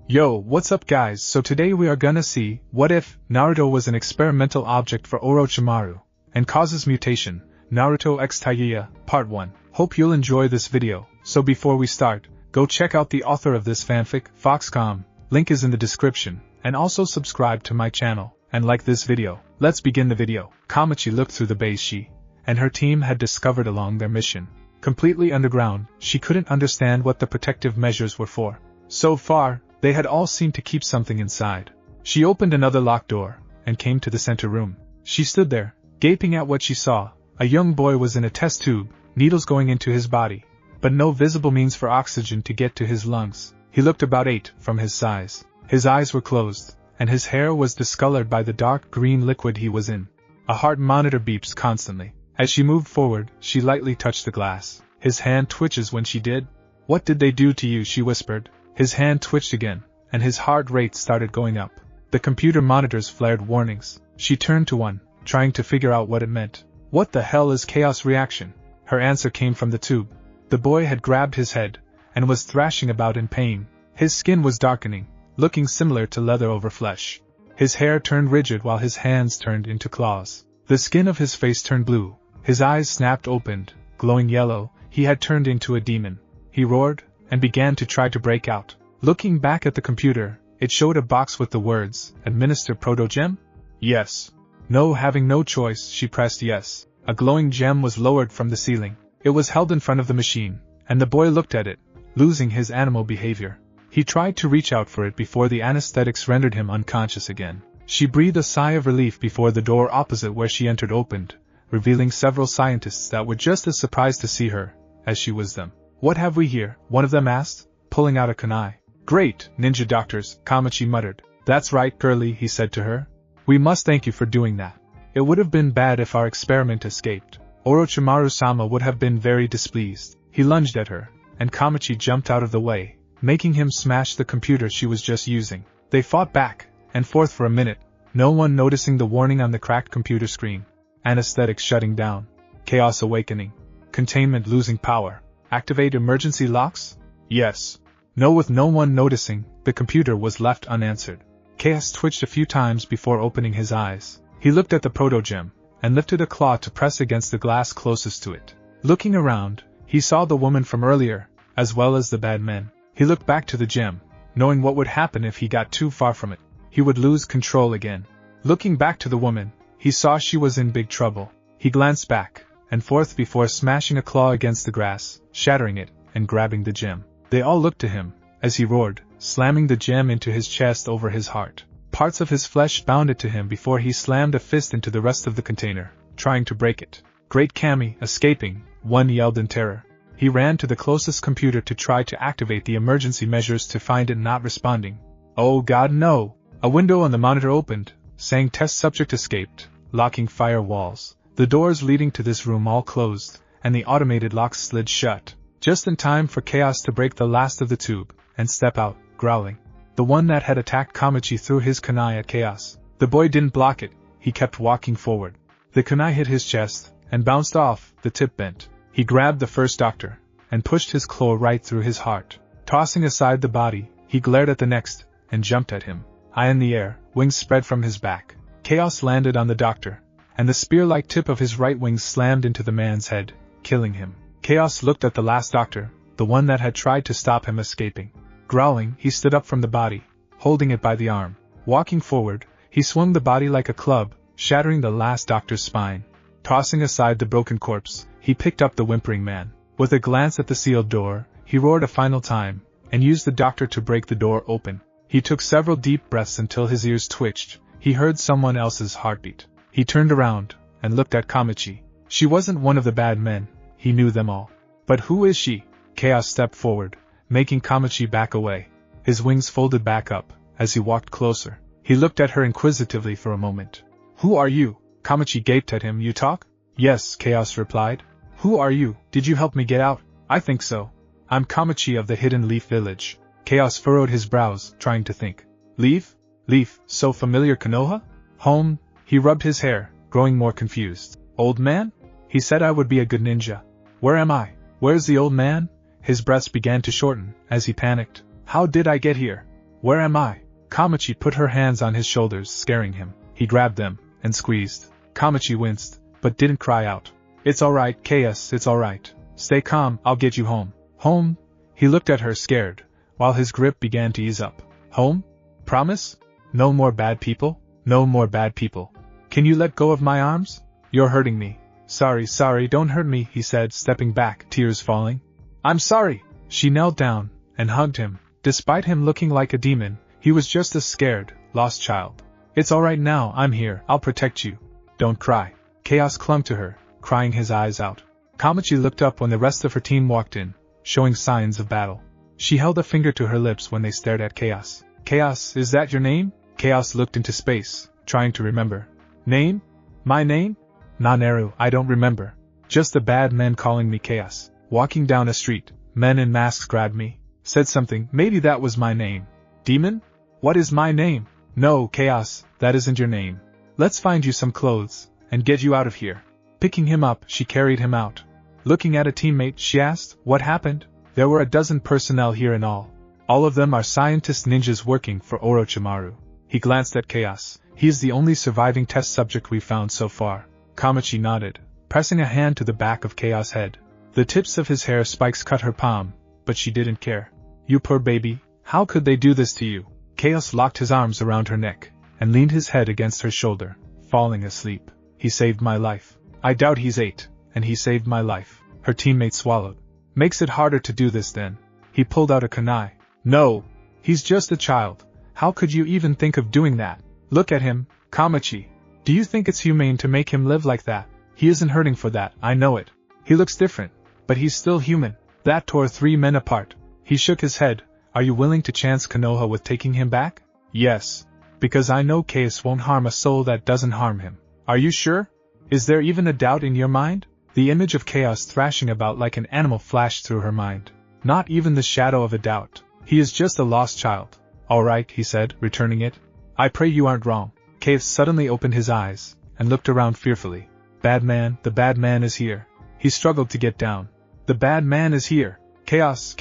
Yo, what's up guys? So today we are gonna see, what if Naruto was an experimental object for Orochimaru, and causes mutation, Naruto x Tayuya, Part 1. Hope you'll enjoy this video, so before we start, go check out the author of this fanfic, Foxcomm, link is in the description, and also subscribe to my channel, and like this video. Let's begin the video. Kamachi looked through the base she and her team had discovered along their mission. Completely underground, she couldn't understand what the protective measures were for. So far, they had all seemed to keep something inside. She opened another locked door, and came to the center room. She stood there, gaping at what she saw. A young boy was in a test tube, needles going into his body, but no visible means for oxygen to get to his lungs. He looked about 8 from his size. His eyes were closed, and his hair was discolored by the dark green liquid he was in. A heart monitor beeps constantly. As she moved forward, she lightly touched the glass. His hand twitches when she did. "What did they do to you?" she whispered. His hand twitched again, and his heart rate started going up. The computer monitors flared warnings. She turned to one, trying to figure out what it meant. "What the hell is chaos reaction?" Her answer came from the tube. The boy had grabbed his head, and was thrashing about in pain. His skin was darkening, looking similar to leather over flesh. His hair turned rigid while his hands turned into claws. The skin of his face turned blue. His eyes snapped opened, glowing yellow. He had turned into a demon. He roared, and began to try to break out. Looking back at the computer, it showed a box with the words, "Administer Proto-Gem?" "Yes." No, having no choice, she pressed yes. A glowing gem was lowered from the ceiling. It was held in front of the machine, and the boy looked at it, losing his animal behavior. He tried to reach out for it before the anesthetics rendered him unconscious again. She breathed a sigh of relief before the door opposite where she entered opened, revealing several scientists that were just as surprised to see her as she was them. "What have we here?" one of them asked, pulling out a kunai. "Great, ninja doctors," Kamachi muttered. "That's right, girlie," he said to her. "We must thank you for doing that. It would have been bad if our experiment escaped. Orochimaru-sama would have been very displeased." He lunged at her, and Kamachi jumped out of the way, making him smash the computer she was just using. They fought back and forth for a minute, no one noticing the warning on the cracked computer screen. Anesthetics shutting down. Chaos awakening. Containment losing power. Activate emergency locks? Yes. No. With no one noticing, the computer was left unanswered. Chaos twitched a few times before opening his eyes. He looked at the proto-gem, and lifted a claw to press against the glass closest to it. Looking around, he saw the woman from earlier, as well as the bad men. He looked back to the gem, knowing what would happen if he got too far from it. He would lose control again. Looking back to the woman, he saw she was in big trouble. He glanced back and forth before smashing a claw against the grass, shattering it, and grabbing the gem. They all looked to him, as he roared, slamming the gem into his chest over his heart. Parts of his flesh bounded to him before he slammed a fist into the rest of the container, trying to break it. "Great Kami, escaping," one yelled in terror. He ran to the closest computer to try to activate the emergency measures to find it not responding. "Oh God, no!" A window on the monitor opened, saying test subject escaped, locking firewalls. The doors leading to this room all closed, and the automated locks slid shut, just in time for Chaos to break the last of the tube, and step out, growling. The one that had attacked Kamachi threw his kunai at Chaos. The boy didn't block it, he kept walking forward. The kunai hit his chest, and bounced off, the tip bent. He grabbed the first doctor, and pushed his claw right through his heart. Tossing aside the body, he glared at the next, and jumped at him. High in the air, wings spread from his back. Chaos landed on the doctor, and the spear-like tip of his right wing slammed into the man's head, killing him. Chaos looked at the last doctor, the one that had tried to stop him escaping. Growling, he stood up from the body, holding it by the arm. Walking forward, he swung the body like a club, shattering the last doctor's spine. Tossing aside the broken corpse, he picked up the whimpering man. With a glance at the sealed door, he roared a final time, and used the doctor to break the door open. He took several deep breaths until his ears twitched. He heard someone else's heartbeat. He turned around, and looked at Kamachi. She wasn't one of the bad men, he knew them all. But who is she? Chaos stepped forward, making Kamachi back away. His wings folded back up, as he walked closer. He looked at her inquisitively for a moment. "Who are you?" Kamachi gaped at him. "You talk?" "Yes," Chaos replied. "Who are you? Did you help me get out?" "I think so. I'm Kamachi of the Hidden Leaf Village." Chaos furrowed his brows, trying to think. "Leaf? Leaf, so familiar. Konoha? Home?" He rubbed his hair, growing more confused. "Old man? He said I would be a good ninja. Where am I? Where's the old man?" His breaths began to shorten, as he panicked. "How did I get here? Where am I? Kamachi put her hands on his shoulders, scaring him. He grabbed them and squeezed. Kamachi winced, but didn't cry out. It's alright, KS, it's alright. Stay calm, I'll get you home. Home? He looked at her scared, while his grip began to ease up. Home? Promise? No more bad people? No more bad people. Can you let go of my arms? You're hurting me. Sorry, don't hurt me, he said, stepping back, tears falling. I'm sorry! She knelt down and hugged him. Despite him looking like a demon, he was just a scared, lost child. It's alright now, I'm here, I'll protect you. Don't cry. Chaos clung to her, crying his eyes out. Kamachi looked up when the rest of her team walked in, showing signs of battle. She held a finger to her lips when they stared at Chaos. Chaos, is that your name? Chaos looked into space, trying to remember. Name? My name? Naneru, I don't remember. Just the bad men calling me Chaos. Walking down a street, men in masks grabbed me, said something, maybe that was my name. Demon? What is my name? No, Chaos, that isn't your name. Let's find you some clothes, and get you out of here. Picking him up, she carried him out. Looking at a teammate, she asked, what happened? There were a dozen personnel here in all. All of them are scientist ninjas working for Orochimaru. He glanced at Chaos. He is the only surviving test subject we've found so far. Kamachi nodded, pressing a hand to the back of Chaos' head. The tips of his hair spikes cut her palm, but she didn't care. You poor baby, how could they do this to you? Chaos locked his arms around her neck, and leaned his head against her shoulder, falling asleep. He saved my life. I doubt he's 8, and he saved my life. Her teammate swallowed. Makes it harder to do this then. He pulled out a kunai. No, he's just a child. How could you even think of doing that? Look at him, Kamachi. Do you think it's humane to make him live like that? He isn't hurting for that, I know it. He looks different, but he's still human. That tore 3 men apart. He shook his head. Are you willing to chance Konoha with taking him back? Yes. Because I know Chaos won't harm a soul that doesn't harm him. Are you sure? Is there even a doubt in your mind? The image of Chaos thrashing about like an animal flashed through her mind. Not even the shadow of a doubt. He is just a lost child. Alright, he said, returning it. I pray you aren't wrong. Chaos suddenly opened his eyes, and looked around fearfully. Bad man, the bad man is here. He struggled to get down. The bad man is here. Chaos,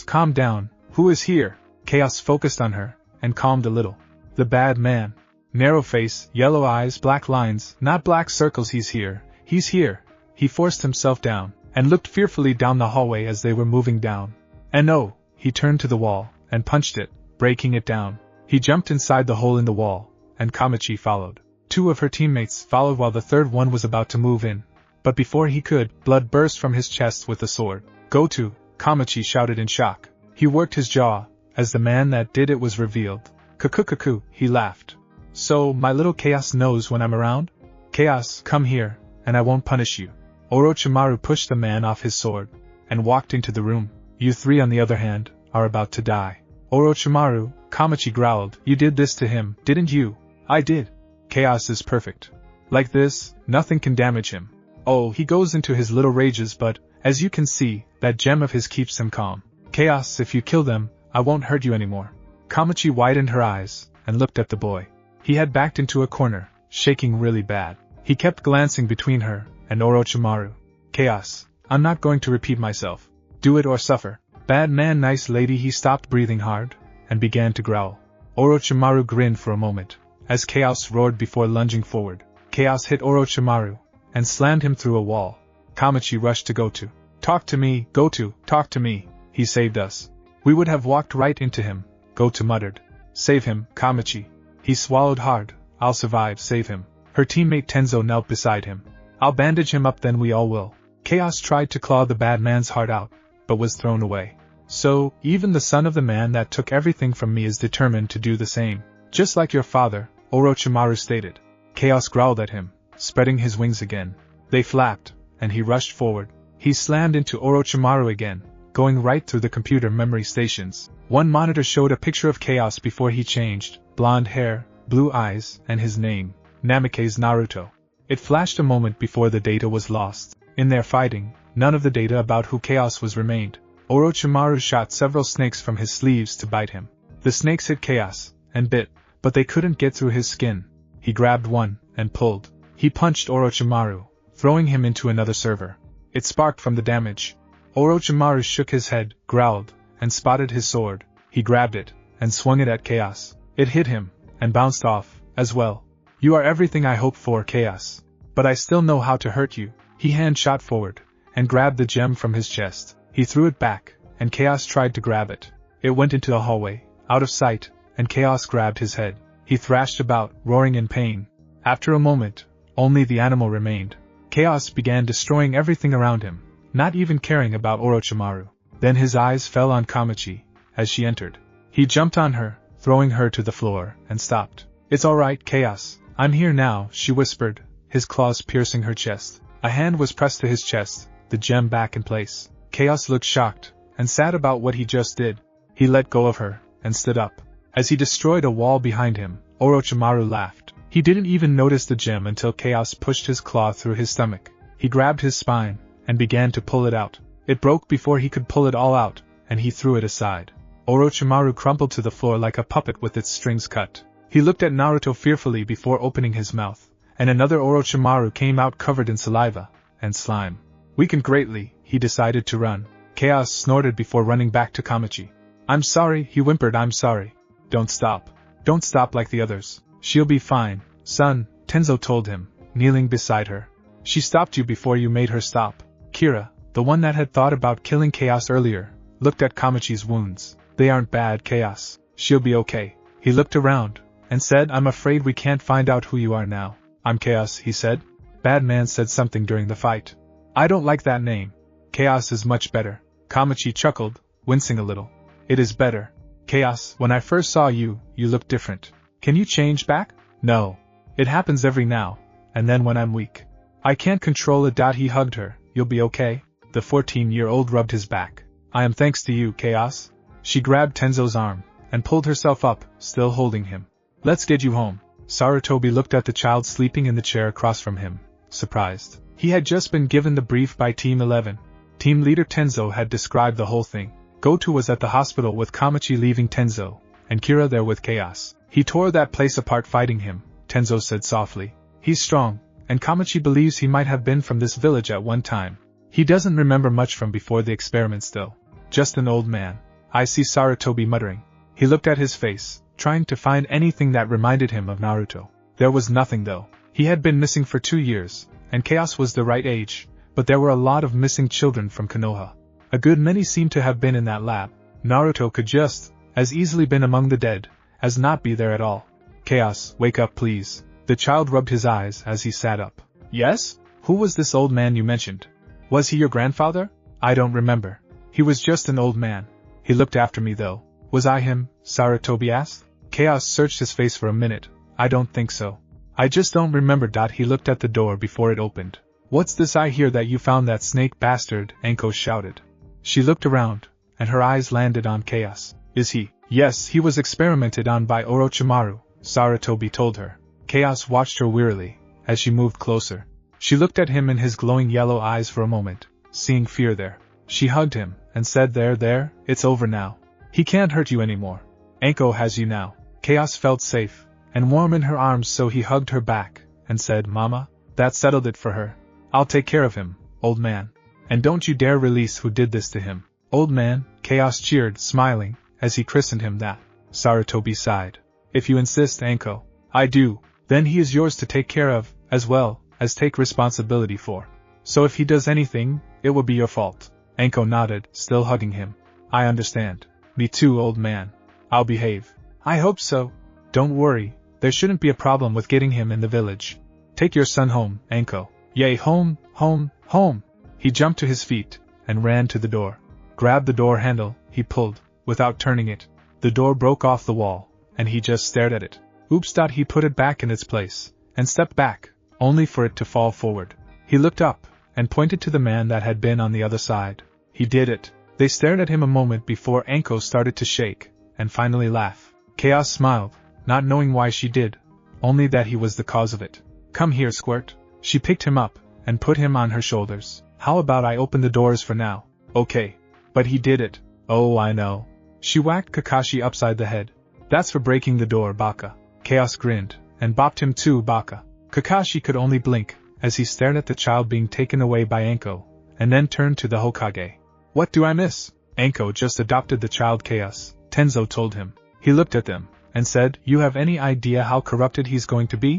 calm down. Who is here? Chaos focused on her, and calmed a little. The bad man. Narrow face, yellow eyes, black lines, not black circles. He's here. He's here. He forced himself down, and looked fearfully down the hallway as they were moving down. And oh, he turned to the wall, and punched it, breaking it down. He jumped inside the hole in the wall, and Kamachi followed. 2 of her teammates followed while the third one was about to move in. But before he could, blood burst from his chest with the sword. Go to, Kamachi shouted in shock. He worked his jaw, as the man that did it was revealed. Kukukuku, he laughed. So, my little Chaos knows when I'm around? Chaos, come here, and I won't punish you. Orochimaru pushed the man off his sword, and walked into the room. You 3 on the other hand, are about to die. Orochimaru, Kamachi growled, you did this to him, didn't you? I did. Chaos is perfect. Like this, nothing can damage him. Oh, he goes into his little rages, but, as you can see, that gem of his keeps him calm. Chaos, if you kill them, I won't hurt you anymore. Kamachi widened her eyes, and looked at the boy. He had backed into a corner, shaking really bad. He kept glancing between her and Orochimaru. Chaos, I'm not going to repeat myself. Do it or suffer. Bad man, nice lady. He stopped breathing hard, and began to growl. Orochimaru grinned for a moment, as Chaos roared before lunging forward. Chaos hit Orochimaru, and slammed him through a wall. Kamachi rushed to Goto. Talk to me, Goto, talk to me. He saved us. We would have walked right into him, Goto muttered. Save him, Kamachi. He swallowed hard. I'll survive, save him. Her teammate Tenzo knelt beside him. I'll bandage him up, then we all will. Chaos tried to claw the bad man's heart out, but was thrown away. So, even the son of the man that took everything from me is determined to do the same. Just like your father, Orochimaru stated. Chaos growled at him, spreading his wings again. They flapped, and he rushed forward. He slammed into Orochimaru again, going right through the computer memory stations. One monitor showed a picture of Chaos before he changed, blonde hair, blue eyes, and his name, Namikaze Naruto. It flashed a moment before the data was lost. In their fighting, none of the data about who Chaos was remained. Orochimaru shot several snakes from his sleeves to bite him. The snakes hit Chaos, and bit, but they couldn't get through his skin. He grabbed one, and pulled. He punched Orochimaru, throwing him into another server. It sparked from the damage. Orochimaru shook his head, growled, and spotted his sword. He grabbed it, and swung it at Chaos. It hit him, and bounced off, as well. You are everything I hoped for, Chaos. But I still know how to hurt you. He hand shot forward, and grabbed the gem from his chest. He threw it back, and Chaos tried to grab it. It went into the hallway, out of sight, and Chaos grabbed his head. He thrashed about, roaring in pain. After a moment, only the animal remained. Chaos began destroying everything around him, not even caring about Orochimaru. Then his eyes fell on Kamachi, as she entered. He jumped on her, throwing her to the floor, and stopped. It's alright, Chaos. I'm here now, she whispered, his claws piercing her chest. A hand was pressed to his chest, the gem back in place. Chaos looked shocked, and sad about what he just did. He let go of her, and stood up. As he destroyed a wall behind him, Orochimaru laughed. He didn't even notice the gem until Chaos pushed his claw through his stomach. He grabbed his spine, and began to pull it out. It broke before he could pull it all out, and he threw it aside. Orochimaru crumpled to the floor like a puppet with its strings cut. He looked at Naruto fearfully before opening his mouth, and another Orochimaru came out covered in saliva and slime. Weakened greatly, he decided to run. Chaos snorted before running back to Kamachi. I'm sorry, he whimpered, I'm sorry. Don't stop. Don't stop like the others. She'll be fine, son, Tenzo told him, kneeling beside her. She stopped you before you made her stop. Kira, the one that had thought about killing Chaos earlier, looked at Kamachi's wounds. They aren't bad, Chaos. She'll be okay. He looked around, and said, I'm afraid we can't find out who you are now. I'm Chaos, he said. Bad man said something during the fight. I don't like that name. Chaos is much better. Kamachi chuckled, wincing a little. It is better. Chaos, when I first saw you, you looked different. Can you change back? No. It happens every now and then when I'm weak. I can't control it. He hugged her. You'll be okay? The 14-year-old rubbed his back. I am thanks to you, Chaos. She grabbed Tenzo's arm and pulled herself up, still holding him. Let's get you home. Sarutobi looked at the child sleeping in the chair across from him, surprised. He had just been given the brief by Team 11. Team leader Tenzo had described the whole thing. Goto was at the hospital with Kamachi leaving Tenzo, and Kira there with Chaos. He tore that place apart fighting him, Tenzo said softly. He's strong, and Kamachi believes he might have been from this village at one time. He doesn't remember much from before the experiment still. Just an old man. I see, Sarutobi muttering. He looked at his face, trying to find anything that reminded him of Naruto. There was nothing though. He had been missing for 2 years, and Chaos was the right age, but there were a lot of missing children from Konoha. A good many seemed to have been in that lab. Naruto could just as easily been among the dead as not be there at all. Chaos, wake up please. The child rubbed his eyes as he sat up. Yes? Who was this old man you mentioned? Was he your grandfather? I don't remember. He was just an old man. He looked after me though. Was I him? Sarutobi asked. Chaos searched his face for a minute. I don't think so. I just don't remember. He looked at the door before it opened. What's this I hear that you found that snake bastard? Anko shouted. She looked around, and her eyes landed on Chaos. Is he? Yes, he was experimented on by Orochimaru, Sarutobi told her. Chaos watched her wearily, as she moved closer. She looked at him in his glowing yellow eyes for a moment, seeing fear there. She hugged him, and said, there, it's over now. He can't hurt you anymore. Anko has you now. Chaos felt safe, and warm in her arms, so he hugged her back, and said, Mama, that settled it for her. I'll take care of him, old man. And don't you dare release who did this to him. Old man, Chaos cheered, smiling, as he christened him that. Sarutobi sighed. If you insist, Anko. I do. Then he is yours to take care of, as well as take responsibility for. So if he does anything, it will be your fault. Anko nodded, still hugging him. I understand. Me too, old man. I'll behave. I hope so. Don't worry, there shouldn't be a problem with getting him in the village. Take your son home, Anko. Yay, home, home, home. He jumped to his feet, and ran to the door. Grabbed the door handle, he pulled, without turning it. The door broke off the wall, and he just stared at it. Oops. He put it back in its place, and stepped back, only for it to fall forward. He looked up, and pointed to the man that had been on the other side. He did it. They stared at him a moment before Anko started to shake, and finally laugh. Chaos smiled, not knowing why she did, only that he was the cause of it. Come here, Squirt. She picked him up, and put him on her shoulders. How about I open the doors for now? Okay. But he did it. Oh, I know. She whacked Kakashi upside the head. That's for breaking the door, Baka. Chaos grinned, and bopped him too, Baka. Kakashi could only blink, as he stared at the child being taken away by Anko, and then turned to the Hokage. What do I miss? Anko just adopted the child, Chaos, Tenzo told him. He looked at them, and said, "You have any idea how corrupted he's going to be?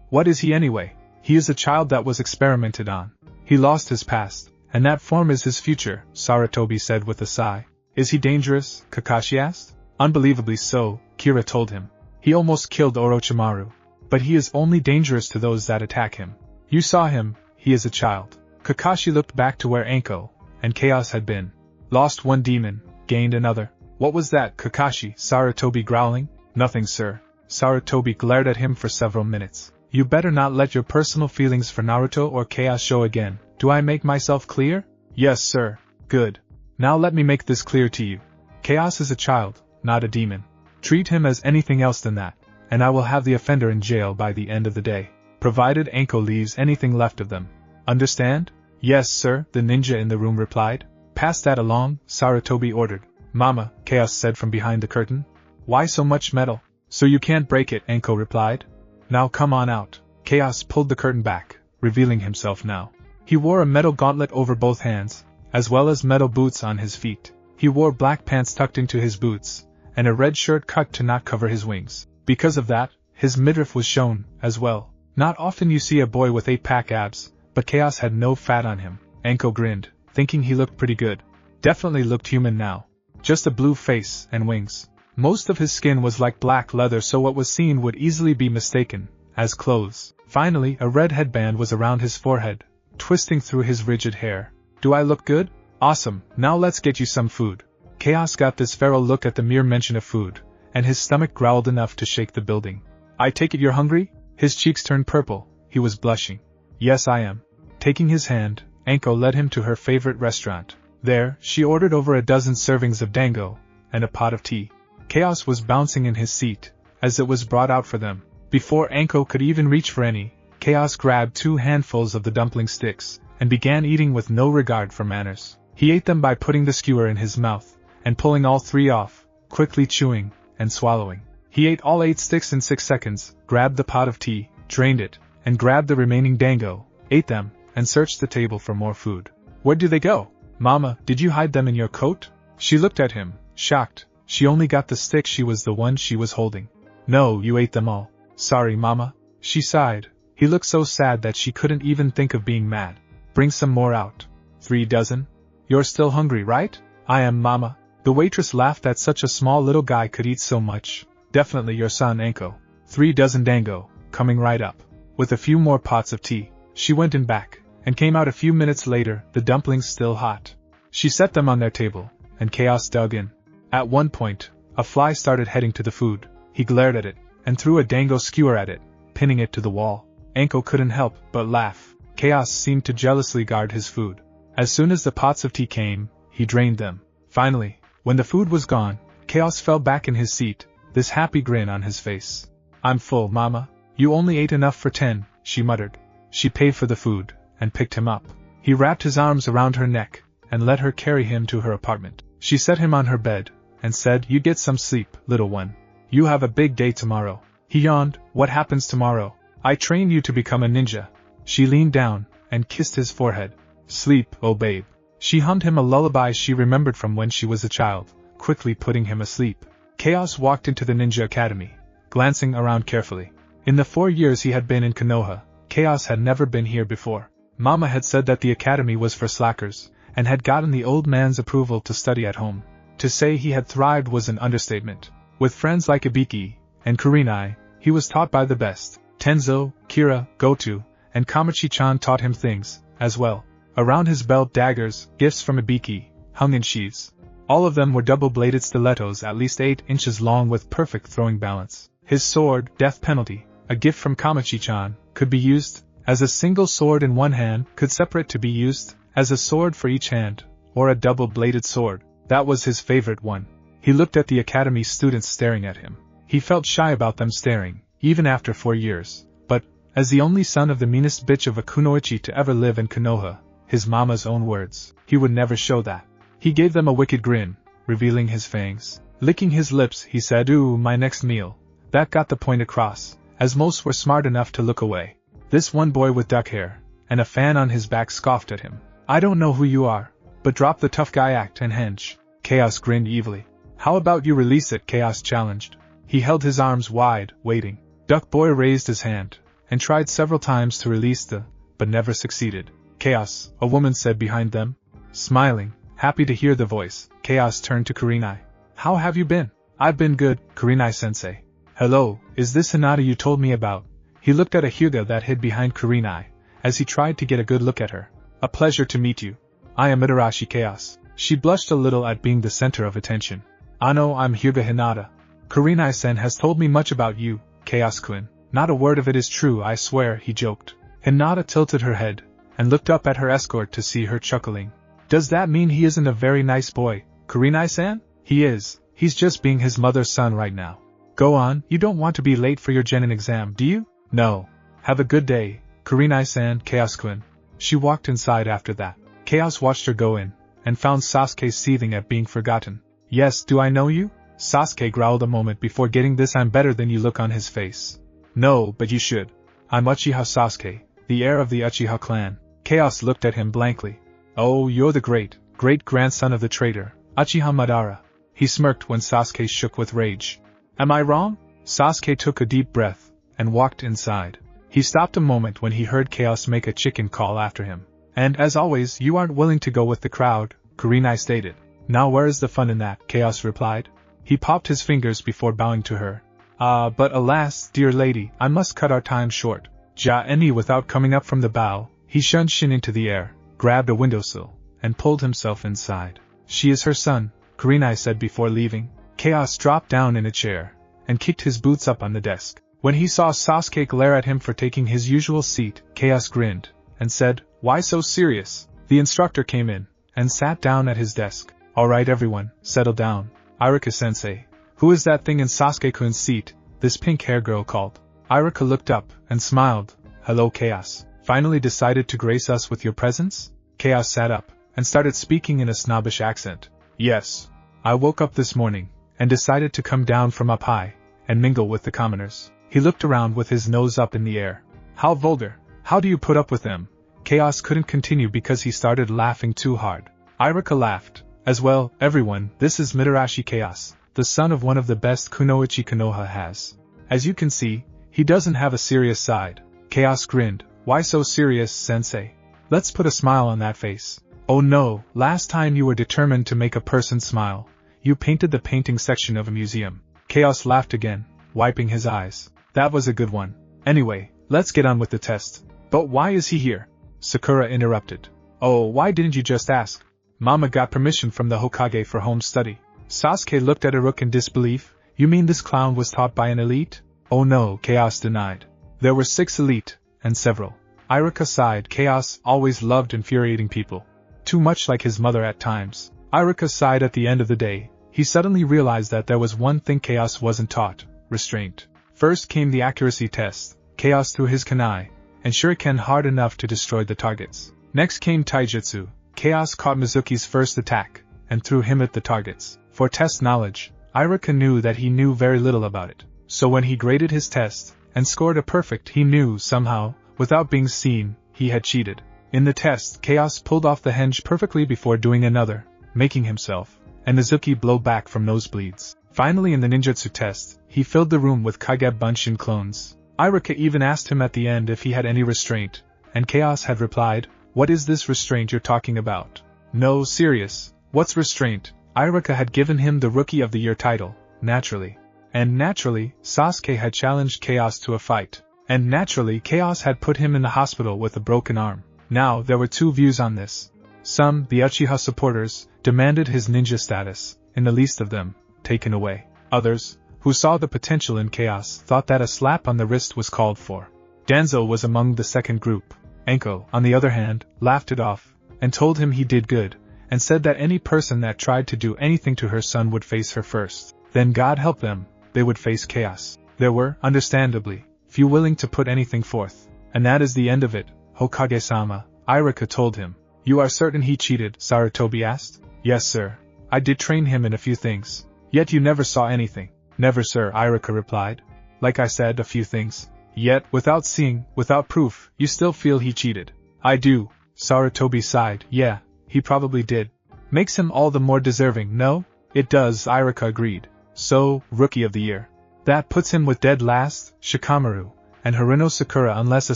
What is he anyway? He is a child that was experimented on. He lost his past, and that form is his future," Sarutobi said with a sigh. "Is he dangerous?" Kakashi asked. "Unbelievably so," Kira told him. "He almost killed Orochimaru. But he is only dangerous to those that attack him. You saw him, he is a child." Kakashi looked back to where Anko and Chaos had been. "Lost one demon, gained another." "What was that, Kakashi?" Sarutobi growling. "Nothing, sir." Sarutobi glared at him for several minutes. "You better not let your personal feelings for Naruto or Chaos show again. Do I make myself clear?" "Yes, sir." "Good. Now let me make this clear to you. Chaos is a child, not a demon. Treat him as anything else than that, and I will have the offender in jail by the end of the day, provided Anko leaves anything left of them. Understand?" "Yes, sir," the ninja in the room replied. "Pass that along," Sarutobi ordered. "Mama," Chaos said from behind the curtain. "Why so much metal?" "So you can't break it," Anko replied. "Now come on out." Chaos pulled the curtain back, revealing himself now. He wore a metal gauntlet over both hands, as well as metal boots on his feet. He wore black pants tucked into his boots, and a red shirt cut to not cover his wings. Because of that, his midriff was shown, as well. Not often you see a boy with 8-pack abs, but Chaos had no fat on him. Anko grinned, thinking he looked pretty good. Definitely looked human now. Just a blue face and wings. Most of his skin was like black leather, so what was seen would easily be mistaken as clothes. Finally, a red headband was around his forehead, twisting through his rigid hair. "Do I look good? Awesome, now let's get you some food." Chaos got this feral look at the mere mention of food, and his stomach growled enough to shake the building. "I take it you're hungry?" His cheeks turned purple, he was blushing. "Yes, I am." Taking his hand, Anko led him to her favorite restaurant. There, she ordered over a dozen servings of dango, and a pot of tea. Chaos was bouncing in his seat, as it was brought out for them. Before Anko could even reach for any, Chaos grabbed 2 handfuls of the dumpling sticks, and began eating with no regard for manners. He ate them by putting the skewer in his mouth, and pulling all 3 off, quickly chewing, and swallowing. He ate all 8 sticks in 6 seconds, grabbed the pot of tea, drained it, and grabbed the remaining dango, ate them, and searched the table for more food. "Where do they go? Mama, did you hide them in your coat?" She looked at him, shocked. She only got the stick, she was the one she was holding. "No, you ate them all." "Sorry, Mama." She sighed. He looked so sad that she couldn't even think of being mad. "Bring some more out." 3 dozen? "You're still hungry, right?" "I am, Mama." The waitress laughed that such a small little guy could eat so much. "Definitely your son, Anko." 3 dozen dango, coming right up. With a few more pots of tea, she went in back, and came out a few minutes later, the dumplings still hot. She set them on their table, and Chaos dug in. At one point, a fly started heading to the food. He glared at it, and threw a dango skewer at it, pinning it to the wall. Anko couldn't help but laugh. Chaos seemed to jealously guard his food. As soon as the pots of tea came, he drained them. Finally, when the food was gone, Chaos fell back in his seat, this happy grin on his face. "I'm full, Mama." "You only ate enough for 10, she muttered. She paid for the food, and picked him up. He wrapped his arms around her neck, and let her carry him to her apartment. She set him on her bed, and said, "You get some sleep, little one. You have a big day tomorrow." He yawned. "What happens tomorrow?" "I trained you to become a ninja." She leaned down, and kissed his forehead. "Sleep, oh babe." She hummed him a lullaby she remembered from when she was a child, quickly putting him asleep. Chaos walked into the ninja academy, glancing around carefully. In the 4 years he had been in Konoha, Chaos had never been here before. Mama had said that the academy was for slackers, and had gotten the old man's approval to study at home. To say he had thrived was an understatement. With friends like Ibiki and Kurenai, he was taught by the best. Tenzo, Kira, Goto, and Kamachi-chan taught him things, as well. Around his belt, daggers, gifts from Ibiki, hung in sheaths. All of them were double-bladed stilettos at least 8 inches long with perfect throwing balance. His sword, Death Penalty, a gift from Kamachi-chan, could be used as a single sword in one hand, could separate to be used as a sword for each hand, or a double-bladed sword. That was his favorite one. He looked at the academy students staring at him. He felt shy about them staring, even after 4 years. But, as the only son of the meanest bitch of a kunoichi to ever live in Konoha, his mama's own words, he would never show that. He gave them a wicked grin, revealing his fangs. Licking his lips, he said, "Ooh, my next meal." That got the point across, as most were smart enough to look away. This one boy with duck hair, and a fan on his back scoffed at him. "I don't know who you are, but drop the tough guy act and hench." Chaos grinned evilly. "How about you release it?" Chaos challenged. He held his arms wide, waiting. Duck Boy raised his hand, and tried several times to release but never succeeded. Chaos, a woman said behind them. Smiling, happy to hear the voice, Chaos turned to Kurenai. How have you been? I've been good, Kurenai-sensei. Hello, is this Hinata you told me about? He looked at a Hyuga that hid behind Kurenai, as he tried to get a good look at her. A pleasure to meet you. I am Mitarashi Chaos. She blushed a little at being the center of attention. Ano, I'm Hyuga Hinata. Kurenai-sen has told me much about you, Chaos-kun. Not a word of it is true, I swear, he joked. Hinata tilted her head, and looked up at her escort to see her chuckling. Does that mean he isn't a very nice boy, Kurenai-san? He is, he's just being his mother's son right now. Go on, you don't want to be late for your genin exam, do you? No. Have a good day, Kurenai-san, Chaos-kun. She walked inside after that. Chaos watched her go in, and found Sasuke seething at being forgotten. Yes, do I know you? Sasuke growled a moment before getting this I'm better than you look on his face. No, but you should. I'm Uchiha Sasuke, the heir of the Uchiha clan. Chaos looked at him blankly. Oh, you're the great-grandson of the traitor, Uchiha Madara. He smirked when Sasuke shook with rage. Am I wrong? Sasuke took a deep breath, and walked inside. He stopped a moment when he heard Chaos make a chicken call after him. And as always, you aren't willing to go with the crowd, Kurenai stated. Now where is the fun in that? Chaos replied. He popped his fingers before bowing to her. But alas, dear lady, I must cut our time short. Ja-eni without coming up from the bow, he shunned Shin into the air, grabbed a windowsill, and pulled himself inside. She is her son, Kurenai said before leaving. Chaos dropped down in a chair, and kicked his boots up on the desk. When he saw Sasuke glare at him for taking his usual seat, Chaos grinned, and said, Why so serious? The instructor came in, and sat down at his desk. Alright everyone, settle down. Iruka-sensei. Who is that thing in Sasuke-kun's seat? This pink-hair girl called. Iruka looked up, and smiled. Hello Chaos. Finally decided to grace us with your presence? Chaos sat up, and started speaking in a snobbish accent. Yes. I woke up this morning, and decided to come down from up high, and mingle with the commoners. He looked around with his nose up in the air. How vulgar. How do you put up with them? Chaos couldn't continue because he started laughing too hard. Iruka laughed. As well, everyone, this is Mitarashi Chaos, the son of one of the best kunoichi Konoha has. As you can see, he doesn't have a serious side. Chaos grinned. Why so serious, sensei? Let's put a smile on that face. Oh no, last time you were determined to make a person smile, you painted the painting section of a museum. Chaos laughed again, wiping his eyes. That was a good one. Anyway, let's get on with the test. But why is he here? Sakura interrupted. Oh, why didn't you just ask? Mama got permission from the Hokage for home study. Sasuke looked at Iruka in disbelief. You mean this clown was taught by an elite? Oh no, Chaos denied. There were 6 elite, and several. Iruka sighed. Chaos always loved infuriating people. Too much like his mother at times. Iruka sighed at the end of the day. He suddenly realized that there was one thing Chaos wasn't taught, restraint. First came the accuracy test. Chaos threw his kunai and shuriken hard enough to destroy the targets. Next came taijutsu. Chaos caught Mizuki's first attack, and threw him at the targets. For test knowledge, Iruka knew that he knew very little about it. So when he graded his test, and scored a perfect, he knew, somehow, without being seen, he had cheated. In the test, Chaos pulled off the henge perfectly before doing another, making himself and Mizuki blow back from nosebleeds. Finally in the ninjutsu test, he filled the room with Kage Bunshin clones. Iruka even asked him at the end if he had any restraint, and Chaos had replied, What is this restraint you're talking about? No, serious, what's restraint? Iruka had given him the Rookie of the Year title, naturally. And naturally, Sasuke had challenged Chaos to a fight. And naturally, Chaos had put him in the hospital with a broken arm. Now, there were 2 views on this. Some, the Uchiha supporters, demanded his ninja status, and the least of them, taken away. Others, who saw the potential in Chaos, thought that a slap on the wrist was called for. Danzo was among the second group. Anko, on the other hand, laughed it off, and told him he did good, and said that any person that tried to do anything to her son would face her first. Then God help them, they would face Chaos. There were, understandably, few willing to put anything forth. And that is the end of it, Hokage-sama, Iruka told him. You are certain he cheated? Sarutobi asked. Yes sir. I did train him in a few things. Yet you never saw anything. Never sir, Iruka replied. Like I said, a few things. Yet, without seeing, without proof, you still feel he cheated. I do. Sarutobi sighed. Yeah, he probably did. Makes him all the more deserving, no? It does, Iruka agreed. So, Rookie of the Year. That puts him with dead last, Shikamaru, and Harino Sakura unless a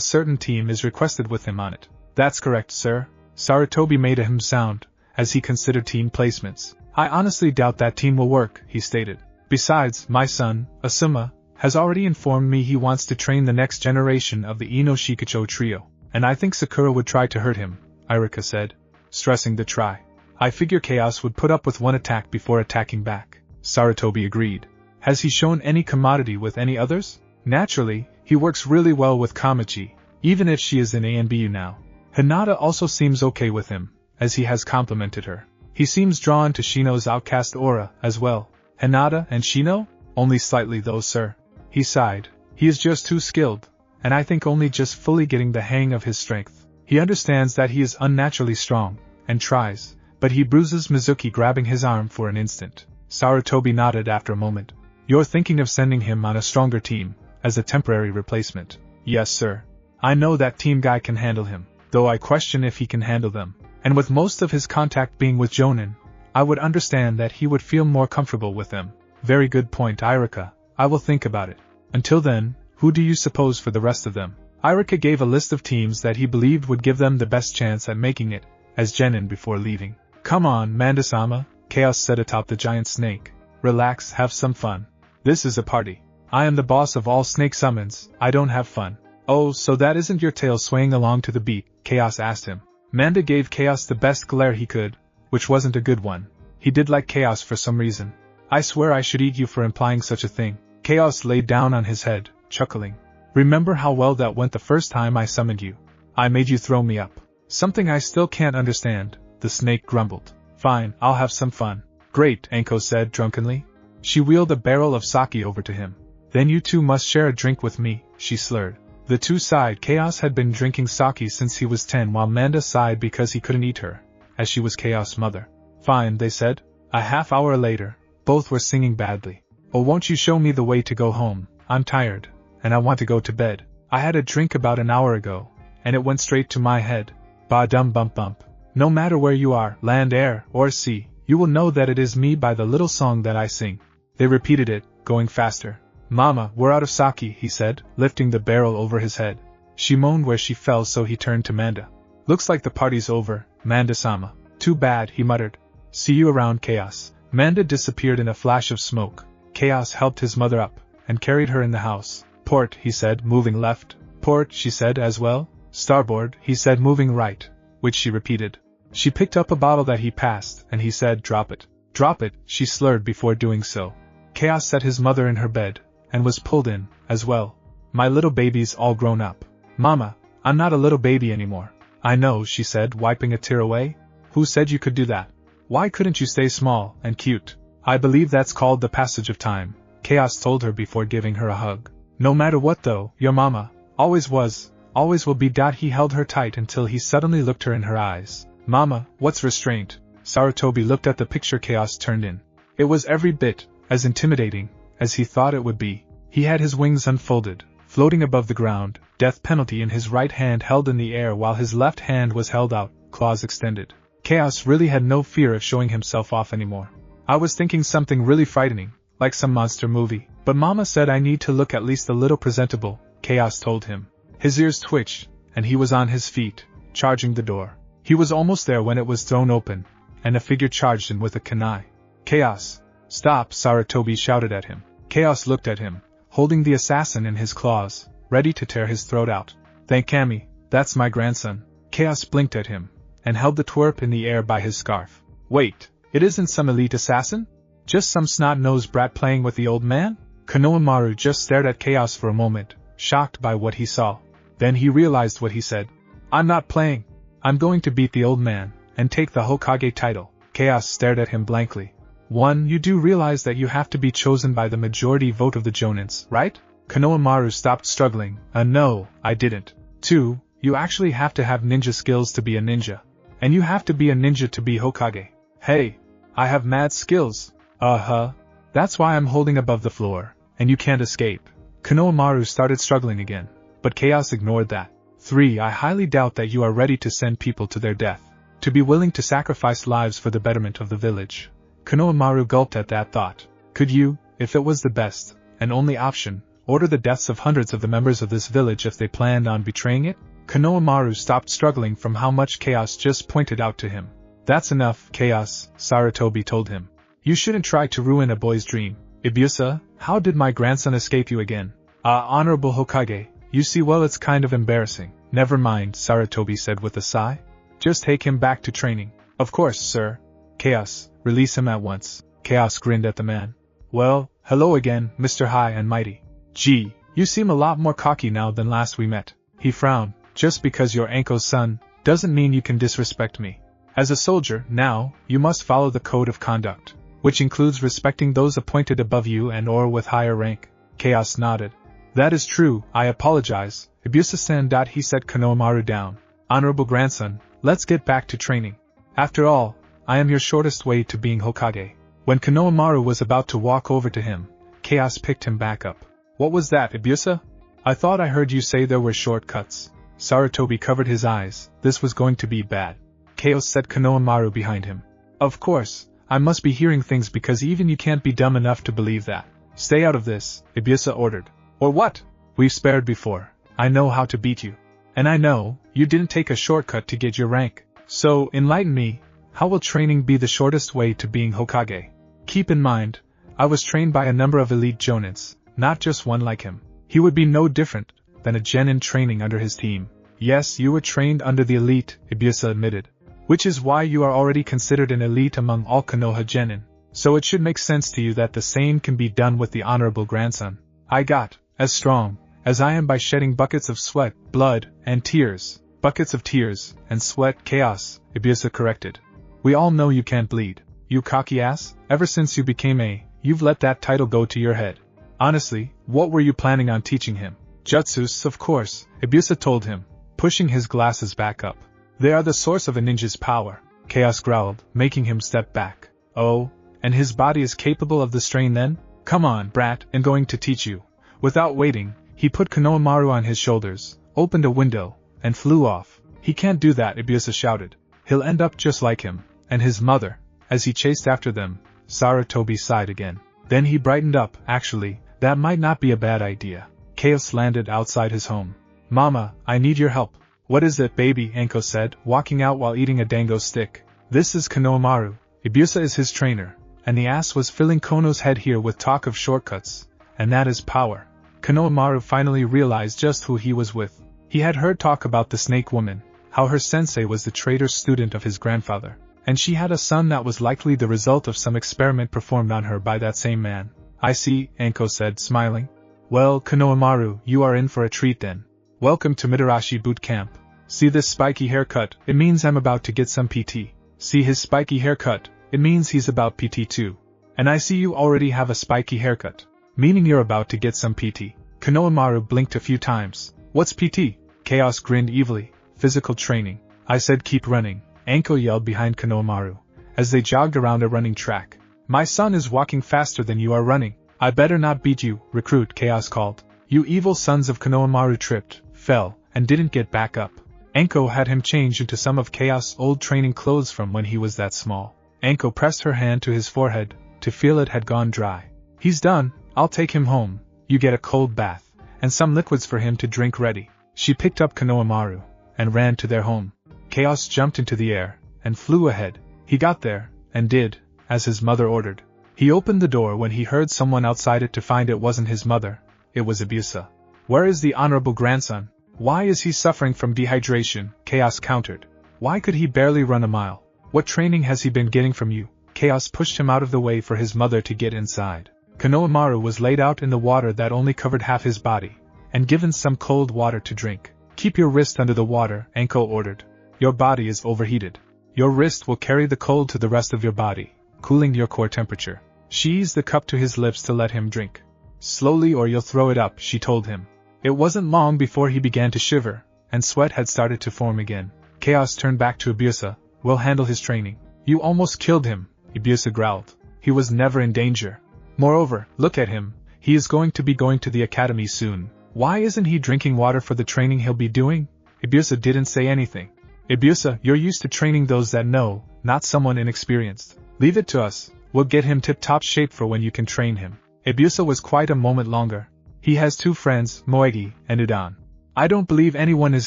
certain team is requested with him on it. That's correct, sir. Sarutobi made a sound, as he considered team placements. I honestly doubt that team will work, he stated. Besides, my son, Asuma, has already informed me he wants to train the next generation of the Ino Shikacho trio, and I think Sakura would try to hurt him, Irika said, stressing the try. I figure Chaos would put up with one attack before attacking back. Sarutobi agreed. Has he shown any commodity with any others? Naturally, he works really well with Kamachi, even if she is in ANBU now. Hinata also seems okay with him, as he has complimented her. He seems drawn to Shino's outcast aura as well. Hinata and Shino? Only slightly though, sir. He sighed. He is just too skilled, and I think only just fully getting the hang of his strength. He understands that he is unnaturally strong, and tries, but he bruises Mizuki, grabbing his arm for an instant. Sarutobi nodded after a moment. You're thinking of sending him on a stronger team, as a temporary replacement. Yes, sir. I know that team guy can handle him, though I question if he can handle them. And with most of his contact being with Jonin, I would understand that he would feel more comfortable with them. Very good point, Irika. I will think about it. Until then, who do you suppose for the rest of them? Irika gave a list of teams that he believed would give them the best chance at making it, as genin before leaving. Come on, Mandasama, Chaos said atop the giant snake. Relax, have some fun. This is a party. I am the boss of all snake summons, I don't have fun. Oh, so that isn't your tail swaying along to the beat? Chaos asked him. Manda gave Chaos the best glare he could, which wasn't a good one. He did like Chaos for some reason. I swear I should eat you for implying such a thing. Chaos laid down on his head, chuckling. Remember how well that went the first time I summoned you? I made you throw me up. Something I still can't understand, the snake grumbled. Fine, I'll have some fun. Great, Anko said drunkenly. She wheeled a barrel of sake over to him. Then you two must share a drink with me, she slurred. The two sighed. Chaos had been drinking sake since he was 10, while Manda sighed because he couldn't eat her, as she was Chaos' mother. Fine, they said. A half hour later, both were singing badly. Oh, won't you show me the way to go home? I'm tired, and I want to go to bed. I had a drink about an hour ago, and it went straight to my head. Ba-dum bump bump. No matter where you are, land, air, or sea, you will know that it is me by the little song that I sing. They repeated it, going faster. Mama, we're out of sake, he said, lifting the barrel over his head. She moaned where she fell, so he turned to Manda. Looks like the party's over, Manda-sama. Too bad, he muttered. See you around, Chaos. Manda disappeared in a flash of smoke. Chaos helped his mother up, and carried her in the house. Port, he said, moving left. Port, she said as well. Starboard, he said, moving right, which she repeated. She picked up a bottle that he passed, and he said, drop it. Drop it, she slurred before doing so. Chaos set his mother in her bed, and was pulled in, as well. My little baby's all grown up. Mama, I'm not a little baby anymore. I know, she said, wiping a tear away. Who said you could do that? Why couldn't you stay small and cute? I believe that's called the passage of time, Chaos told her before giving her a hug. No matter what though, your mama, always was, always will be. He held her tight until he suddenly looked her in her eyes. Mama, what's restraint? Sarutobi looked at the picture Chaos turned in. It was every bit as intimidating as he thought it would be. He had his wings unfolded, floating above the ground, death penalty in his right hand held in the air while his left hand was held out, claws extended. Chaos really had no fear of showing himself off anymore. I was thinking something really frightening, like some monster movie, but Mama said I need to look at least a little presentable, Chaos told him. His ears twitched, and he was on his feet, charging the door. He was almost there when it was thrown open, and a figure charged in with a kunai. Chaos! Stop! Sarutobi shouted at him. Chaos looked at him, holding the assassin in his claws, ready to tear his throat out. Thank Kami, that's my grandson. Chaos blinked at him, and held the twerp in the air by his scarf. Wait, it isn't some elite assassin? Just some snot-nosed brat playing with the old man? Konohamaru just stared at Chaos for a moment, shocked by what he saw. Then he realized what he said. I'm not playing. I'm going to beat the old man, and take the Hokage title. Chaos stared at him blankly. 1. You do realize that you have to be chosen by the majority vote of the Jonins, right? Konohamaru stopped struggling. No, I didn't. 2. You actually have to have ninja skills to be a ninja. And you have to be a ninja to be Hokage. Hey, I have mad skills. That's why I'm holding above the floor, and you can't escape. Konohamaru started struggling again, but Chaos ignored that. 3. I highly doubt that you are ready to send people to their death. To be willing to sacrifice lives for the betterment of the village. Konohamaru gulped at that thought. Could you, if it was the best, an only option, order the deaths of hundreds of the members of this village if they planned on betraying it? Konohamaru stopped struggling from how much Chaos just pointed out to him. That's enough, Chaos, Sarutobi told him. You shouldn't try to ruin a boy's dream. Ibiusa, how did my grandson escape you again? Honorable Hokage, you see, well, it's kind of embarrassing. Never mind, Sarutobi said with a sigh. Just take him back to training. Of course, sir. Chaos, release him at once. Chaos grinned at the man. Well, hello again, Mr. High and Mighty. Gee, you seem a lot more cocky now than last we met. He frowned. Just because you're Anko's son, doesn't mean you can disrespect me. As a soldier, now, you must follow the code of conduct, which includes respecting those appointed above you and or with higher rank. Chaos nodded. That is true, I apologize, Ibiusa-san. He set Konohamaru down. Honorable grandson, let's get back to training. After all, I am your shortest way to being Hokage. When Konohamaru was about to walk over to him, Chaos picked him back up. What was that, Ibiusa? I thought I heard you say there were shortcuts. Sarutobi covered his eyes. This was going to be bad. Chaos said Konohamaru behind him. Of course, I must be hearing things because even you can't be dumb enough to believe that. Stay out of this, Ibiusa ordered. Or what? We've spared before. I know how to beat you. And I know, you didn't take a shortcut to get your rank. So, enlighten me, how will training be the shortest way to being Hokage? Keep in mind, I was trained by a number of elite jonins, not just one like him. He would be no different than a genin training under his team. Yes, you were trained under the elite, Ibiusa admitted. Which is why you are already considered an elite among all Konoha genin. So it should make sense to you that the same can be done with the honorable grandson. I got as strong as I am by shedding buckets of sweat, blood, and tears. Buckets of tears and sweat. Chaos, Ibiusa corrected. We all know you can't bleed. You cocky ass, ever since you became you've let that title go to your head. Honestly, what were you planning on teaching him? Jutsus, of course, Ibiusa told him, pushing his glasses back up. They are the source of a ninja's power, Chaos growled, making him step back. Oh, and his body is capable of the strain then? Come on, brat, I'm going to teach you. Without waiting, he put Konohamaru on his shoulders, opened a window, and flew off. He can't do that, Ibiusa shouted. He'll end up just like him, and his mother. As he chased after them, Sarutobi sighed again. Then he brightened up. Actually, that might not be a bad idea. Chaos landed outside his home. Mama, I need your help. What is it, baby? Anko said, walking out while eating a dango stick. This is Konohamaru. Ibiusa is his trainer, and the ass was filling Kono's head here with talk of shortcuts, and that is power. Konohamaru finally realized just who he was with. He had heard talk about the snake woman, how her sensei was the traitor student of his grandfather, and she had a son that was likely the result of some experiment performed on her by that same man. I see, Anko said, smiling. Well, Konohamaru, you are in for a treat then. Welcome to Mitarashi boot camp. See this spiky haircut, it means I'm about to get some PT. See his spiky haircut, it means he's about PT too. And I see you already have a spiky haircut, meaning you're about to get some PT. Konohamaru blinked a few times. What's PT? Chaos grinned evilly. Physical training. I said keep running, Anko yelled behind Konohamaru, as they jogged around a running track. My son is walking faster than you are running. I better not beat you, recruit, Chaos called. You evil sons of Konohamaru tripped, fell, and didn't get back up. Anko had him change into some of Chaos' old training clothes from when he was that small. Anko pressed her hand to his forehead, to feel it had gone dry. He's done, I'll take him home. You get a cold bath, and some liquids for him to drink ready. She picked up Konohamaru, and ran to their home. Chaos jumped into the air, and flew ahead. He got there, and did, as his mother ordered. He opened the door when he heard someone outside it to find it wasn't his mother, it was Ibiusa. Where is the honorable grandson? Why is he suffering from dehydration? Chaos countered. Why could he barely run a mile? What training has he been getting from you? Chaos pushed him out of the way for his mother to get inside. Konohamaru was laid out in the water that only covered half his body, and given some cold water to drink. Keep your wrist under the water, Anko ordered. Your body is overheated. Your wrist will carry the cold to the rest of your body, cooling your core temperature. She eased the cup to his lips to let him drink. Slowly or you'll throw it up, she told him. It wasn't long before he began to shiver, and sweat had started to form again. Chaos turned back to Ibiusa. We'll handle his training. You almost killed him, Ibiusa growled. He was never in danger. Moreover, look at him, he is going to be going to the academy soon. Why isn't he drinking water for the training he'll be doing? Ibiusa didn't say anything. Ibiusa, you're used to training those that know, not someone inexperienced. Leave it to us, we'll get him tip-top shape for when you can train him. Zabuza was quite a moment longer. He has 2 friends, Moegi and Udon. I don't believe anyone is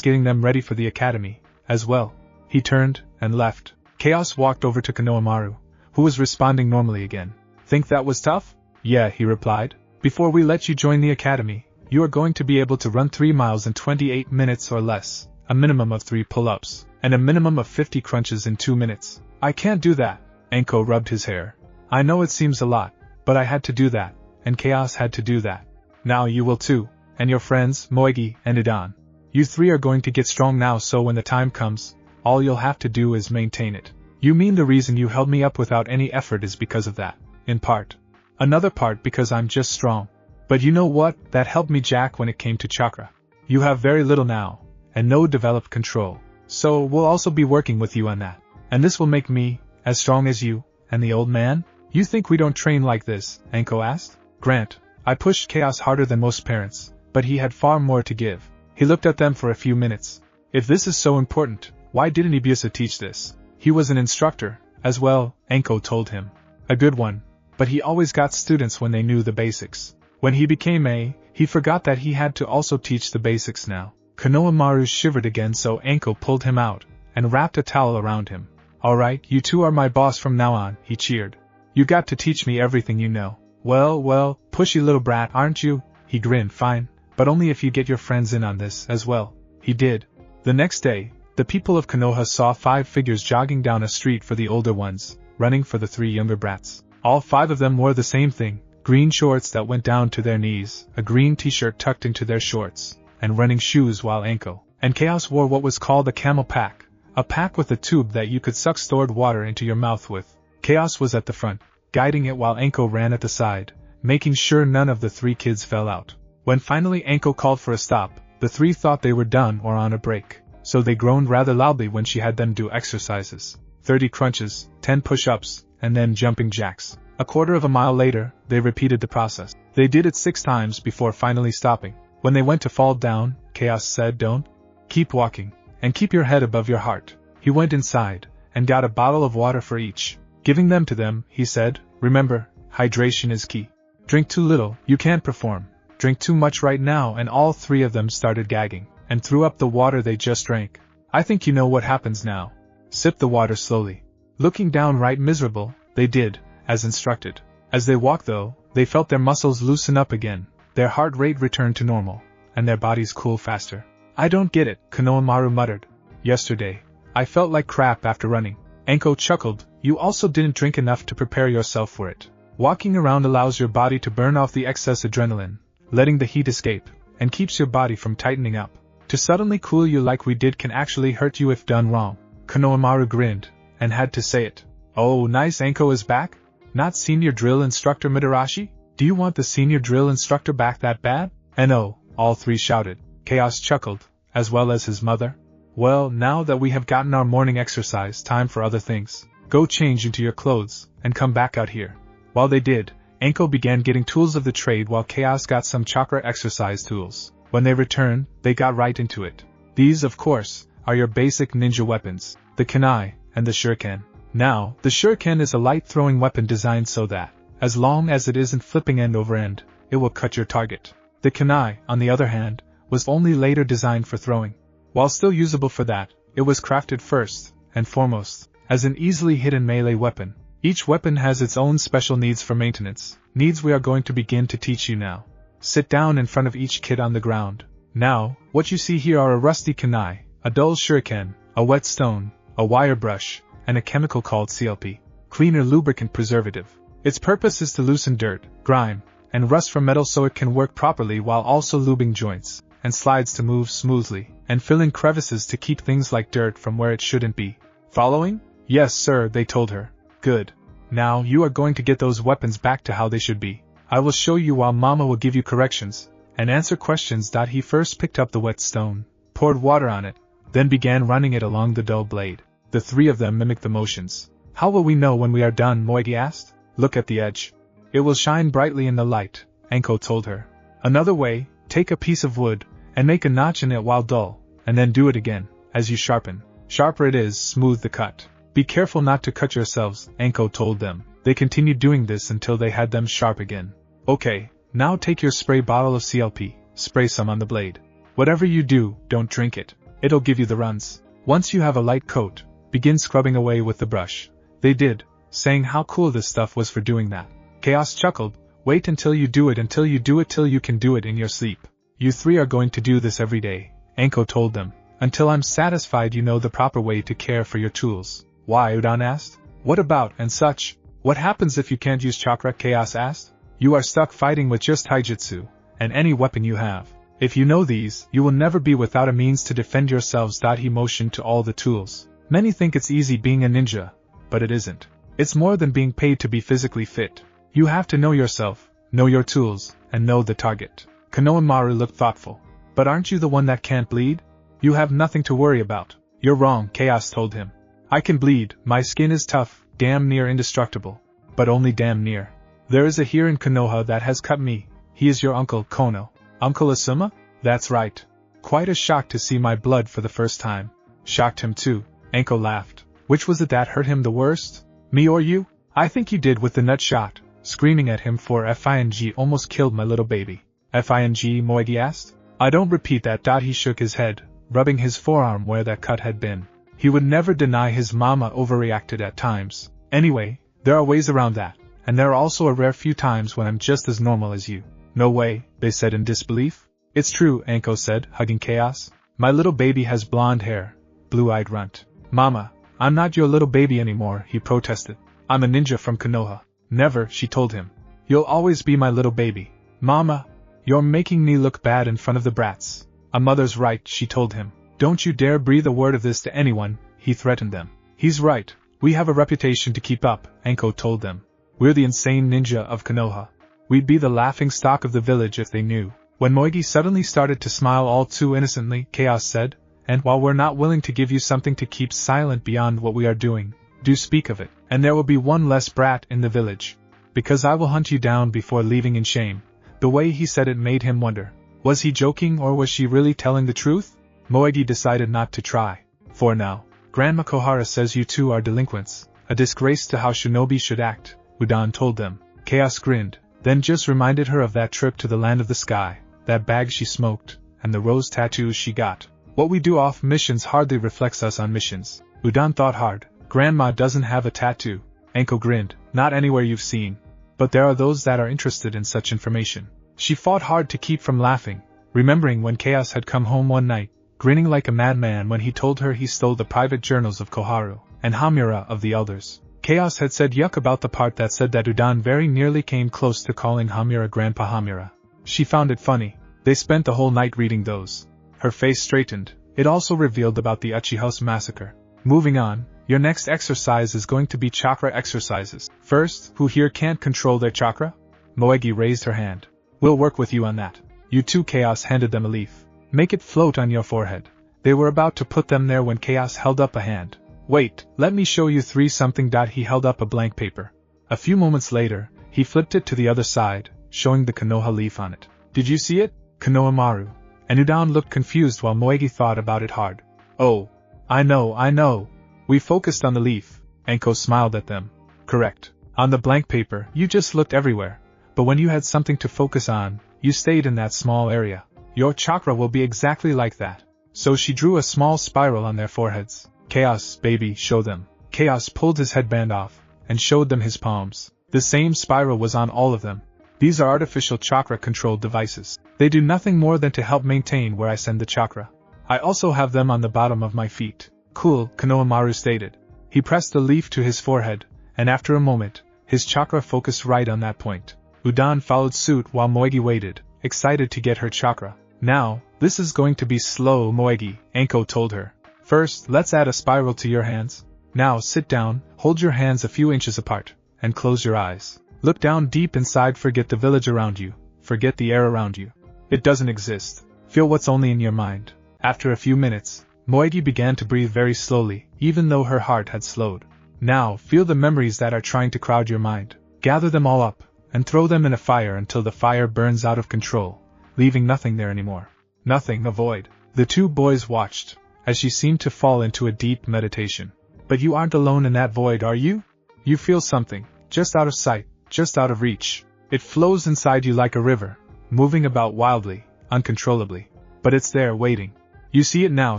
getting them ready for the academy, as well. He turned and left. Chaos walked over to Konohamaru, who was responding normally again. Think that was tough? Yeah, he replied. Before we let you join the academy, you are going to be able to run 3 miles in 28 minutes or less, a minimum of 3 pull-ups, and a minimum of 50 crunches in 2 minutes. I can't do that. Anko rubbed his hair. I know it seems a lot, but I had to do that, and Chaos had to do that. Now you will too, and your friends, Moegi and Udon. You 3 are going to get strong now, so when the time comes, all you'll have to do is maintain it. You mean the reason you held me up without any effort is because of that? In part. Another part because I'm just strong. But you know what, that helped me Jack when it came to Chakra. You have very little now, and no developed control. So we'll also be working with you on that. And this will make me, as strong as you, and the old man? You think we don't train like this? Anko asked. Grant, I pushed Chaos harder than most parents, but he had far more to give. He looked at them for a few minutes. If this is so important, why didn't Zabuza teach this? He was an instructor, as well, Anko told him. A good one, but he always got students when they knew the basics. When he became he forgot that he had to also teach the basics now. Konohamaru shivered again, so Anko pulled him out, and wrapped a towel around him. Alright, you 2 are my boss from now on, he cheered. You got to teach me everything you know. Well, pushy little brat, aren't you? He grinned. Fine, but only if you get your friends in on this as well. He did. The next day, the people of Konoha saw 5 figures jogging down a street for the older ones, running for the 3 younger brats. All 5 of them wore the same thing, green shorts that went down to their knees, a green t-shirt tucked into their shorts, and running shoes, while Anko and Chaos wore what was called a camel pack, a pack with a tube that you could suck stored water into your mouth with. Chaos was at the front, guiding it, while Anko ran at the side, making sure none of the 3 kids fell out. When finally Anko called for a stop, the 3 thought they were done or on a break, so they groaned rather loudly when she had them do exercises. 30 crunches, 10 push-ups, and then jumping jacks. A quarter of a mile later, they repeated the process. They did it 6 times before finally stopping. When they went to fall down, Chaos said, "Don't. Keep walking, and keep your head above your heart." He went inside, and got a bottle of water for each. Giving them to them, he said, "Remember, hydration is key. Drink too little, you can't perform. Drink too much right now," and all 3 of them started gagging, and threw up the water they just drank. "I think you know what happens now. Sip the water slowly." Looking downright miserable, they did, as instructed. As they walked though, they felt their muscles loosen up again, their heart rate return to normal, and their bodies cool faster. "I don't get it," Konohamaru muttered. "Yesterday, I felt like crap after running." Anko chuckled. "You also didn't drink enough to prepare yourself for it. Walking around allows your body to burn off the excess adrenaline, letting the heat escape, and keeps your body from tightening up. To suddenly cool you like we did can actually hurt you if done wrong." Konohamaru grinned, and had to say it. "Oh nice, Anko is back? Not senior drill instructor Mitarashi? Do you want the senior drill instructor back that bad?" "No," all 3 shouted. Chaos chuckled, as well as his mother. "Well, now that we have gotten our morning exercise, time for other things. Go change into your clothes, and come back out here." While they did, Anko began getting tools of the trade while Chaos got some Chakra exercise tools. When they returned, they got right into it. These, of course, are your basic ninja weapons, the kunai, and the shuriken. Now, the shuriken is a light throwing weapon designed so that, as long as it isn't flipping end over end, it will cut your target. The kunai, on the other hand, was only later designed for throwing. While still usable for that, it was crafted first, and foremost, as an easily hidden melee weapon. Each weapon has its own special needs for maintenance, needs we are going to begin to teach you now. Sit down in front of each kid on the ground. Now, what you see here are a rusty kunai, a dull shuriken, a whetstone, a wire brush, and a chemical called CLP, cleaner lubricant preservative. Its purpose is to loosen dirt, grime, and rust from metal so it can work properly while also lubing joints, and slides to move smoothly, and fill in crevices to keep things like dirt from where it shouldn't be. Following? Yes, sir, they told her. Good. Now you are going to get those weapons back to how they should be. I will show you while Mama will give you corrections, and answer questions. He first picked up the whetstone, poured water on it, then began running it along the dull blade. The 3 of them mimicked the motions. "How will we know when we are done?" Moegi asked. "Look at the edge. It will shine brightly in the light," Anko told her. "Another way, take a piece of wood, and make a notch in it while dull, and then do it again, as you sharpen. Sharper it is, smooth the cut. Be careful not to cut yourselves," Anko told them. They continued doing this until they had them sharp again. Okay, now take your spray bottle of CLP, spray some on the blade. Whatever you do, don't drink it. It'll give you the runs. Once you have a light coat, begin scrubbing away with the brush. They did, saying how cool this stuff was for doing that. Chaos chuckled, wait until you do it till you can do it in your sleep. You three are going to do this every day, Anko told them, until I'm satisfied you know the proper way to care for your tools. Why? Udon asked. What about and such? What happens if you can't use chakra? Chaos asked. You are stuck fighting with just taijutsu, and any weapon you have. If you know these, you will never be without a means to defend yourselves. He motioned to all the tools. Many think it's easy being a ninja, but it isn't. It's more than being paid to be physically fit. You have to know yourself, know your tools, and know the target. Konohamaru looked thoughtful. But aren't you the one that can't bleed? You have nothing to worry about. You're wrong, Chaos told him. I can bleed, my skin is tough, damn near indestructible. But only damn near. There is a here in Konoha that has cut me. He is your uncle, Kono. Uncle Asuma? That's right. Quite a shock to see my blood for the first time. Shocked him too, Anko laughed. Which was it that hurt him the worst? Me or you? I think you did with the nut shot. Screaming at him for FING almost killed my little baby. FING? Moegi asked. I don't repeat that. He shook his head, rubbing his forearm where that cut had been. He would never deny his mama overreacted at times. Anyway, there are ways around that, and there are also a rare few times when I'm just as normal as you. No way, they said in disbelief. It's true, Anko said, hugging Chaos. My little baby has blonde hair, blue-eyed runt. Mama, I'm not your little baby anymore, he protested. I'm a ninja from Konoha. Never, she told him. You'll always be my little baby. Mama, you're making me look bad in front of the brats. A mother's right, she told him. Don't you dare breathe a word of this to anyone, he threatened them. He's right, we have a reputation to keep up, Anko told them. We're the insane ninja of Konoha. We'd be the laughing stock of the village if they knew. When Moegi suddenly started to smile all too innocently, Chaos said, and while we're not willing to give you something to keep silent beyond what we are doing, do speak of it, and there will be one less brat in the village. Because I will hunt you down before leaving in shame. The way he said it made him wonder. Was he joking or was she really telling the truth? Moegi decided not to try. For now, Grandma Kohara says you two are delinquents, a disgrace to how shinobi should act, Udon told them. Chaos grinned, then just reminded her of that trip to the land of the sky, that bag she smoked, and the rose tattoos she got. What we do off missions hardly reflects us on missions. Udon thought hard. Grandma doesn't have a tattoo. Anko grinned. Not anywhere you've seen. But there are those that are interested in such information. She fought hard to keep from laughing, remembering when Chaos had come home one night, grinning like a madman when he told her he stole the private journals of Koharu and Hamura of the elders. Chaos had said yuck about the part that said that Udon very nearly came close to calling Hamura Grandpa Hamura. She found it funny. They spent the whole night reading those. Her face straightened. It also revealed about the Uchi House massacre. Moving on, your next exercise is going to be chakra exercises. First, who here can't control their chakra? Moegi raised her hand. We'll work with you on that. You too, Chaos handed them a leaf. Make it float on your forehead. They were about to put them there when Chaos held up a hand. Wait, let me show you three something. He held up a blank paper. A few moments later, he flipped it to the other side, showing the Konoha leaf on it. Did you see it? Konohamaru. And Udon looked confused while Moegi thought about it hard. Oh, I know. We focused on the leaf. Anko smiled at them. Correct. On the blank paper, you just looked everywhere. But when you had something to focus on, you stayed in that small area. Your chakra will be exactly like that. So she drew a small spiral on their foreheads. Chaos, baby, show them. Chaos pulled his headband off, and showed them his palms. The same spiral was on all of them. These are artificial chakra-controlled devices. They do nothing more than to help maintain where I send the chakra. I also have them on the bottom of my feet. Cool, Konohamaru stated. He pressed the leaf to his forehead, and after a moment, his chakra focused right on that point. Udon followed suit while Moegi waited, excited to get her chakra. Now, this is going to be slow, Moegi, Anko told her. First, let's add a spiral to your hands. Now sit down, hold your hands a few inches apart, and close your eyes. Look down deep inside. Forget the village around you, forget the air around you. It doesn't exist. Feel what's only in your mind. After a few minutes, Moegi began to breathe very slowly, even though her heart had slowed. Now, feel the memories that are trying to crowd your mind. Gather them all up, and throw them in a fire until the fire burns out of control, leaving nothing there anymore. Nothing, a void. The two boys watched, as she seemed to fall into a deep meditation. But you aren't alone in that void, are you? You feel something, just out of sight, just out of reach. It flows inside you like a river, moving about wildly, uncontrollably. But it's there waiting. You see it now,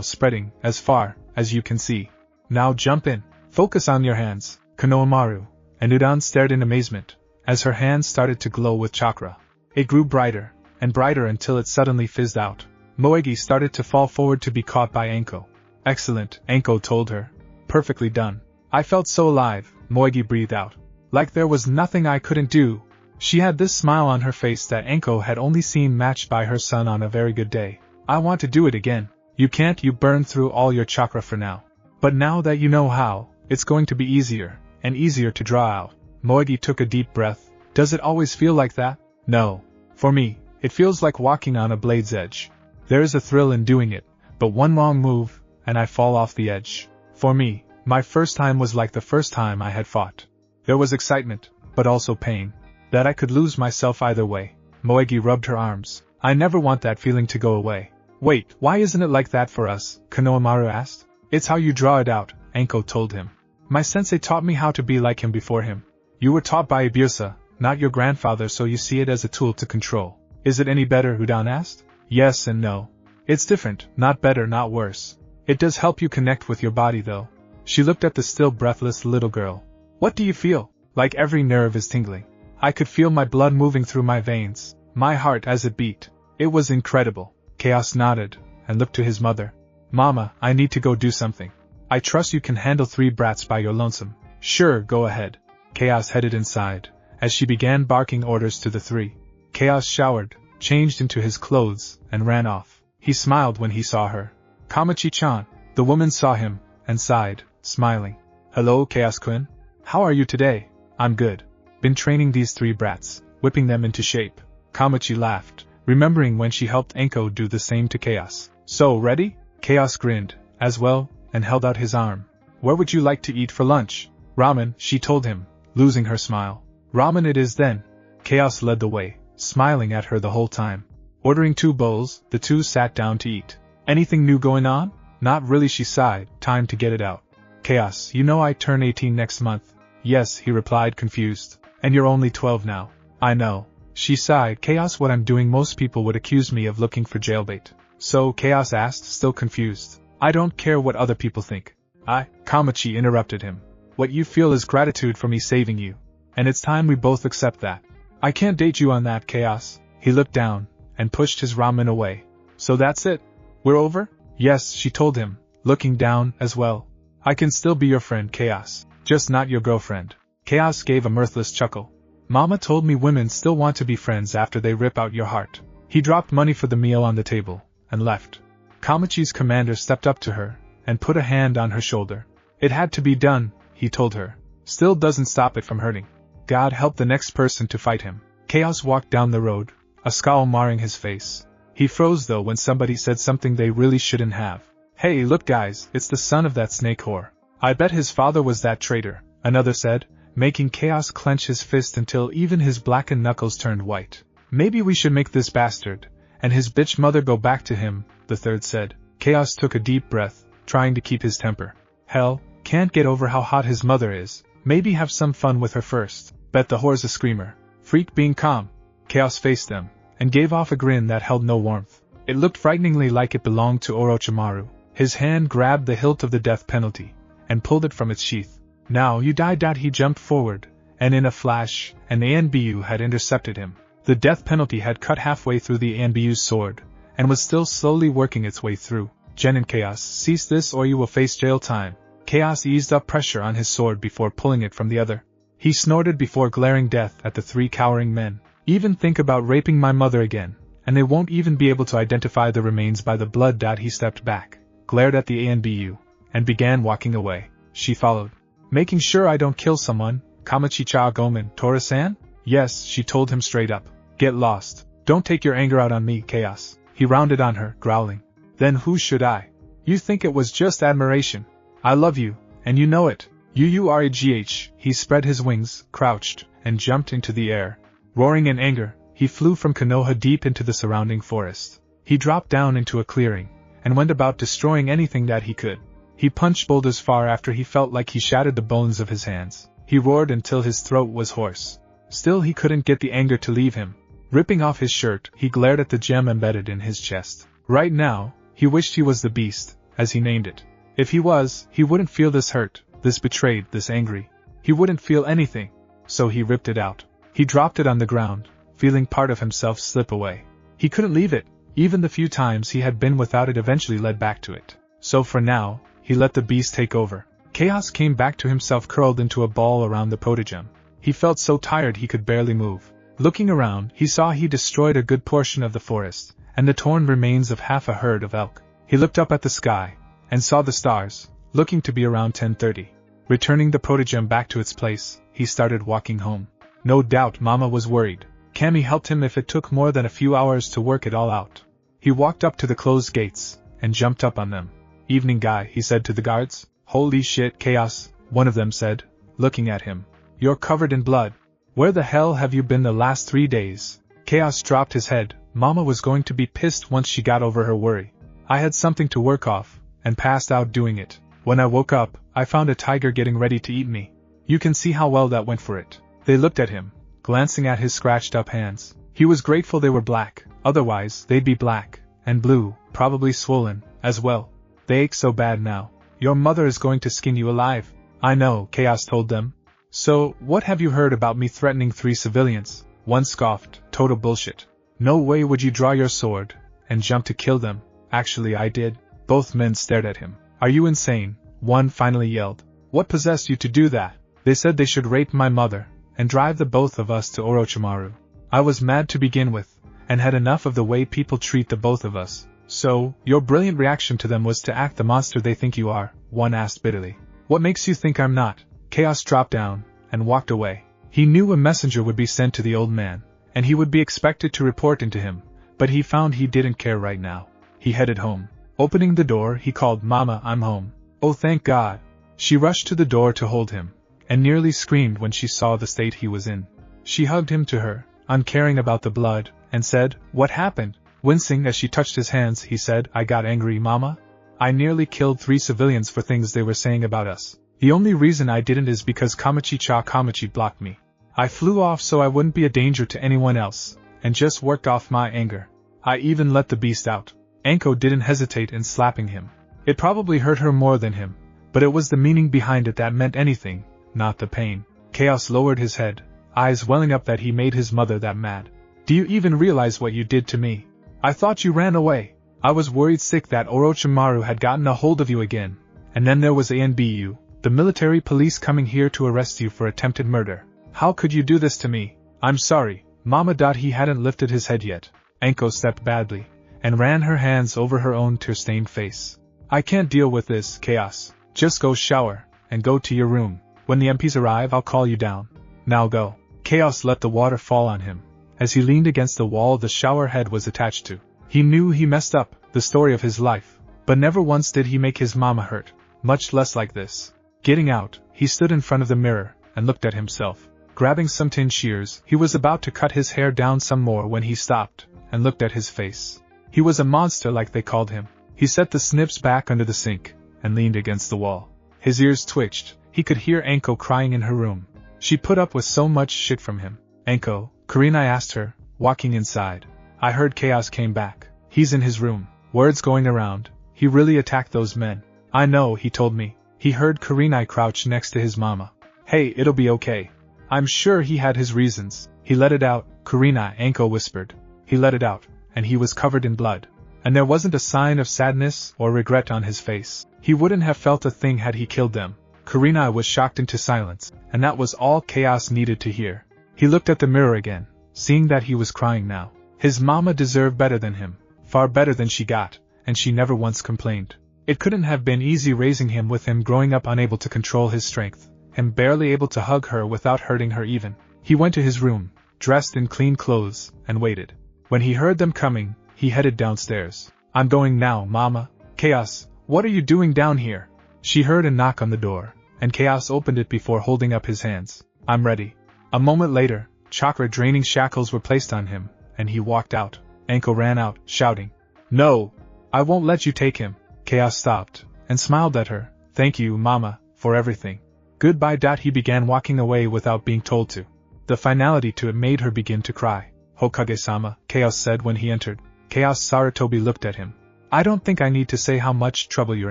spreading as far as you can see. Now jump in. Focus on your hands, Konohamaru. And Udan stared in amazement, as her hands started to glow with chakra. It grew brighter, and brighter until it suddenly fizzed out. Moegi started to fall forward to be caught by Anko. Excellent, Anko told her. Perfectly done. I felt so alive, Moegi breathed out. Like there was nothing I couldn't do. She had this smile on her face that Anko had only seen matched by her son on a very good day. I want to do it again. You can't, you burned through all your chakra for now. But now that you know how, it's going to be easier, and easier to draw out. Moegi took a deep breath. Does it always feel like that? No. For me, it feels like walking on a blade's edge. There is a thrill in doing it, but one wrong move, and I fall off the edge. For me, my first time was like the first time I had fought. There was excitement, but also pain. That I could lose myself either way. Moegi rubbed her arms. I never want that feeling to go away. Wait, why isn't it like that for us? Konohamaru asked. It's how you draw it out, Anko told him. My sensei taught me how to be like him before him. You were taught by Ibiusa, not your grandfather, so you see it as a tool to control. Is it any better? Udan asked. Yes and no. It's different, not better, not worse. It does help you connect with your body though. She looked at the still breathless little girl. What do you feel? Like every nerve is tingling. I could feel my blood moving through my veins, my heart as it beat. It was incredible. Chaos nodded, and looked to his mother. Mama, I need to go do something. I trust you can handle 3 brats by your lonesome. Sure, go ahead. Chaos headed inside, as she began barking orders to the 3. Chaos showered, changed into his clothes, and ran off. He smiled when he saw her. Kamachi-chan. The woman saw him, and sighed, smiling. Hello, Chaos-kun. How are you today? I'm good. Been training these 3 brats, whipping them into shape. Kamachi laughed, remembering when she helped Anko do the same to Chaos. So, ready? Chaos grinned, as well, and held out his arm. Where would you like to eat for lunch? Ramen, she told him, losing her smile. Ramen it is then. Chaos led the way, smiling at her the whole time. Ordering 2 bowls, the 2 sat down to eat. Anything new going on? Not really, she sighed, time to get it out. Chaos, you know I turn 18 next month. Yes, he replied, confused. And you're only 12 now. I know. She sighed. Chaos, what I'm doing, most people would accuse me of looking for jailbait. So, Chaos asked, still confused. I don't care what other people think. Kamachi interrupted him. What you feel is gratitude for me saving you. And it's time we both accept that. I can't date you on that, Chaos. He looked down, and pushed his ramen away. So that's it? We're over? Yes, she told him, looking down as well. I can still be your friend, Chaos. Just not your girlfriend. Chaos gave a mirthless chuckle. Mama told me women still want to be friends after they rip out your heart. He dropped money for the meal on the table, and left. Kamachi's commander stepped up to her, and put a hand on her shoulder. It had to be done, he told her. Still doesn't stop it from hurting. God help the next person to fight him. Chaos walked down the road, a scowl marring his face. He froze though when somebody said something they really shouldn't have. Hey, look guys, it's the son of that snake whore. I bet his father was that traitor, another said, making Chaos clench his fist until even his blackened knuckles turned white. Maybe we should make this bastard and his bitch mother go back to him, the third said. Chaos took a deep breath, trying to keep his temper. Hell, can't get over how hot his mother is. Maybe have some fun with her first. Bet the whore's a screamer. Freak being calm. Chaos faced them, and gave off a grin that held no warmth. It looked frighteningly like it belonged to Orochimaru. His hand grabbed the hilt of the death penalty, and pulled it from its sheath. Now you die. He jumped forward, and in a flash, an ANBU had intercepted him. The death penalty had cut halfway through the ANBU's sword, and was still slowly working its way through. Gen and Chaos, cease this or you will face jail time. Chaos eased up pressure on his sword before pulling it from the other. He snorted before glaring death at the 3 cowering men. Even think about raping my mother again, and they won't even be able to identify the remains by the blood. He stepped back, glared at the ANBU, and began walking away. She followed. Making sure I don't kill someone, Kamachi-cha Gomen, Tora-san? Yes, she told him straight up. Get lost. Don't take your anger out on me, Chaos. He rounded on her, growling. Then who should I? You think it was just admiration. I love you, and you know it. Uragh. He spread his wings, crouched, and jumped into the air. Roaring in anger, he flew from Konoha deep into the surrounding forest. He dropped down into a clearing, and went about destroying anything that he could. He punched boulders far after he felt like he shattered the bones of his hands. He roared until his throat was hoarse. Still he couldn't get the anger to leave him. Ripping off his shirt, he glared at the gem embedded in his chest. Right now, he wished he was the beast, as he named it. If he was, he wouldn't feel this hurt, this betrayed, this angry. He wouldn't feel anything. So he ripped it out. He dropped it on the ground, feeling part of himself slip away. He couldn't leave it. Even the few times he had been without it eventually led back to it. So for now, he let the beast take over. Chaos came back to himself curled into a ball around the protogem. He felt so tired he could barely move. Looking around, he saw he destroyed a good portion of the forest, and the torn remains of half a herd of elk. He looked up at the sky, and saw the stars, looking to be around 10:30. Returning the protogem back to its place, he started walking home. No doubt Mama was worried. Cammy helped him if it took more than a few hours to work it all out. He walked up to the closed gates, and jumped up on them. "Evening guy," he said to the guards. "Holy shit, Chaos," one of them said, looking at him. "You're covered in blood. Where the hell have you been the last 3 days?" Chaos dropped his head. Mama was going to be pissed once she got over her worry. "I had something to work off, and passed out doing it. When I woke up, I found a tiger getting ready to eat me. You can see how well that went for it." They looked at him, glancing at his scratched up hands. He was grateful they were black, otherwise they'd be black, and blue, probably swollen, as well. "They ache so bad now. Your mother is going to skin you alive." "I know," Chaos told them. "So, what have you heard about me threatening 3 civilians? One scoffed, "Total bullshit. No way would you draw your sword, and jump to kill them." "Actually I did." Both men stared at him. "Are you insane?" One finally yelled. "What possessed you to do that?" "They said they should rape my mother, and drive the both of us to Orochimaru. I was mad to begin with, and had enough of the way people treat the both of us. So, your brilliant reaction to them was to act the monster they think you are," one asked bitterly. "What makes you think I'm not?" Chaos dropped down, and walked away. He knew a messenger would be sent to the old man, and he would be expected to report into him, but he found he didn't care right now. He headed home. Opening the door, he called, "Mama, I'm home." "Oh, thank God." She rushed to the door to hold him, and nearly screamed when she saw the state he was in. She hugged him to her, uncaring about the blood, and said, "What happened?" Wincing as she touched his hands, he said, "I got angry, Mama. I nearly killed 3 civilians for things they were saying about us. The only reason I didn't is because Kamachi blocked me. I flew off so I wouldn't be a danger to anyone else, and just worked off my anger. I even let the beast out." Anko didn't hesitate in slapping him. It probably hurt her more than him, but it was the meaning behind it that meant anything, not the pain. Chaos lowered his head, eyes welling up that he made his mother that mad. "Do you even realize what you did to me? I thought you ran away. I was worried sick that Orochimaru had gotten a hold of you again, and then there was ANBU, the military police coming here to arrest you for attempted murder. How could you do this to me? I'm sorry, Mama." He hadn't lifted his head yet. Anko stepped badly, and ran her hands over her own tear-stained face. "I can't deal with this, Chaos. Just go shower, and go to your room. When the MPs arrive I'll call you down. Now go." Chaos let the water fall on him. As he leaned against the wall the shower head was attached to. He knew he messed up, the story of his life, but never once did he make his mama hurt, much less like this. Getting out, he stood in front of the mirror, and looked at himself. Grabbing some tin shears, he was about to cut his hair down some more when he stopped, and looked at his face. He was a monster like they called him. He set the snips back under the sink, and leaned against the wall. His ears twitched. He could hear Anko crying in her room. She put up with so much shit from him. "Anko," Karina asked her, walking inside. "I heard Chaos came back. He's in his room." Words going around. "He really attacked those men." "I know, he told me." He heard Karina crouch next to his mama. "Hey, it'll be okay. I'm sure he had his reasons." "He let it out," Karina, Anko whispered. "He let it out, and he was covered in blood. And there wasn't a sign of sadness or regret on his face. He wouldn't have felt a thing had he killed them." Karina was shocked into silence, and that was all Chaos needed to hear. He looked at the mirror again, seeing that he was crying now. His mama deserved better than him, far better than she got, and she never once complained. It couldn't have been easy raising him with him growing up unable to control his strength, and barely able to hug her without hurting her even. He went to his room, dressed in clean clothes, and waited. When he heard them coming, he headed downstairs. "I'm going now, Mama." "Chaos, what are you doing down here?" She heard a knock on the door, and Chaos opened it before holding up his hands. "I'm ready." A moment later, Chakra draining shackles were placed on him, and he walked out. Anko ran out, shouting, "No! I won't let you take him." Chaos stopped, and smiled at her. "Thank you, Mama, for everything." "Goodbye." He began walking away without being told to. The finality to it made her begin to cry. Hokage-sama, Chaos said when he entered. Chaos. Sarutobi looked at him. I don't think I need to say how much trouble you're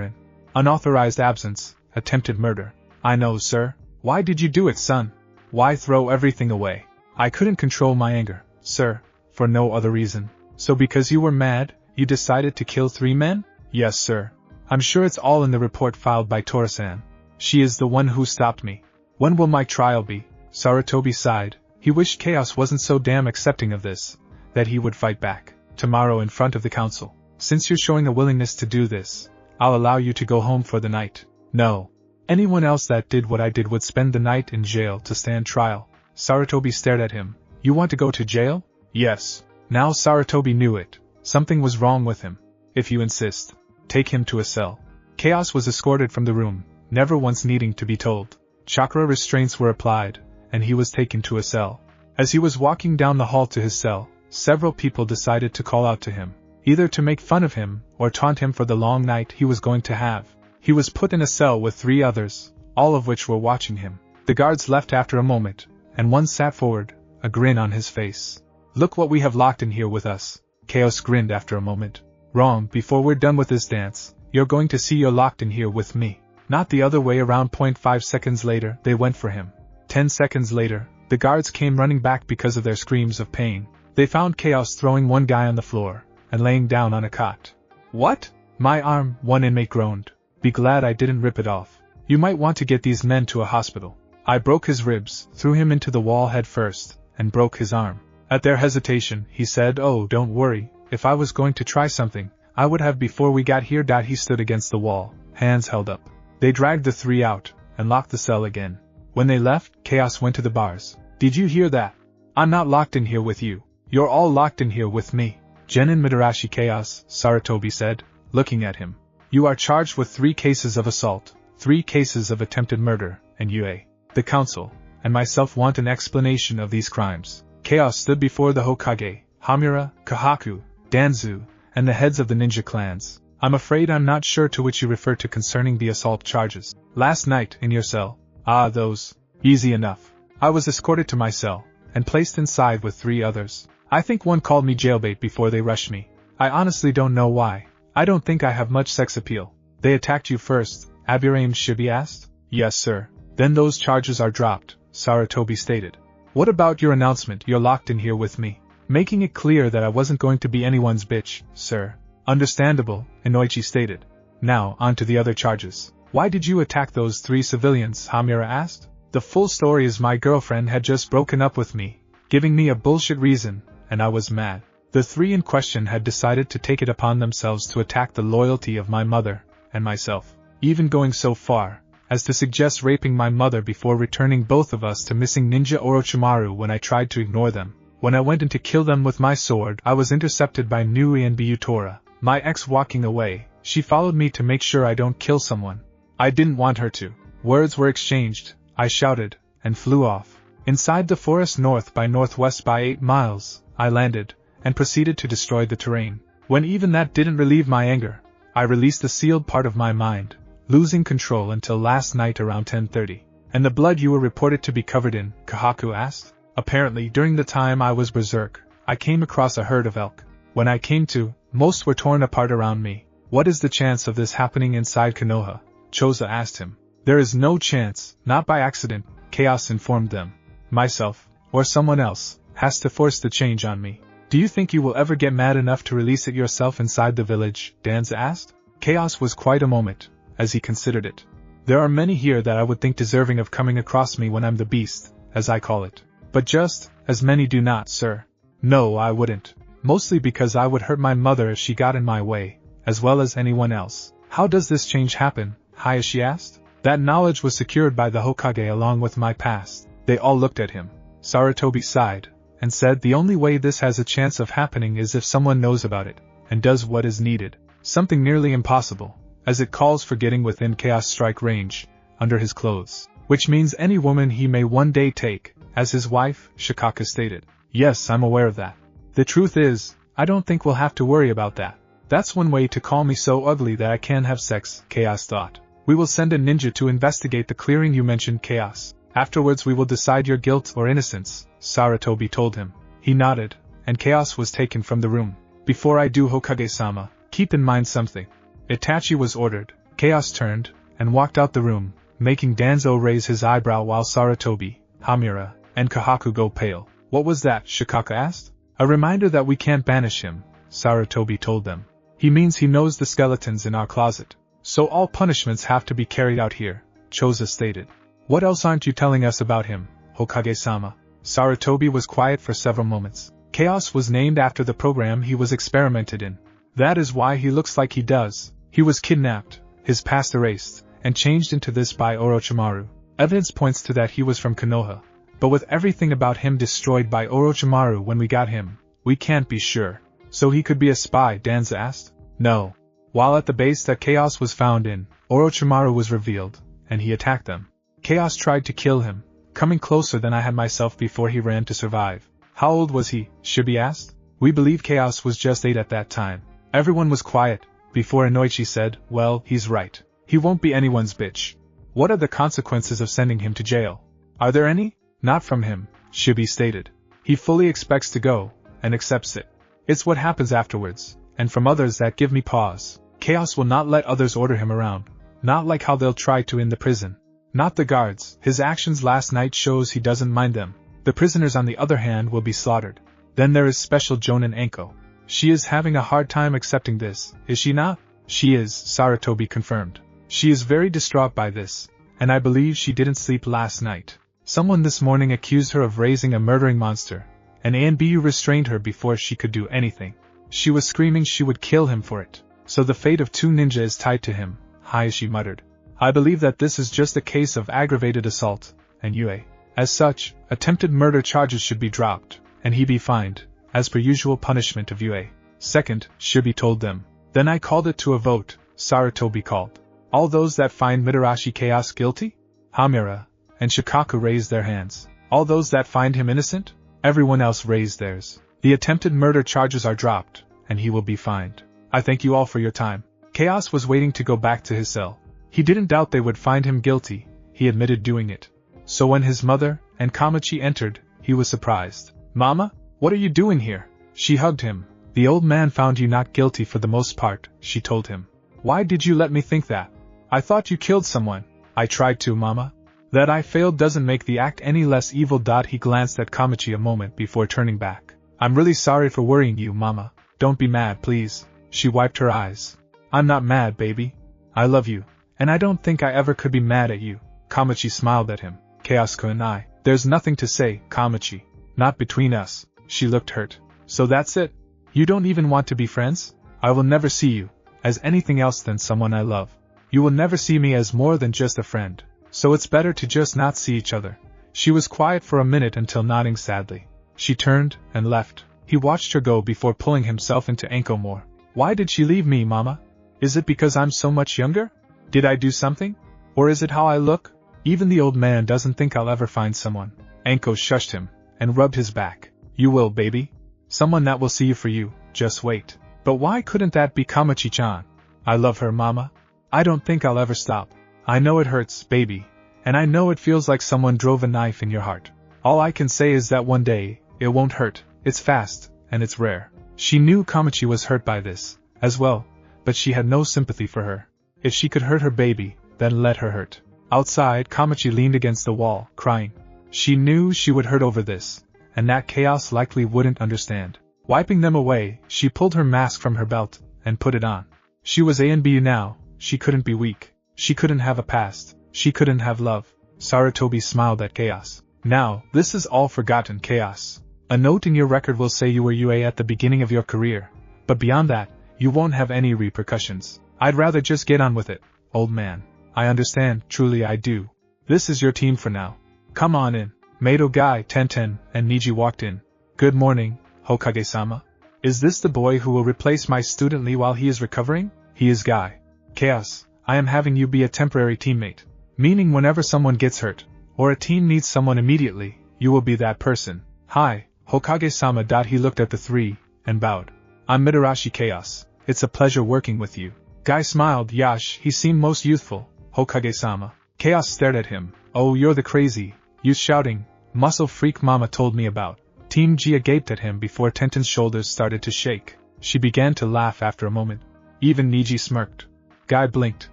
in. Unauthorized absence, attempted murder. I know, sir. Why did you do it, son? Why throw everything away? I couldn't control my anger, sir, for no other reason. So because you were mad, you decided to kill 3 men? Yes, sir. I'm sure it's all in the report filed by Tora-san. She is the one who stopped me. When will my trial be? Sarutobi sighed. He wished Chaos wasn't so damn accepting of this, that he would fight back. Tomorrow in front of the council. Since you're showing a willingness to do this, I'll allow you to go home for the night. No. Anyone else that did what I did would spend the night in jail to stand trial. Sarutobi stared at him. You want to go to jail? Yes. Now Sarutobi knew it. Something was wrong with him. If you insist, take him to a cell. Chaos was escorted from the room, never once needing to be told. Chakra restraints were applied, and he was taken to a cell. As he was walking down the hall to his cell, several people decided to call out to him, either to make fun of him or taunt him for the long night he was going to have. He was put in a cell with 3 others, all of which were watching him. The guards left after a moment, and one sat forward, a grin on his face. Look what we have locked in here with us. Chaos grinned after a moment. Wrong. Before we're done with this dance, you're going to see you're locked in here with me. Not the other way around. 0.5 seconds later, they went for him. 10 seconds later, the guards came running back because of their screams of pain. They found Chaos throwing one guy on the floor, and laying down on a cot. What? My arm, one inmate groaned. Be glad I didn't rip it off. You might want to get these men to a hospital. I broke his ribs, threw him into the wall head first, and broke his arm. At their hesitation, he said, oh, don't worry, if I was going to try something, I would have before we got here. He stood against the wall, hands held up. They dragged the 3 out, and locked the cell again. When they left, Chaos went to the bars. Did you hear that? I'm not locked in here with you. You're all locked in here with me. Genin Mitarashi. Chaos, Sarutobi said, looking at him. You are charged with 3 cases of assault, 3 cases of attempted murder, and you, the council, and myself want an explanation of these crimes. Chaos stood before the Hokage, Hamura, Kahaku, Danzu, and the heads of the ninja clans. I'm afraid I'm not sure to which you refer to concerning the assault charges. Last night, in your cell. Ah, those. Easy enough. I was escorted to my cell, and placed inside with 3 others. I think one called me jailbait before they rushed me. I honestly don't know why. I don't think I have much sex appeal. They attacked you first, Aburaim Shibi asked. Yes, sir. Then those charges are dropped, Sarutobi stated. What about your announcement, you're locked in here with me? Making it clear that I wasn't going to be anyone's bitch, sir. Understandable, Inoichi stated. Now, on to the other charges. Why did you attack those 3 civilians, Hamura asked. The full story is my girlfriend had just broken up with me, giving me a bullshit reason, and I was mad. The 3 in question had decided to take it upon themselves to attack the loyalty of my mother, and myself, even going so far as to suggest raping my mother before returning both of us to missing Ninja Orochimaru when I tried to ignore them. When I went in to kill them with my sword, I was intercepted by Nui and Biyutora, my ex. Walking away, she followed me to make sure I don't kill someone. I didn't want her to. Words were exchanged, I shouted, and flew off. Inside the forest north by northwest by 8 miles, I landed, and proceeded to destroy the terrain. When even that didn't relieve my anger, I released the sealed part of my mind, losing control until last night around 10:30. And the blood you were reported to be covered in, Kahaku asked? Apparently during the time I was berserk, I came across a herd of elk. When I came to, most were torn apart around me. What is the chance of this happening inside Konoha? Choza asked him. There is no chance, not by accident, Chaos informed them. Myself, or someone else, has to force the change on me. Do you think you will ever get mad enough to release it yourself inside the village? Danza asked. Chaos was quite a moment, as he considered it. There are many here that I would think deserving of coming across me when I'm the beast, as I call it. But just as many do not, sir. No, I wouldn't. Mostly because I would hurt my mother if she got in my way, as well as anyone else. How does this change happen? Hayashi asked. That knowledge was secured by the Hokage along with my past. They all looked at him. Sarutobi sighed, and said the only way this has a chance of happening is if someone knows about it, and does what is needed. Something nearly impossible, as it calls for getting within Chaos strike range, under his clothes. Which means any woman he may one day take, as his wife, Shikaka stated. Yes, I'm aware of that. The truth is, I don't think we'll have to worry about that. That's one way to call me so ugly that I can't have sex, Chaos thought. We will send a ninja to investigate the clearing you mentioned, Chaos. Afterwards we will decide your guilt or innocence, Sarutobi told him. He nodded, and Chaos was taken from the room. Before I do, Hokage-sama, keep in mind something. Itachi was ordered. Chaos turned, and walked out the room, making Danzo raise his eyebrow while Sarutobi, Hamura, and Kahaku go pale. What was that? Shikaka asked. A reminder that we can't banish him, Sarutobi told them. He means he knows the skeletons in our closet. So all punishments have to be carried out here, Choza stated. What else aren't you telling us about him, Hokage-sama? Sarutobi was quiet for several moments. Chaos was named after the program he was experimented in. That is why he looks like he does. He was kidnapped, his past erased, and changed into this by Orochimaru. Evidence points to that he was from Konoha. But with everything about him destroyed by Orochimaru when we got him, we can't be sure. So he could be a spy, Danza asked? No. While at the base that Chaos was found in, Orochimaru was revealed, and he attacked them. Chaos tried to kill him, coming closer than I had myself before he ran to survive. How old was he? Shibi asked. We believe Chaos was just 8 at that time. Everyone was quiet, before Inoichi said, well, he's right. He won't be anyone's bitch. What are the consequences of sending him to jail? Are there any? Not from him, Shibi stated. He fully expects to go, and accepts it. It's what happens afterwards, and from others that give me pause. Chaos will not let others order him around, not like how they'll try to in the prison. Not the guards. His actions last night shows he doesn't mind them. The prisoners on the other hand will be slaughtered. Then there is Special Jonin Anko. She is having a hard time accepting this, is she not? She is, Sarutobi confirmed. She is very distraught by this, and I believe she didn't sleep last night. Someone this morning accused her of raising a murdering monster, and Anbu restrained her before she could do anything. She was screaming she would kill him for it. So the fate of 2 ninja is tied to him, Hayashi muttered. I believe that this is just a case of aggravated assault, and Yue. As such, attempted murder charges should be dropped, and he be fined, as per usual punishment of Yue. Second, Shibi told them. Then I called it to a vote, Sarutobi called. All those that find Mitarashi Chaos guilty? Hamura and Shikaku raised their hands. All those that find him innocent? Everyone else raised theirs. The attempted murder charges are dropped, and he will be fined. I thank you all for your time. Chaos was waiting to go back to his cell. He didn't doubt they would find him guilty, he admitted doing it. So when his mother and Kamachi entered, he was surprised. Mama, what are you doing here? She hugged him. The old man found you not guilty for the most part, she told him. Why did you let me think that? I thought you killed someone. I tried to, Mama. That I failed doesn't make the act any less evil. He glanced at Kamachi a moment before turning back. I'm really sorry for worrying you, Mama. Don't be mad, please. She wiped her eyes. I'm not mad, baby. I love you, and I don't think I ever could be mad at you. Kamachi smiled at him. Chaos-kun and I. There's nothing to say, Kamachi. Not between us. She looked hurt. So that's it? You don't even want to be friends? I will never see you as anything else than someone I love. You will never see me as more than just a friend. So it's better to just not see each other. She was quiet for a minute until nodding sadly. She turned and left. He watched her go before pulling himself into Anko more. Why did she leave me, Mama? Is it because I'm so much younger? Did I do something? Or is it how I look? Even the old man doesn't think I'll ever find someone. Anko shushed him and rubbed his back. You will, baby. Someone that will see you for you, just wait. But why couldn't that be Kamachi-chan? I love her, Mama. I don't think I'll ever stop. I know it hurts, baby, and I know it feels like someone drove a knife in your heart. All I can say is that one day, it won't hurt. It's fast, and it's rare. She knew Kamachi was hurt by this, as well, but she had no sympathy for her. If she could hurt her baby, then let her hurt. Outside, Kamachi leaned against the wall, crying. She knew she would hurt over this, and that Chaos likely wouldn't understand. Wiping them away, she pulled her mask from her belt, and put it on. She was Anbu now, she couldn't be weak. She couldn't have a past. She couldn't have love. Sarutobi smiled at Chaos. Now, this is all forgotten, Chaos. A note in your record will say you were UA at the beginning of your career, but beyond that, you won't have any repercussions. I'd rather just get on with it, old man. I understand, truly I do. This is your team for now. Come on in. Mado Guy, Tenten, and Niji walked in. Good morning, Hokage-sama. Is this the boy who will replace my student Lee while he is recovering? He is Guy. Chaos. I am having you be a temporary teammate. Meaning whenever someone gets hurt, or a team needs someone immediately, you will be that person. Hi, Hokage-sama. He looked at the three, and bowed. I'm Mitarashi Chaos. It's a pleasure working with you. Guy smiled. Yash, he seemed most youthful. Hokage-sama. Chaos stared at him. Oh, you're the crazy, You shouting, muscle freak mama told me about. Team Gia gaped at him before Tenten's shoulders started to shake. She began to laugh after a moment. Even Niji smirked. Guy blinked,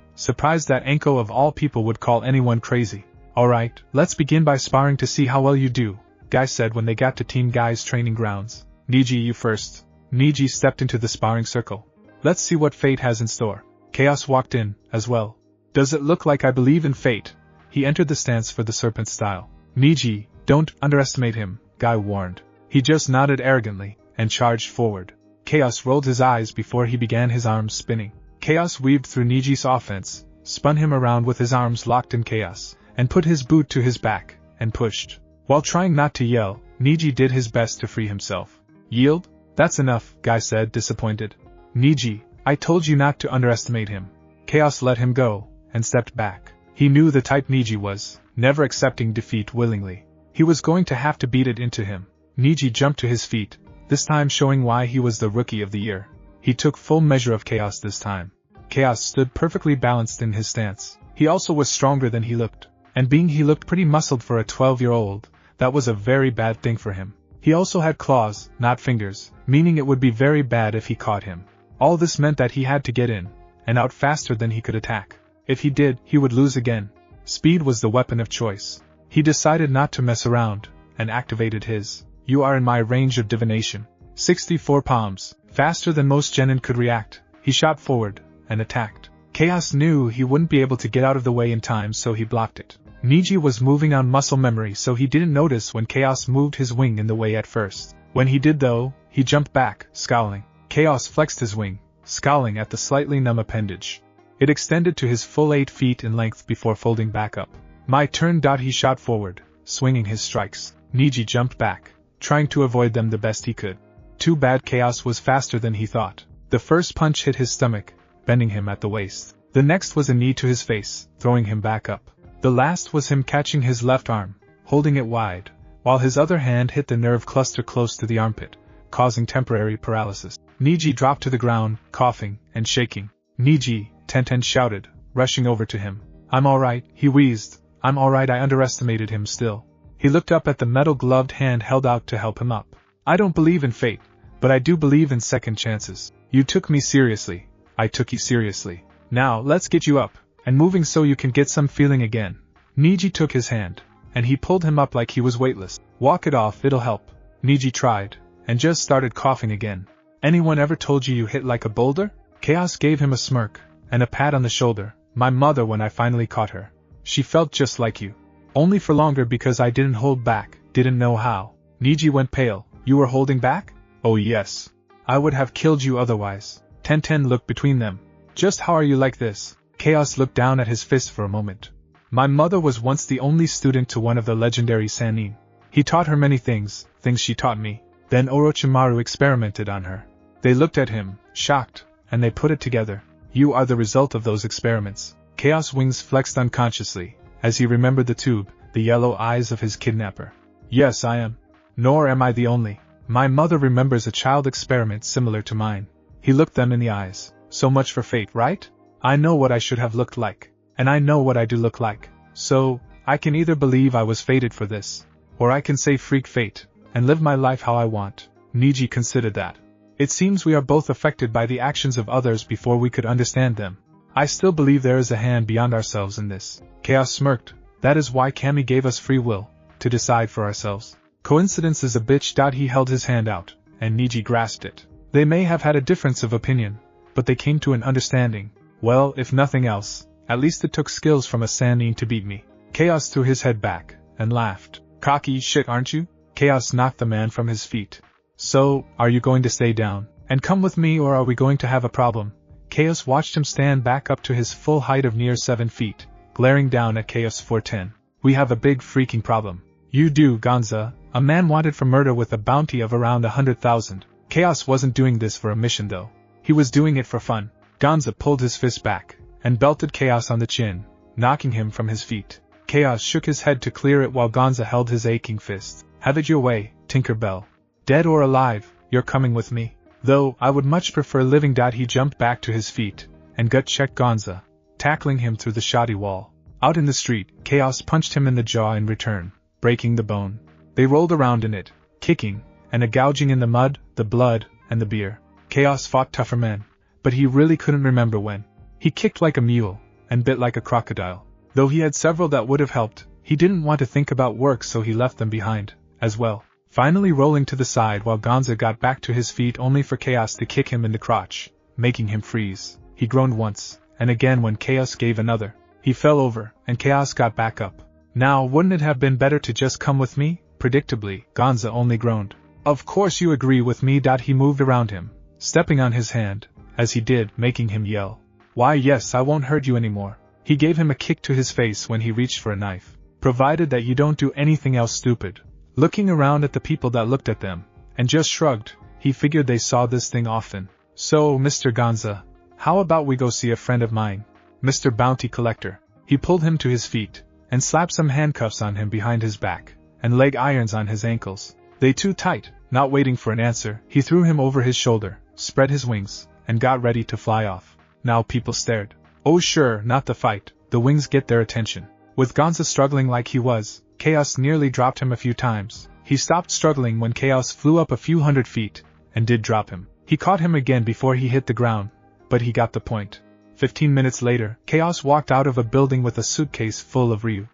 surprised that Anko of all people would call anyone crazy. Alright, let's begin by sparring to see how well you do, Guy said when they got to Team Guy's training grounds. Niji, you first. Niji stepped into the sparring circle. Let's see what fate has in store. Chaos walked in, as well. Does it look like I believe in fate? He entered the stance for the serpent style. Niji, don't underestimate him, Guy warned. He just nodded arrogantly, and charged forward. Chaos rolled his eyes before he began his arms spinning. Chaos weaved through Niji's offense, spun him around with his arms locked in chaos, and put his boot to his back, and pushed. While trying not to yell, Niji did his best to free himself. Yield? That's enough, Guy said, disappointed. Niji, I told you not to underestimate him. Chaos let him go, and stepped back. He knew the type Niji was, never accepting defeat willingly. He was going to have to beat it into him. Niji jumped to his feet, this time showing why he was the Rookie of the Year. He took full measure of Chaos this time. Chaos stood perfectly balanced in his stance. He also was stronger than he looked, and being he looked pretty muscled for a 12-year-old, that was a very bad thing for him. He also had claws, not fingers, meaning it would be very bad if he caught him. All this meant that he had to get in, and out faster than he could attack. If he did, he would lose again. Speed was the weapon of choice. He decided not to mess around, and activated his, "You are in my range of divination." 64 palms, faster than most genin could react. He shot forward, and attacked. Chaos knew he wouldn't be able to get out of the way in time, so he blocked it. Niji was moving on muscle memory, so he didn't notice when Chaos moved his wing in the way at first. When he did though, he jumped back, scowling. Chaos flexed his wing, scowling at the slightly numb appendage. It extended to his full 8 feet in length before folding back up. My turn. He shot forward, swinging his strikes. Niji jumped back, trying to avoid them the best he could. Too bad Chaos was faster than he thought. The first punch hit his stomach, bending him at the waist. The next was a knee to his face, throwing him back up. The last was him catching his left arm, holding it wide, while his other hand hit the nerve cluster close to the armpit, causing temporary paralysis. Niji dropped to the ground, coughing and shaking. Niji, Tenten shouted, rushing over to him. I'm alright, he wheezed. I'm alright. I underestimated him still. He looked up at the metal-gloved hand held out to help him up. I don't believe in fate, but I do believe in second chances. You took me seriously. I took you seriously. Now, let's get you up, and moving so you can get some feeling again. Niji took his hand, and he pulled him up like he was weightless. Walk it off, it'll help. Niji tried, and just started coughing again. Anyone ever told you hit like a boulder? Chaos gave him a smirk, and a pat on the shoulder. My mother when I finally caught her. She felt just like you. Only for longer because I didn't hold back, didn't know how. Niji went pale. You were holding back? Oh yes. I would have killed you otherwise. Tenten looked between them. Just how are you like this? Chaos looked down at his fist for a moment. My mother was once the only student to one of the legendary Sannin. He taught her many things she taught me. Then Orochimaru experimented on her. They looked at him, shocked, and they put it together. You are the result of those experiments. Chaos wings flexed unconsciously, as he remembered the tube, the yellow eyes of his kidnapper. Yes, I am. Nor am I the only. My mother remembers a child experiment similar to mine. He looked them in the eyes. So much for fate, right? I know what I should have looked like, and I know what I do look like. So, I can either believe I was fated for this, or I can say freak fate, and live my life how I want. Niji considered that. It seems we are both affected by the actions of others before we could understand them. I still believe there is a hand beyond ourselves in this. Chaos smirked. That is why Kami gave us free will, to decide for ourselves. Coincidence is a bitch. He held his hand out, and Niji grasped it. They may have had a difference of opinion, but they came to an understanding. Well, if nothing else, at least it took skills from a Sannin to beat me. Chaos threw his head back, and laughed. Cocky shit, aren't you? Chaos knocked the man from his feet. So, are you going to stay down, and come with me, or are we going to have a problem? Chaos watched him stand back up to his full height of near 7 feet, glaring down at Chaos 410. We have a big freaking problem. You do, Gonza, a man wanted for murder with a bounty of around 100,000. Chaos wasn't doing this for a mission though. He was doing it for fun. Gonza pulled his fist back, and belted Chaos on the chin, knocking him from his feet. Chaos shook his head to clear it while Gonza held his aching fist. Have it your way, Tinkerbell. Dead or alive, you're coming with me. Though, I would much prefer living. He jumped back to his feet, and gut-checked Gonza, tackling him through the shoddy wall. Out in the street, Chaos punched him in the jaw in return, breaking the bone. They rolled around in it, kicking, and gouging in the mud, the blood, and the beer. Chaos fought tougher men, but he really couldn't remember when. He kicked like a mule, and bit like a crocodile. Though he had several that would have helped, he didn't want to think about work, so he left them behind, as well. Finally rolling to the side while Gonza got back to his feet only for Chaos to kick him in the crotch, making him freeze. He groaned once, and again when Chaos gave another. He fell over, and Chaos got back up. Now, wouldn't it have been better to just come with me? Predictably, Gonza only groaned. Of course you agree with me. He moved around him, stepping on his hand, as he did, making him yell. Why yes, I won't hurt you anymore. He gave him a kick to his face when he reached for a knife. Provided that you don't do anything else stupid. Looking around at the people that looked at them, and just shrugged, he figured they saw this thing often. So, Mr. Gonza, how about we go see a friend of mine, Mr. Bounty Collector? He pulled him to his feet, and slapped some handcuffs on him behind his back, and leg irons on his ankles. They too tight. Not waiting for an answer, he threw him over his shoulder, spread his wings, and got ready to fly off. Now people stared. Oh sure, not the fight, the wings get their attention. With Gonza struggling like he was, Chaos nearly dropped him a few times. He stopped struggling when Chaos flew up a few hundred feet, and did drop him. He caught him again before he hit the ground, but he got the point. 15 minutes later, Chaos walked out of a building with a suitcase full of Ryu.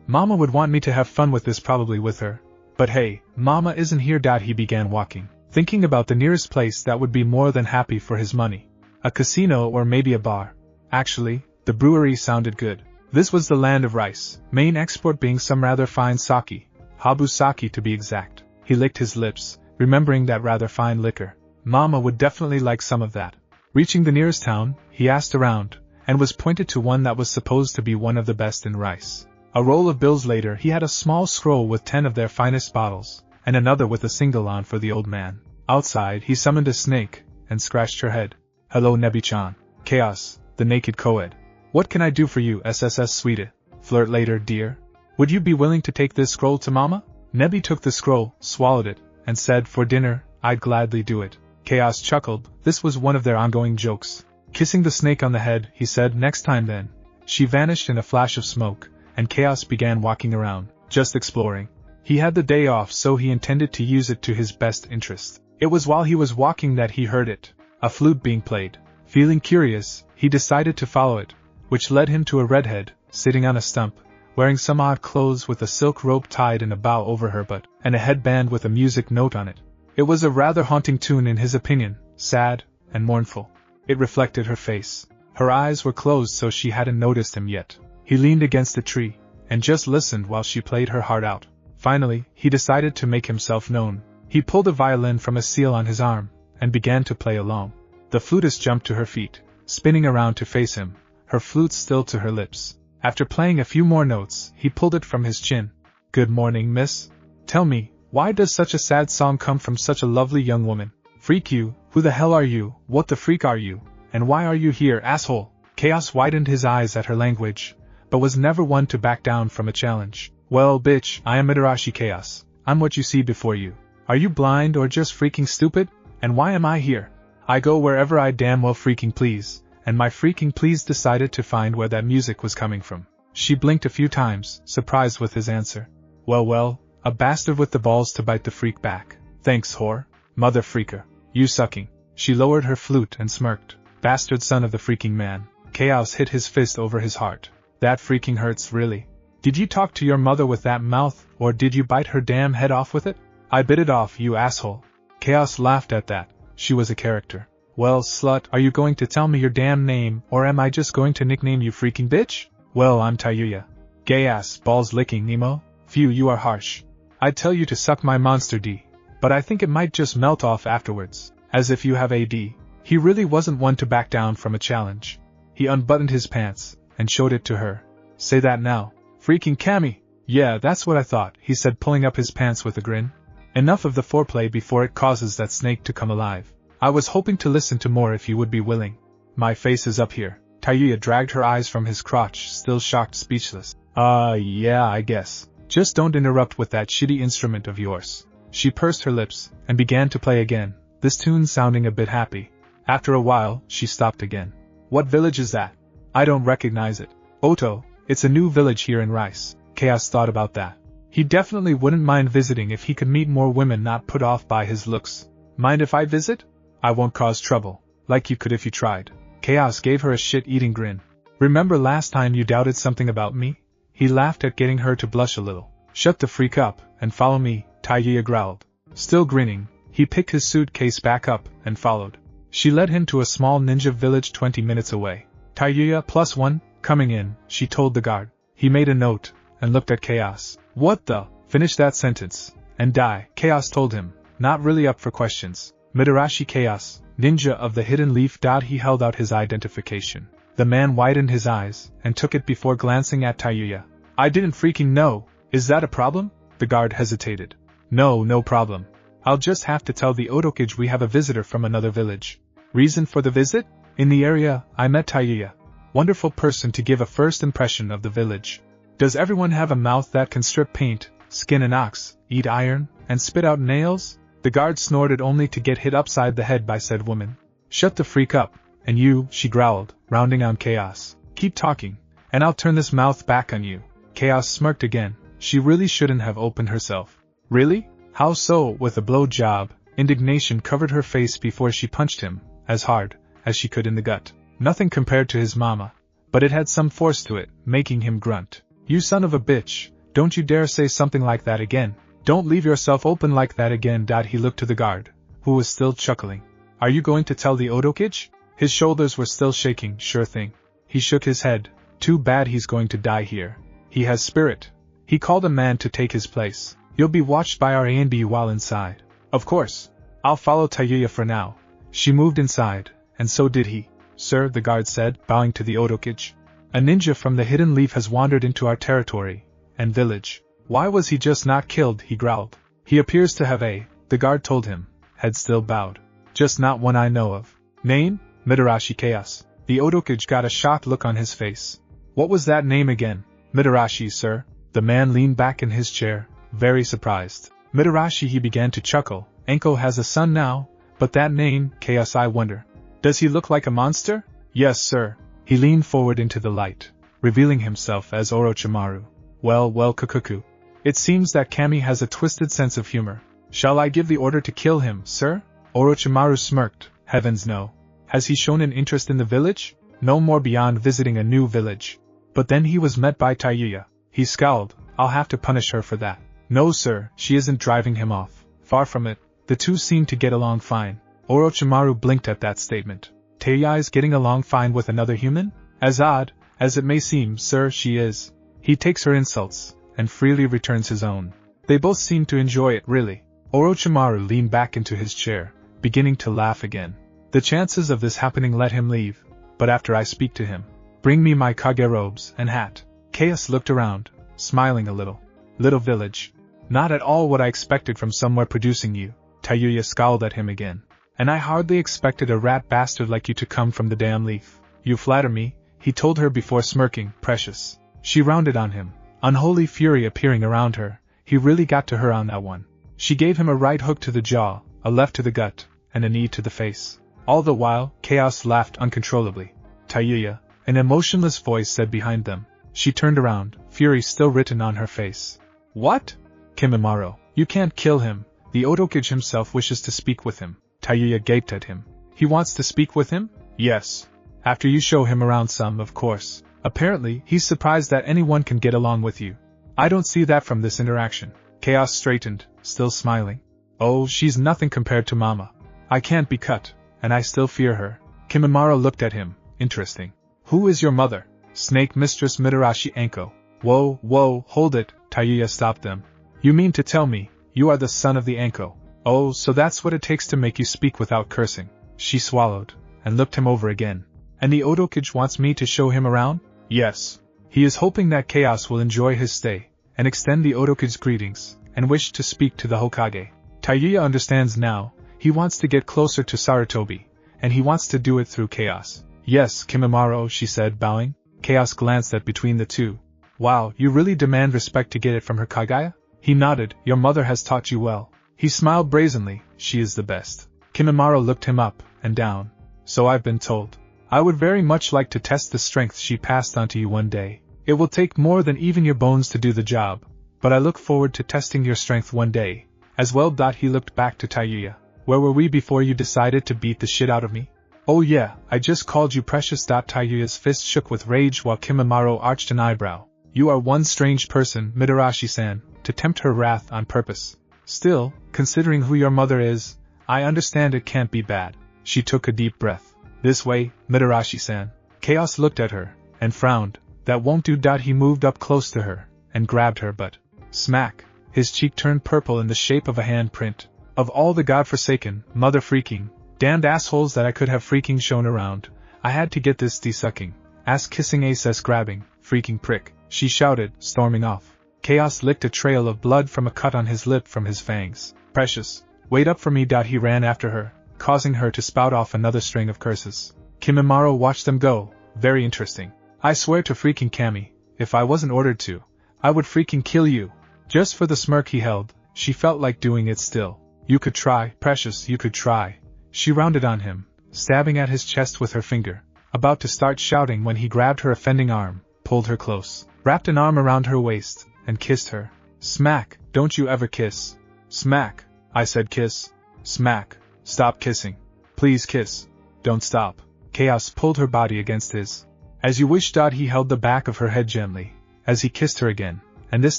Mama would want me to have fun with this, probably with her. But hey, Mama isn't here. He began walking, thinking about the nearest place that would be more than happy for his money. A casino or maybe a bar. Actually, the brewery sounded good. This was the land of rice, main export being some rather fine sake, Habu sake to be exact. He licked his lips, remembering that rather fine liquor. Mama would definitely like some of that. Reaching the nearest town, he asked around, and was pointed to one that was supposed to be one of the best in rice. A roll of bills later, he had a small scroll with 10 of their finest bottles, and another with a single on for the old man. Outside, he summoned a snake, and scratched her head. Hello Nebi-chan. Chaos, the naked co-ed. What can I do for you, SSS sweetie? Flirt later, dear. Would you be willing to take this scroll to Mama? Nebi took the scroll, swallowed it, and said, for dinner, I'd gladly do it. Chaos chuckled. This was one of their ongoing jokes. Kissing the snake on the head, he said, next time then. She vanished in a flash of smoke, and Chaos began walking around, just exploring. He had the day off, so he intended to use it to his best interest. It was while he was walking that he heard it, a flute being played. Feeling curious, he decided to follow it, which led him to a redhead, sitting on a stump, wearing some odd clothes with a silk rope tied in a bow over her butt, and a headband with a music note on it. It was a rather haunting tune in his opinion, sad and mournful. It reflected her face. Her eyes were closed, so she hadn't noticed him yet. He leaned against a tree, and just listened while she played her heart out. Finally, he decided to make himself known. He pulled a violin from a seal on his arm, and began to play along. The flutist jumped to her feet, spinning around to face him, her flute still to her lips. After playing a few more notes, he pulled it from his chin. Good morning, miss. Tell me, why does such a sad song come from such a lovely young woman? Freak you, who the hell are you, what the freak are you, and why are you here, asshole? Chaos widened his eyes at her language, but was never one to back down from a challenge. Well, bitch, I am Mitarashi Chaos. I'm what you see before you. Are you blind or just freaking stupid? And why am I here? I go wherever I damn well freaking please, and my freaking please decided to find where that music was coming from. She blinked a few times, surprised with his answer. Well, a bastard with the balls to bite the freak back. Thanks, whore. Mother freaker. You sucking. She lowered her flute and smirked. Bastard son of the freaking man. Chaos hit his fist over his heart. That freaking hurts, really. Did you talk to your mother with that mouth, or did you bite her damn head off with it? I bit it off, you asshole. Chaos laughed at that. She was a character. Well, slut, are you going to tell me your damn name, or am I just going to nickname you freaking bitch? Well, I'm Tayuya. Gay ass, balls licking Nemo. Phew, you are harsh. I'd tell you to suck my monster D, but I think it might just melt off afterwards, as if you have AD. He really wasn't one to back down from a challenge. He unbuttoned his pants, and showed it to her. Say that now. Freaking Cammy. Yeah, that's what I thought, he said, pulling up his pants with a grin. Enough of the foreplay before it causes that snake to come alive. I was hoping to listen to more if you would be willing. My face is up here. Tayuya dragged her eyes from his crotch, still shocked, speechless. Yeah, I guess. Just don't interrupt with that shitty instrument of yours. She pursed her lips, and began to play again, this tune sounding a bit happy. After a while, she stopped again. What village is that? I don't recognize it. Oto, it's a new village here in Rice. Chaos thought about that. He definitely wouldn't mind visiting if he could meet more women not put off by his looks. Mind if I visit? I won't cause trouble, like you could if you tried. Chaos gave her a shit-eating grin. Remember last time you doubted something about me? He laughed at getting her to blush a little. Shut the freak up, and follow me, Taya growled. Still grinning, he picked his suitcase back up, and followed. She led him to a small ninja village 20 minutes away. Tayuya +1, coming in, she told the guard. He made a note, and looked at Chaos. What the? Finish that sentence, and die, Chaos told him, not really up for questions. Mitarashi Chaos, ninja of the hidden leaf. He held out his identification. The man widened his eyes, and took it before glancing at Tayuya. I didn't freaking know. Is that a problem? The guard hesitated. No problem. I'll just have to tell the Otokage we have a visitor from another village. Reason for the visit? In the area, I met Tayuya. Wonderful person to give a first impression of the village. Does everyone have a mouth that can strip paint, skin an ox, eat iron, and spit out nails? The guard snorted only to get hit upside the head by said woman. Shut the freak up, and you, she growled, rounding on Chaos. Keep talking, and I'll turn this mouth back on you. Chaos smirked again. She really shouldn't have opened herself. Really? How so? With a blow job, indignation covered her face before she punched him, as hard as she could in the gut. Nothing compared to his mama, but it had some force to it, making him grunt. You son of a bitch, don't you dare say something like that again. Don't leave yourself open like that again. He looked to the guard, who was still chuckling. Are you going to tell the Otokage? His shoulders were still shaking. Sure thing. He shook his head. Too bad he's going to die here. He has spirit. He called a man to take his place. You'll be watched by our A&B while inside. Of course. I'll follow Tayuya for now. She moved inside, and so did he. Sir, the guard said, bowing to the Otokage. A ninja from the hidden leaf has wandered into our territory and village. Why was he just not killed? He growled. He appears to have the guard told him, head still bowed. Just not one I know of. Name? Mitarashi Chaos. The Otokage got a shocked look on his face. What was that name again? Mitarashi, sir. The man leaned back in his chair, very surprised. Mitarashi, he began to chuckle. Anko has a son now, but that name, Chaos, I wonder. Does he look like a monster? Yes, sir. He leaned forward into the light, revealing himself as Orochimaru. Well, Kukuku. It seems that Kami has a twisted sense of humor. Shall I give the order to kill him, sir? Orochimaru smirked. Heavens no. Has he shown an interest in the village? No more beyond visiting a new village. But then he was met by Tayuya. He scowled. I'll have to punish her for that. No, sir, she isn't driving him off. Far from it. The two seemed to get along fine. Orochimaru blinked at that statement. Taya is getting along fine with another human? As odd as it may seem, sir, she is. He takes her insults, and freely returns his own. They both seem to enjoy it, really. Orochimaru leaned back into his chair, beginning to laugh again. The chances of this happening let him leave, but after I speak to him. Bring me my Kage robes and hat. Chaos looked around, smiling a little. Little village. Not at all what I expected from somewhere producing you. Tayuya scowled at him again. And I hardly expected a rat bastard like you to come from the damn leaf. You flatter me, he told her before smirking. Precious. She rounded on him, unholy fury appearing around her. He really got to her on that one. She gave him a right hook to the jaw, a left to the gut, and a knee to the face. All the while, Chaos laughed uncontrollably. Tayuya, an emotionless voice said behind them. She turned around, fury still written on her face. What? Kimimaro, you can't kill him. The Otokage himself wishes to speak with him. Tayuya gaped at him. He wants to speak with him? Yes. After you show him around some, of course. Apparently, he's surprised that anyone can get along with you. I don't see that from this interaction. Chaos straightened, still smiling. Oh, she's nothing compared to Mama. I can't be cut, and I still fear her. Kimimaro looked at him. Interesting. Who is your mother? Snake Mistress Mitarashi Anko. Whoa, hold it. Tayuya stopped them. You mean to tell me, you are the son of the Anko? Oh, so that's what it takes to make you speak without cursing. She swallowed, and looked him over again. And the Otokage wants me to show him around? Yes. He is hoping that Chaos will enjoy his stay, and extend the Otokage's greetings, and wish to speak to the Hokage. Tayuya understands now. He wants to get closer to Sarutobi, and he wants to do it through Chaos. Yes, Kimimaro, she said, bowing. Chaos glanced at between the two. Wow, you really demand respect to get it from her Kagaya? He nodded. Your mother has taught you well. He smiled brazenly. She is the best. Kimimaro looked him up and down. So I've been told. I would very much like to test the strength she passed on to you one day. It will take more than even your bones to do the job. but I look forward to testing your strength one day, as well. He looked back to Tayuya. Where were we before you decided to beat the shit out of me? Oh yeah, I just called you precious. Tayuya's fist shook with rage while Kimimaro arched an eyebrow. You are one strange person, Mitarashi-san, to tempt her wrath on purpose. Still, considering who your mother is, I understand it can't be bad. She took a deep breath. This way, Mitarashi-san. Chaos looked at her, and frowned. That won't do. He moved up close to her, and grabbed her butt. Smack! His cheek turned purple in the shape of a handprint. Of all the godforsaken, mother-freaking, damned assholes that I could have freaking shown around, I had to get this de-sucking, ass-kissing ass grabbing, freaking prick, she shouted, storming off. Chaos licked a trail of blood from a cut on his lip from his fangs. Precious, wait up for me. He ran after her, causing her to spout off another string of curses. Kimimaro watched them go. Very interesting. I swear to freaking Kami, if I wasn't ordered to, I would freaking kill you. Just for the smirk he held, she felt like doing it still. You could try, precious, you could try. She rounded on him, stabbing at his chest with her finger, about to start shouting when he grabbed her offending arm, pulled her close, wrapped an arm around her waist, and kissed her. Smack! Don't you ever kiss. Smack! I said kiss. Smack! Stop kissing. Please kiss. Don't stop. Chaos pulled her body against his. As you wish. He held the back of her head gently, as he kissed her again, and this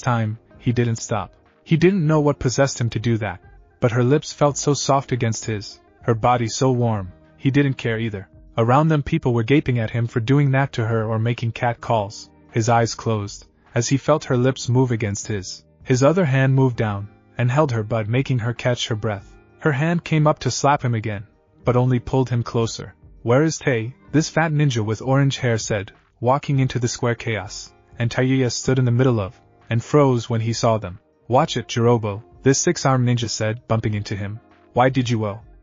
time, he didn't stop. He didn't know what possessed him to do that, but her lips felt so soft against his, her body so warm, he didn't care either. Around them people were gaping at him for doing that to her or making cat calls. His eyes closed, as he felt her lips move against his. His other hand moved down, and held her butt, making her catch her breath. Her hand came up to slap him again, but only pulled him closer. Where is Tay? This fat ninja with orange hair said, walking into the square. Chaos and Tayuya stood in the middle of, and froze when he saw them. Watch it, Jirobo, this six-armed ninja said, bumping into him. Why did you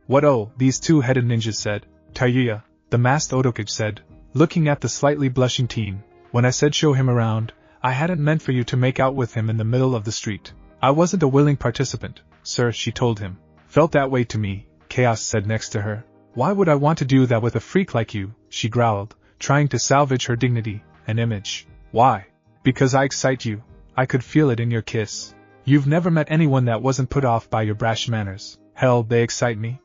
What these two-headed ninjas said. Tayuya, the masked Otokage said, looking at the slightly blushing teen. When I said show him around, I hadn't meant for you to make out with him in the middle of the street. I wasn't a willing participant, sir, she told him. Felt that way to me, Chaos said next to her. Why would I want to do that with a freak like you, she growled, trying to salvage her dignity and image. Why? Because I excite you. I could feel it in your kiss. You've never met anyone that wasn't put off by your brash manners. Hell, they excite me.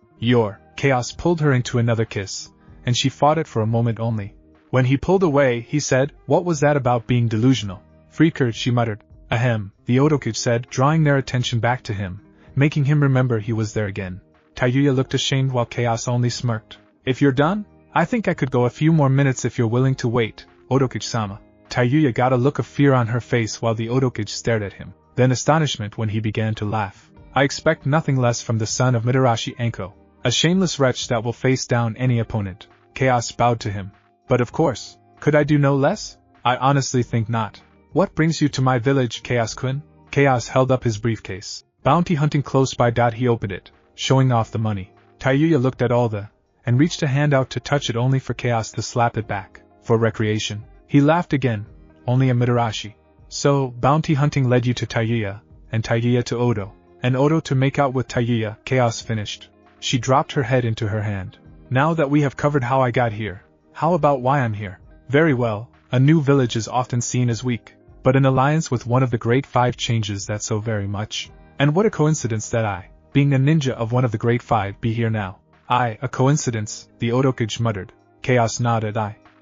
Chaos pulled her into another kiss, and she fought it for a moment only. When he pulled away, he said, what was that about being delusional? Freaker, she muttered. Ahem, the Otokage said, drawing their attention back to him, making him remember he was there again. Tayuya looked ashamed while Chaos only smirked. If you're done, I think I could go a few more minutes if you're willing to wait, Otokage-sama. Tayuya got a look of fear on her face while the Otokage stared at him, then astonishment when he began to laugh. I expect nothing less from the son of Mitarashi Anko, a shameless wretch that will face down any opponent. Chaos bowed to him. But of course, could I do no less? I honestly think not. What brings you to my village, Chaos-kun? Chaos held up his briefcase. Bounty hunting close by. He opened it, showing off the money. Tayuya looked at all and reached a hand out to touch it only for Chaos to slap it back. For recreation. He laughed again. Only a Mitarashi. So, bounty hunting led you to Tayuya, and Tayuya to Odo, and Odo to make out with Tayuya. Chaos finished. She dropped her head into her hand. Now that we have covered how I got here, how about why I'm here? Very well, a new village is often seen as weak, but an alliance with one of the Great Five changes that so very much. And what a coincidence that I, being a ninja of one of the Great Five, be here now. A coincidence, the Otokage muttered. Chaos nodded.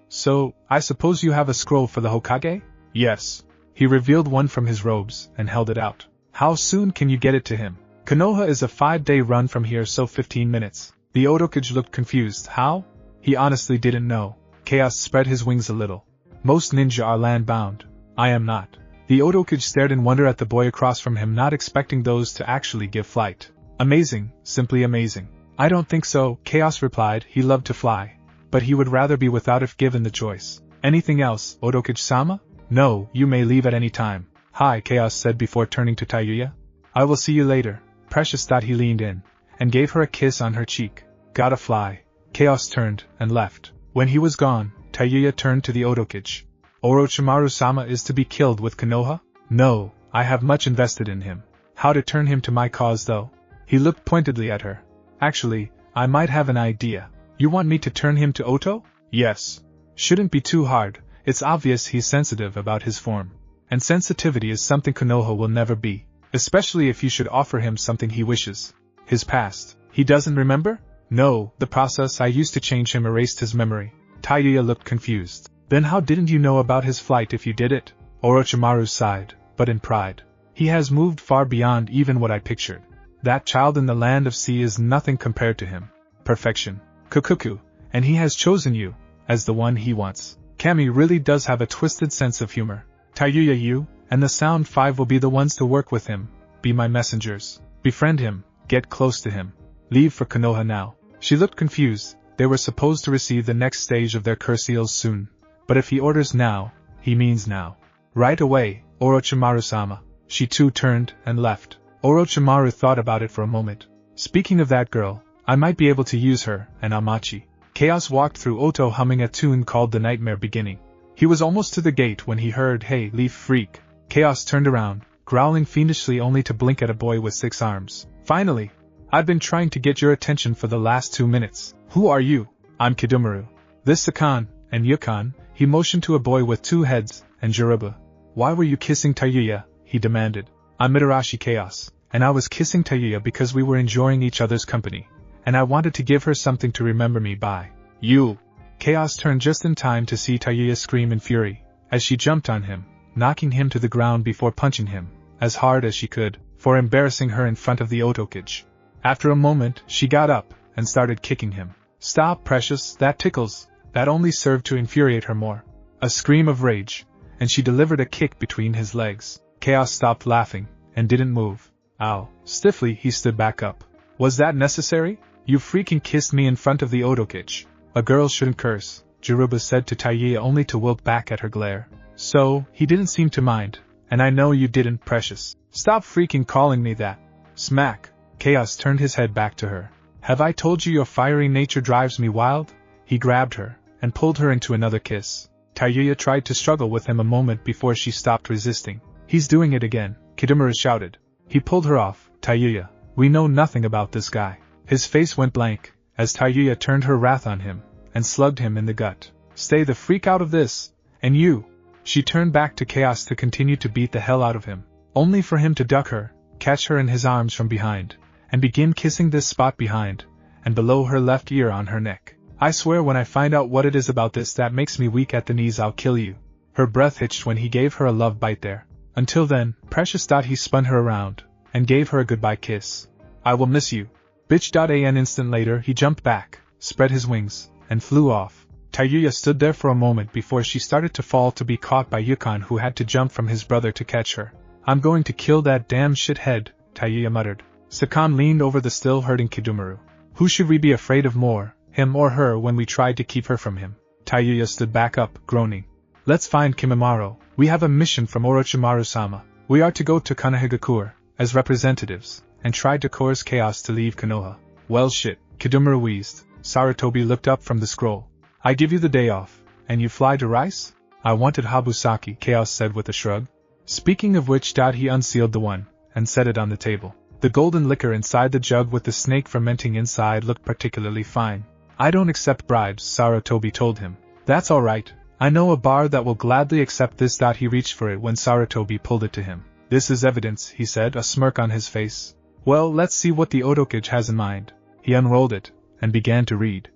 So, I suppose you have a scroll for the Hokage? Yes. He revealed one from his robes, and held it out. How soon can you get it to him? Konoha is a 5-day run from here, so 15 minutes. The Otokage looked confused. How? He honestly didn't know. Chaos spread his wings a little. Most ninja are land-bound. I am not. The Otokage stared in wonder at the boy across from him, not expecting those to actually give flight. Amazing, simply amazing. I don't think so, Chaos replied. He loved to fly, but he would rather be without if given the choice. Anything else, Otokage-sama? No, you may leave at any time. Hi, Chaos said before turning to Tayuya. I will see you later. Precious. He leaned in, and gave her a kiss on her cheek. Gotta fly. Chaos turned, and left. When he was gone, Tayuya turned to the Otokage. Orochimaru-sama is to be killed with Konoha? No, I have much invested in him. How to turn him to my cause though? He looked pointedly at her. Actually, I might have an idea. You want me to turn him to Oto? Yes. Shouldn't be too hard, it's obvious he's sensitive about his form. and sensitivity is something Konoha will never be, especially if you should offer him something he wishes. His past. He doesn't remember? No, the process I used to change him erased his memory. Tayuya looked confused. Then how didn't you know about his flight if you did it? Orochimaru sighed, but in pride. He has moved far beyond even what I pictured. That child in the land of sea is nothing compared to him. Perfection. Kukuku, and he has chosen you, as the one he wants. Kami really does have a twisted sense of humor. Tayuya, you, and the Sound Five will be the ones to work with him, be my messengers. Befriend him, get close to him. Leave for Konoha now. She looked confused. They were supposed to receive the next stage of their curseals soon. But if he orders now, he means now. Right away, Orochimaru-sama. She too turned and left. Orochimaru thought about it for a moment. Speaking of that girl, I might be able to use her, and Amachi. Chaos walked through Oto humming a tune called The Nightmare Beginning. He was almost to the gate when he heard, "Hey, leaf freak." Chaos turned around, growling fiendishly only to blink at a boy with 6 arms. Finally! I've been trying to get your attention for the last 2 minutes. Who are you? I'm Kidomaru. This Sakan, and Yukon, he motioned to a boy with 2 heads, and Jiruba. Why were you kissing Tayuya? He demanded. I'm Mitarashi Chaos, and I was kissing Tayuya because we were enjoying each other's company, and I wanted to give her something to remember me by. You! Chaos turned just in time to see Tayuya scream in fury, as she jumped on him, knocking him to the ground before punching him, as hard as she could, for embarrassing her in front of the Otokage. After a moment, she got up, and started kicking him. Stop, precious, that tickles. That only served to infuriate her more. A scream of rage, and she delivered a kick between his legs. Chaos stopped laughing, and didn't move. Ow. Stiffly, he stood back up. Was that necessary? You freaking kissed me in front of the Otokage. A girl shouldn't curse, Jiruba said to Tayuya only to wilt back at her glare. So, he didn't seem to mind, and I know you didn't, precious. Stop freaking calling me that. Smack. Chaos turned his head back to her. Have I told you your fiery nature drives me wild? He grabbed her, and pulled her into another kiss. Tayuya tried to struggle with him a moment before she stopped resisting. He's doing it again, Kidomaru shouted. He pulled her off. Tayuya, we know nothing about this guy. His face went blank, as Tayuya turned her wrath on him, and slugged him in the gut. Stay the freak out of this, and you! She turned back to Chaos to continue to beat the hell out of him, only for him to duck her, catch her in his arms from behind, and begin kissing this spot behind, and below her left ear on her neck. I swear when I find out what it is about this that makes me weak at the knees I'll kill you. Her breath hitched when he gave her a love bite there. Until then, precious. He spun her around, and gave her a goodbye kiss. I will miss you. Bitch. An instant later he jumped back, spread his wings, and flew off. Tayuya stood there for a moment before she started to fall to be caught by Yukon, who had to jump from his brother to catch her. I'm going to kill that damn shithead, Tayuya muttered. Sakan leaned over the still hurting Kidomaru. Who should we be afraid of more, him or her, when we tried to keep her from him? Tayuya stood back up, groaning. Let's find Kimimaro. We have a mission from Orochimaru-sama. We are to go to Konohagakure, as representatives, and try to coerce Chaos to leave Konoha. Well shit, Kidomaru wheezed. Sarutobi looked up from the scroll. I give you the day off, and you fly to Rice? I wanted Habusaki, Chaos said with a shrug. Speaking of which, he unsealed the one, and set it on the table. The golden liquor inside the jug with the snake fermenting inside looked particularly fine. I don't accept bribes, Sarutobi told him. That's alright. I know a bar that will gladly accept this. He reached for it when Sarutobi pulled it to him. This is evidence, he said, a smirk on his face. Well, let's see what the Otokage has in mind. He unrolled it, and began to read.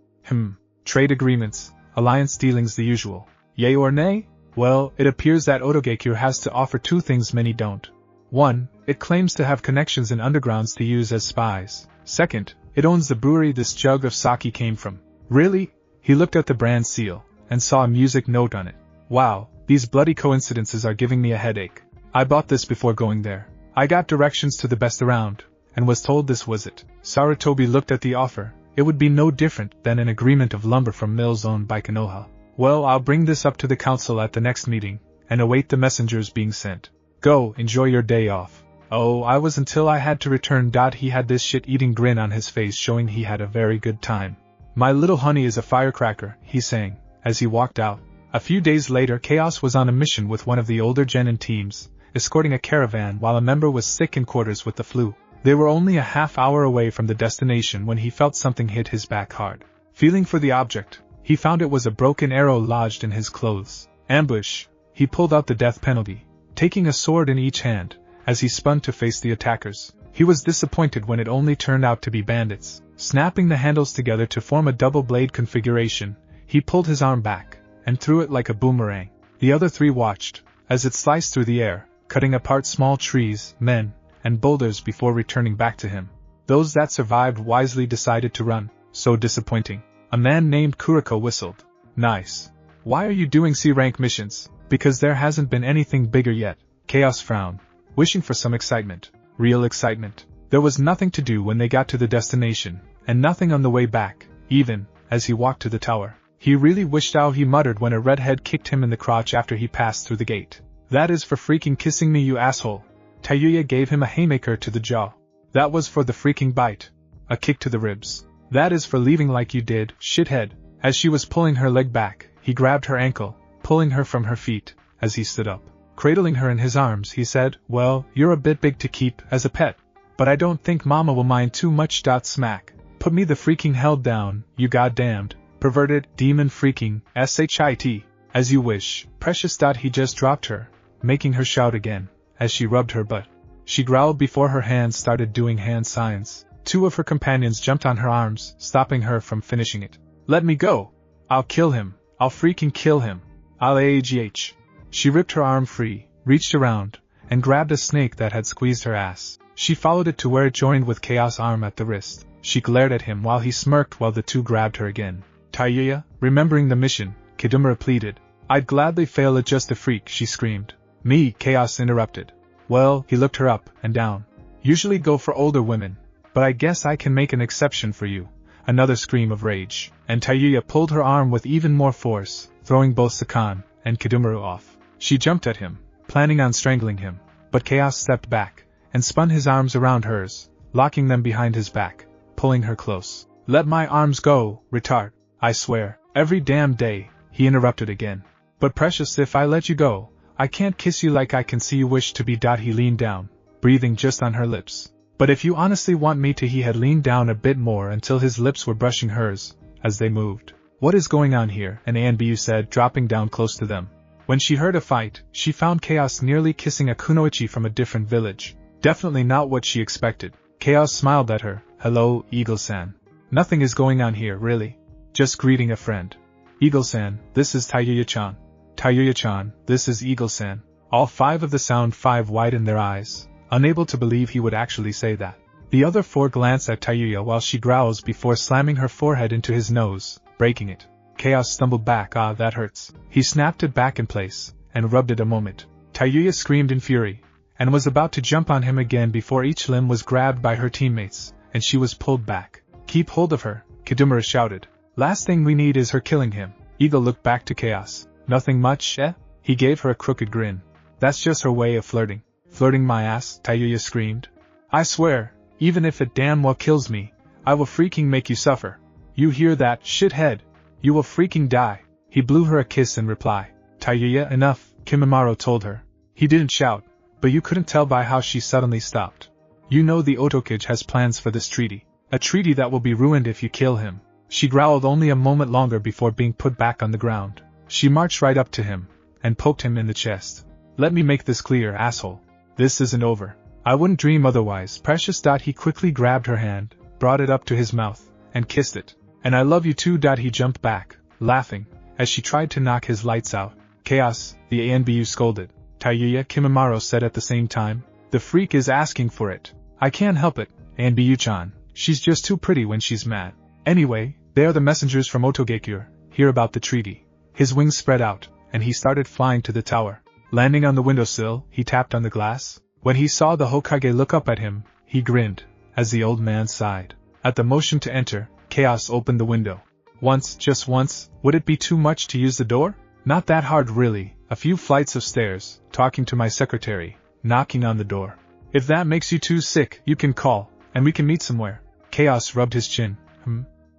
Trade agreements, alliance dealings, the usual. Yay or nay? Well, it appears that Otogakure has to offer 2 things many don't. 1. It claims to have connections in undergrounds to use as spies. 2nd, it owns the brewery this jug of sake came from. Really? He looked at the brand seal, and saw a music note on it. Wow, these bloody coincidences are giving me a headache. I bought this before going there. I got directions to the best around, and was told this was it. Sarutobi looked at the offer. It would be no different than an agreement of lumber from mills owned by Konoha. Well, I'll bring this up to the council at the next meeting, and await the messengers being sent. Go, enjoy your day off. Oh, I was until I had to return. He had this shit-eating grin on his face, showing he had a very good time. My little honey is a firecracker, he sang, as he walked out. A few days later, Chaos was on a mission with one of the older genin teams, escorting a caravan while a member was sick in quarters with the flu. They were only a half-hour away from the destination when he felt something hit his back hard. Feeling for the object, he found it was a broken arrow lodged in his clothes. Ambush! He pulled out the death penalty. taking a sword in each hand, as he spun to face the attackers. He was disappointed when it only turned out to be bandits. Snapping the handles together to form a double blade configuration, he pulled his arm back, and threw it like a boomerang. The other three watched, as it sliced through the air, cutting apart small trees, men, and boulders before returning back to him. Those that survived wisely decided to run. So disappointing. A man named Kuriko whistled. Nice. Why are you doing C-rank missions? Because there hasn't been anything bigger yet. Chaos frowned, wishing for some excitement. Real excitement. There was nothing to do when they got to the destination, and nothing on the way back, even as he walked to the tower. He really wished out, he muttered when a redhead kicked him in the crotch after he passed through the gate. That is for freaking kissing me, you asshole. Tayuya gave him a haymaker to the jaw. That was for the freaking bite. A kick to the ribs. That is for leaving like you did, shithead. As she was pulling her leg back, he grabbed her ankle, pulling her from her feet. As he stood up, cradling her in his arms, he said, well, you're a bit big to keep as a pet, but I don't think Mama will mind too much. Smack. Put me the freaking hell down, you goddamned, perverted, demon freaking, shit. As you wish, precious. He just dropped her, making her shout again, as she rubbed her butt. She growled before her hands started doing hand signs. Two of her companions jumped on her arms, stopping her from finishing it. Let me go! I'll kill him! I'll freaking kill him! I'll AGH! She ripped her arm free, reached around, and grabbed a snake that had squeezed her ass. She followed it to where it joined with Chaos' arm at the wrist. She glared at him while he smirked while the two grabbed her again. Tayuya, remembering the mission, Kidumura pleaded. I'd gladly fail at just a freak, she screamed. Me, Chaos interrupted. Well, he looked her up and down. Usually go for older women, but I guess I can make an exception for you. Another scream of rage, and Tayuya pulled her arm with even more force, throwing both Sakan and Kidumura off. She jumped at him, planning on strangling him, but Chaos stepped back, and spun his arms around hers, locking them behind his back, pulling her close. Let my arms go, retard. I swear, every damn day, he interrupted again. But precious, if I let you go, I can't kiss you like I can see you wish to be. He leaned down, breathing just on her lips. But if you honestly want me to, he had leaned down a bit more until his lips were brushing hers, as they moved. What is going on here? An Anbu said, dropping down close to them. When she heard a fight, she found Chaos nearly kissing a kunoichi from a different village. Definitely not what she expected. Chaos smiled at her. Hello, Eagle-san. Nothing is going on here, really. Just greeting a friend. Eagle-san, this is Tayuya-chan. Tayuya-chan, this is Eagle-san. All five of the Sound Five widened their eyes, unable to believe he would actually say that. The other four glance at Tayuya while she growls before slamming her forehead into his nose, breaking it. Chaos stumbled back. Ah, that hurts. He snapped it back in place, and rubbed it a moment. Tayuya screamed in fury, and was about to jump on him again before each limb was grabbed by her teammates, and she was pulled back. Keep hold of her, Kidumura shouted. Last thing we need is her killing him. Eagle looked back to Chaos. Nothing much, eh? He gave her a crooked grin. That's just her way of flirting. Flirting my ass, Tayuya screamed. I swear, even if it damn well kills me, I will freaking make you suffer. You hear that, shithead? You will freaking die. He blew her a kiss in reply. Tayuya, enough, Kimimaro told her. He didn't shout, but you couldn't tell by how she suddenly stopped. You know the Otokage has plans for this treaty. A treaty that will be ruined if you kill him. She growled only a moment longer before being put back on the ground. She marched right up to him, and poked him in the chest. Let me make this clear, asshole. This isn't over. I wouldn't dream otherwise, precious. He quickly grabbed her hand, brought it up to his mouth, and kissed it. And I love you too. He jumped back, laughing, as she tried to knock his lights out. Chaos, the ANBU scolded. Tayuya, Kimimaro said at the same time. The freak is asking for it. I can't help it, ANBU-chan. She's just too pretty when she's mad. Anyway, they are the messengers from Otogekure. Hear about the treaty. His wings spread out, and he started flying to the tower. Landing on the windowsill, he tapped on the glass. When he saw the Hokage look up at him, he grinned, as the old man sighed. At the motion to enter, Chaos opened the window. Once, just once, would it be too much to use the door? Not that hard really, a few flights of stairs, talking to my secretary, knocking on the door. If that makes you too sick, you can call, and we can meet somewhere. Chaos rubbed his chin.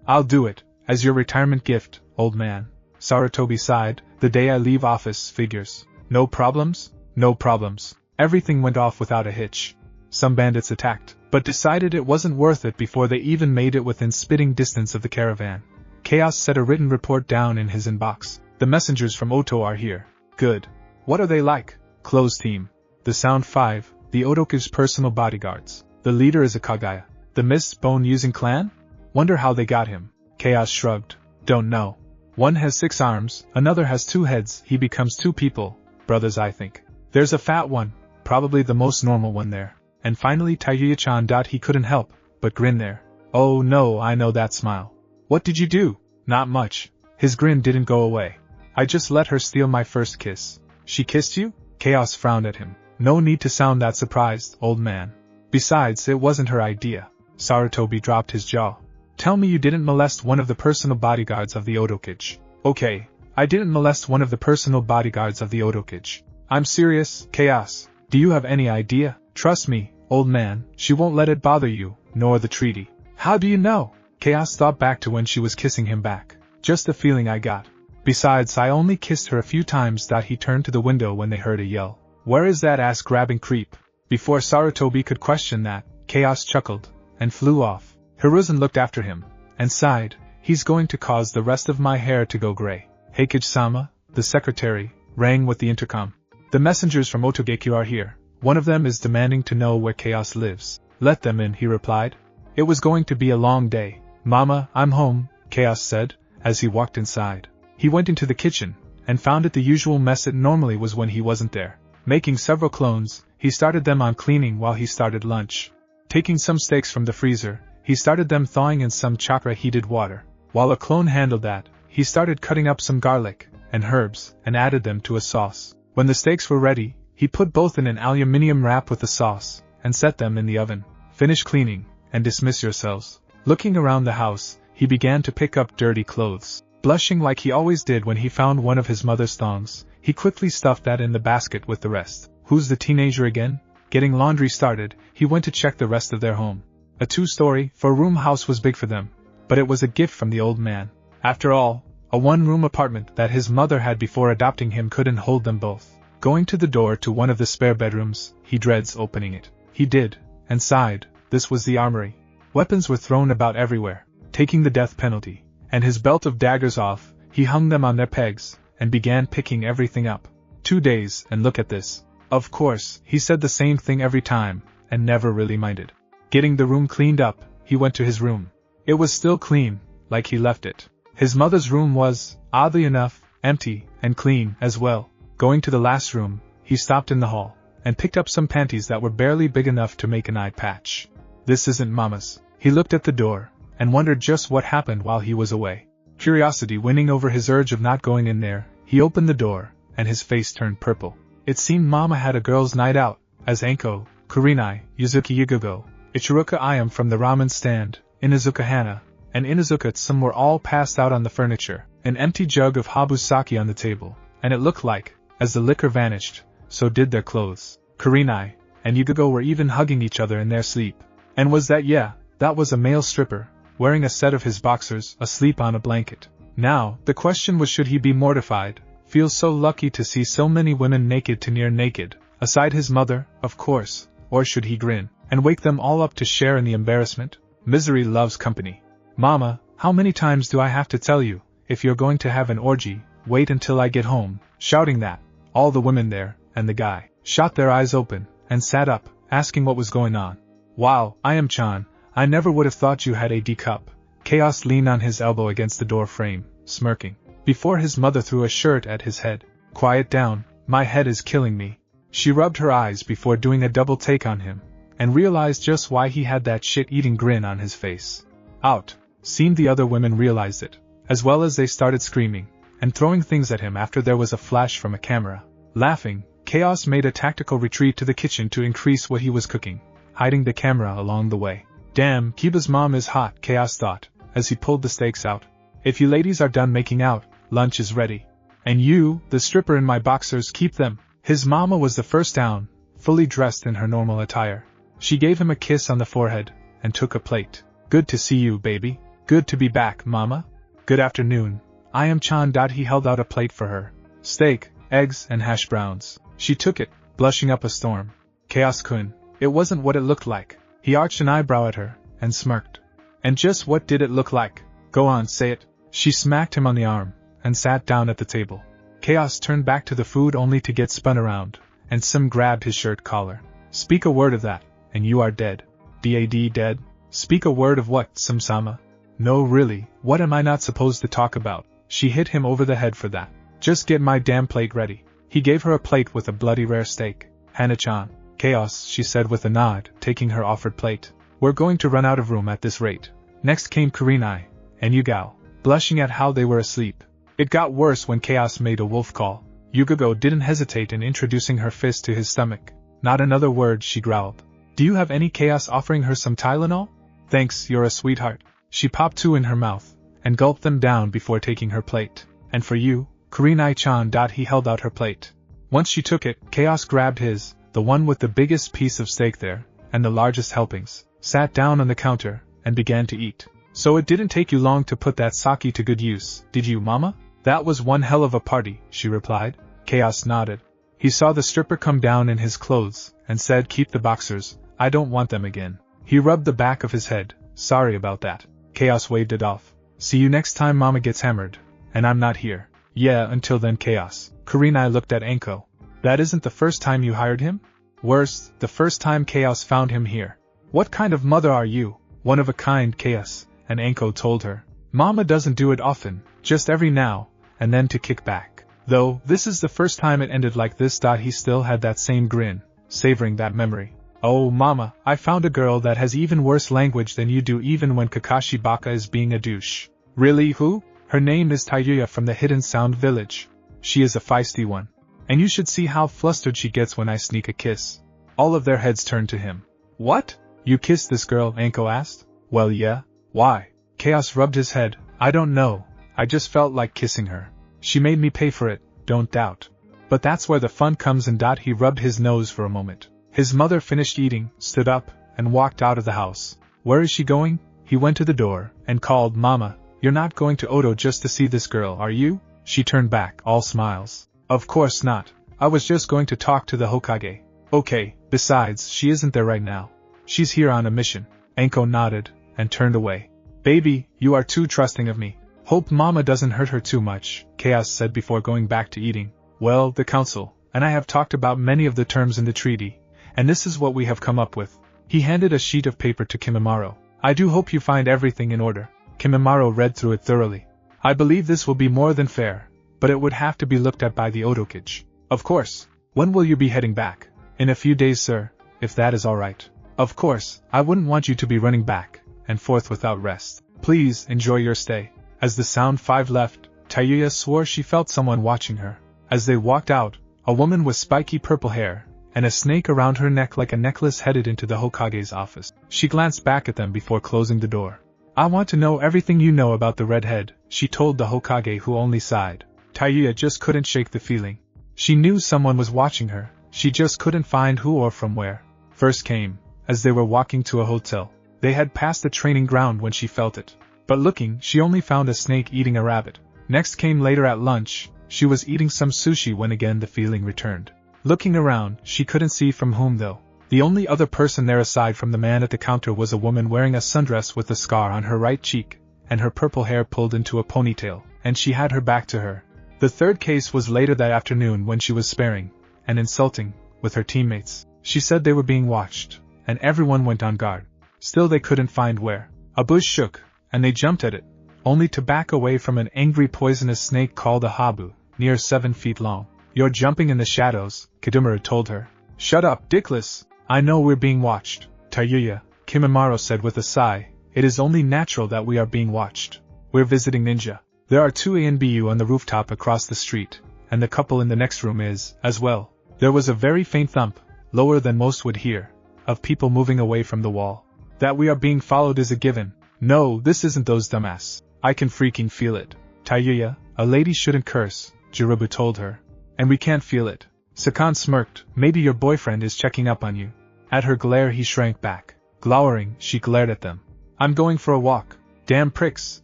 I'll do it, as your retirement gift, old man. Sarutobi sighed. The day I leave office, figures. No problems? No problems. Everything went off without a hitch. Some bandits attacked, but decided it wasn't worth it before they even made it within spitting distance of the caravan. Chaos set a written report down in his inbox. The messengers from Oto are here. Good. What are they like? Close team. The Sound 5, the Otoku's personal bodyguards. The leader is a Kagaya. The Mist Bone-using clan? Wonder how they got him. Chaos shrugged. Don't know. One has 6 arms, another has 2 heads, he becomes 2 people. Brothers, I think. There's a fat one, probably the most normal one there. And finally Tayuya-chan. He couldn't help but grin there. Oh no, I know that smile. What did you do? Not much. His grin didn't go away. I just let her steal my first kiss. She kissed you? Chaos frowned at him. No need to sound that surprised, old man. Besides, it wasn't her idea. Sarutobi dropped his jaw. Tell me you didn't molest one of the personal bodyguards of the Otokage. Okay, I didn't molest one of the personal bodyguards of the Otokage. I'm serious, Chaos. Do you have any idea? Trust me, old man, she won't let it bother you, nor the treaty. How do you know? Chaos thought back to when she was kissing him back. Just the feeling I got. Besides, I only kissed her a few times. He turned to the window when they heard a yell. Where is that ass-grabbing creep? Before Sarutobi could question that, Chaos chuckled and flew off. Hiruzen looked after him and sighed. He's going to cause the rest of my hair to go gray. Heikage-sama, the secretary, rang with the intercom. The messengers from Otogeki are here. One of them is demanding to know where Chaos lives. Let them in, he replied. It was going to be a long day. Mama, I'm home, Chaos said, as he walked inside. He went into the kitchen and found it the usual mess it normally was when he wasn't there. Making several clones, he started them on cleaning while he started lunch. Taking some steaks from the freezer, he started them thawing in some Chakra heated water. While a clone handled that, he started cutting up some garlic and herbs and added them to a sauce. When the steaks were ready, he put both in an aluminium wrap with the sauce and set them in the oven. Finish cleaning and dismiss yourselves. Looking around the house, he began to pick up dirty clothes. Blushing like he always did when he found one of his mother's thongs, he quickly stuffed that in the basket with the rest. Who's the teenager again? Getting laundry started, he went to check the rest of their home. A 2-story, 4-room house was big for them, but it was a gift from the old man. After all, a 1-room apartment that his mother had before adopting him couldn't hold them both. Going to the door to one of the spare bedrooms, he dreads opening it. He did, and sighed. This was the armory. Weapons were thrown about everywhere. Taking the death penalty and his belt of daggers off, he hung them on their pegs and began picking everything up. 2 days, and look at this. Of course, he said the same thing every time, and never really minded. Getting the room cleaned up, he went to his room. It was still clean, like he left it. His mother's room was, oddly enough, empty and clean as well. Going to the last room, he stopped in the hall and picked up some panties that were barely big enough to make an eye patch. This isn't Mama's. He looked at the door and wondered just what happened while he was away. Curiosity winning over his urge of not going in there, he opened the door, and his face turned purple. It seemed Mama had a girls' night out, as Anko, Kurinai, Yuzuki Yugogo, Ichiruka Ayam from the ramen stand, Inazuka Hana, and Inazuka Tsum were all passed out on the furniture, an empty jug of Habusaki on the table, and it looked like, as the liquor vanished, so did their clothes. Kurinai and Yugogo were even hugging each other in their sleep. And was that, yeah, that was a male stripper, wearing a set of his boxers, asleep on a blanket. Now, the question was, should he be mortified, feel so lucky to see so many women naked to near naked, aside his mother, of course, or should he grin, and wake them all up to share in the embarrassment? Misery loves company. Mama, how many times do I have to tell you, if you're going to have an orgy, wait until I get home? Shouting that, all the women there, and the guy, shot their eyes open, and sat up, asking what was going on. Wow, Ayam-chan, I never would have thought you had a D cup. Chaos leaned on his elbow against the door frame, smirking, before his mother threw a shirt at his head. Quiet down, my head is killing me. She rubbed her eyes before doing a double take on him, and realized just why he had that shit-eating grin on his face. Out, seemed the other women realized it, as well as they started screaming, and throwing things at him after there was a flash from a camera. Laughing, Chaos made a tactical retreat to the kitchen to increase what he was cooking, hiding the camera along the way. Damn, Kiba's mom is hot, Chaos thought, as he pulled the steaks out. If you ladies are done making out, lunch is ready. And you, the stripper in my boxers, keep them. His mama was the first down, fully dressed in her normal attire. She gave him a kiss on the forehead, and took a plate. Good to see you, baby. Good to be back, mama. Good afternoon. Ayam-chan. He held out a plate for her. Steak, eggs, and hash browns. She took it, blushing up a storm. Chaos-kun, it wasn't what it looked like. He arched an eyebrow at her, and smirked. And just what did it look like? Go on, say it. She smacked him on the arm, and sat down at the table. Chaos turned back to the food only to get spun around, and Sim grabbed his shirt collar. Speak a word of that, and you are dead. Dad dead? Speak a word of what, Sim-sama? No really, what am I not supposed to talk about? She hit him over the head for that. Just get my damn plate ready. He gave her a plate with a bloody rare steak. Hana-chan. Chaos, she said with a nod, taking her offered plate. We're going to run out of room at this rate. Next came Kurenai, and Yugao, blushing at how they were asleep. It got worse when Chaos made a wolf call. Yugago didn't hesitate in introducing her fist to his stomach. Not another word, she growled. Do you have any? Chaos offering her some Tylenol? Thanks, you're a sweetheart. She popped 2 in her mouth, and gulped them down before taking her plate. And for you, Kurenai-chan. He held out her plate. Once she took it, Chaos grabbed his, the one with the biggest piece of steak there, and the largest helpings, sat down on the counter, and began to eat. So it didn't take you long to put that sake to good use, did you, Mama? That was one hell of a party, she replied. Chaos nodded. He saw the stripper come down in his clothes, and said, keep the boxers, I don't want them again. He rubbed the back of his head. Sorry about that. Chaos waved it off. See you next time Mama gets hammered, and I'm not here. Yeah, until then, Chaos. Kurenai looked at Anko. That isn't the first time you hired him? Worse, the first time Chaos found him here. What kind of mother are you? One of a kind, Chaos, and Anko told her. Mama doesn't do it often, just every now and then to kick back. Though, this is the first time it ended like this. He still had that same grin, savoring that memory. Oh, Mama, I found a girl that has even worse language than you do even when Kakashi Baka is being a douche. Really, who? Her name is Tayuya from the Hidden Sound Village. She is a feisty one. And you should see how flustered she gets when I sneak a kiss. All of their heads turned to him. What? You kissed this girl? Anko asked. Well, yeah. Why? Chaos rubbed his head. I don't know. I just felt like kissing her. She made me pay for it, don't doubt. But that's where the fun comes in. He rubbed his nose for a moment. His mother finished eating, stood up, and walked out of the house. Where is she going? He went to the door, and called, Mama, you're not going to Oto just to see this girl, are you? She turned back, all smiles. Of course not. I was just going to talk to the Hokage. Okay, besides, she isn't there right now. She's here on a mission. Anko nodded, and turned away. Baby, you are too trusting of me. Hope Mama doesn't hurt her too much, Chaos said before going back to eating. Well, the council, and I have talked about many of the terms in the treaty, and this is what we have come up with. He handed a sheet of paper to Kimimaro. I do hope you find everything in order. Kimimaro read through it thoroughly. I believe this will be more than fair, but it would have to be looked at by the Otokage. Of course. When will you be heading back? In a few days, sir, if that is all right. Of course, I wouldn't want you to be running back and forth without rest. Please enjoy your stay. As the Sound 5 left, Tayuya swore she felt someone watching her. As they walked out, a woman with spiky purple hair and a snake around her neck like a necklace headed into the Hokage's office. She glanced back at them before closing the door. I want to know everything you know about the redhead, she told the Hokage, who only sighed. Tayuya just couldn't shake the feeling. She knew someone was watching her, she just couldn't find who or from where. First came, as they were walking to a hotel. They had passed the training ground when she felt it. But looking, she only found a snake eating a rabbit. Next came later at lunch, she was eating some sushi when again the feeling returned. Looking around, she couldn't see from whom though. The only other person there aside from the man at the counter was a woman wearing a sundress with a scar on her right cheek, and her purple hair pulled into a ponytail, and she had her back to her. The third case was later that afternoon when she was sparring, and insulting, with her teammates. She said they were being watched, and everyone went on guard. Still they couldn't find where. A bush shook, and they jumped at it, only to back away from an angry poisonous snake called a habu, near 7 feet long. You're jumping in the shadows, Kidomaru told her. Shut up, dickless! I know we're being watched, Tayuya, Kimimaro said with a sigh. It is only natural that we are being watched. We're visiting ninja. There are 2 ANBU on the rooftop across the street, and the couple in the next room is, as well. There was a very faint thump, lower than most would hear, of people moving away from the wall. That we are being followed is a given. No, this isn't those dumbass. I can freaking feel it. Tayuya, a lady shouldn't curse, Jirobu told her. And we can't feel it. Sakan smirked. Maybe your boyfriend is checking up on you. At her glare he shrank back. Glowering, she glared at them. I'm going for a walk. Damn pricks.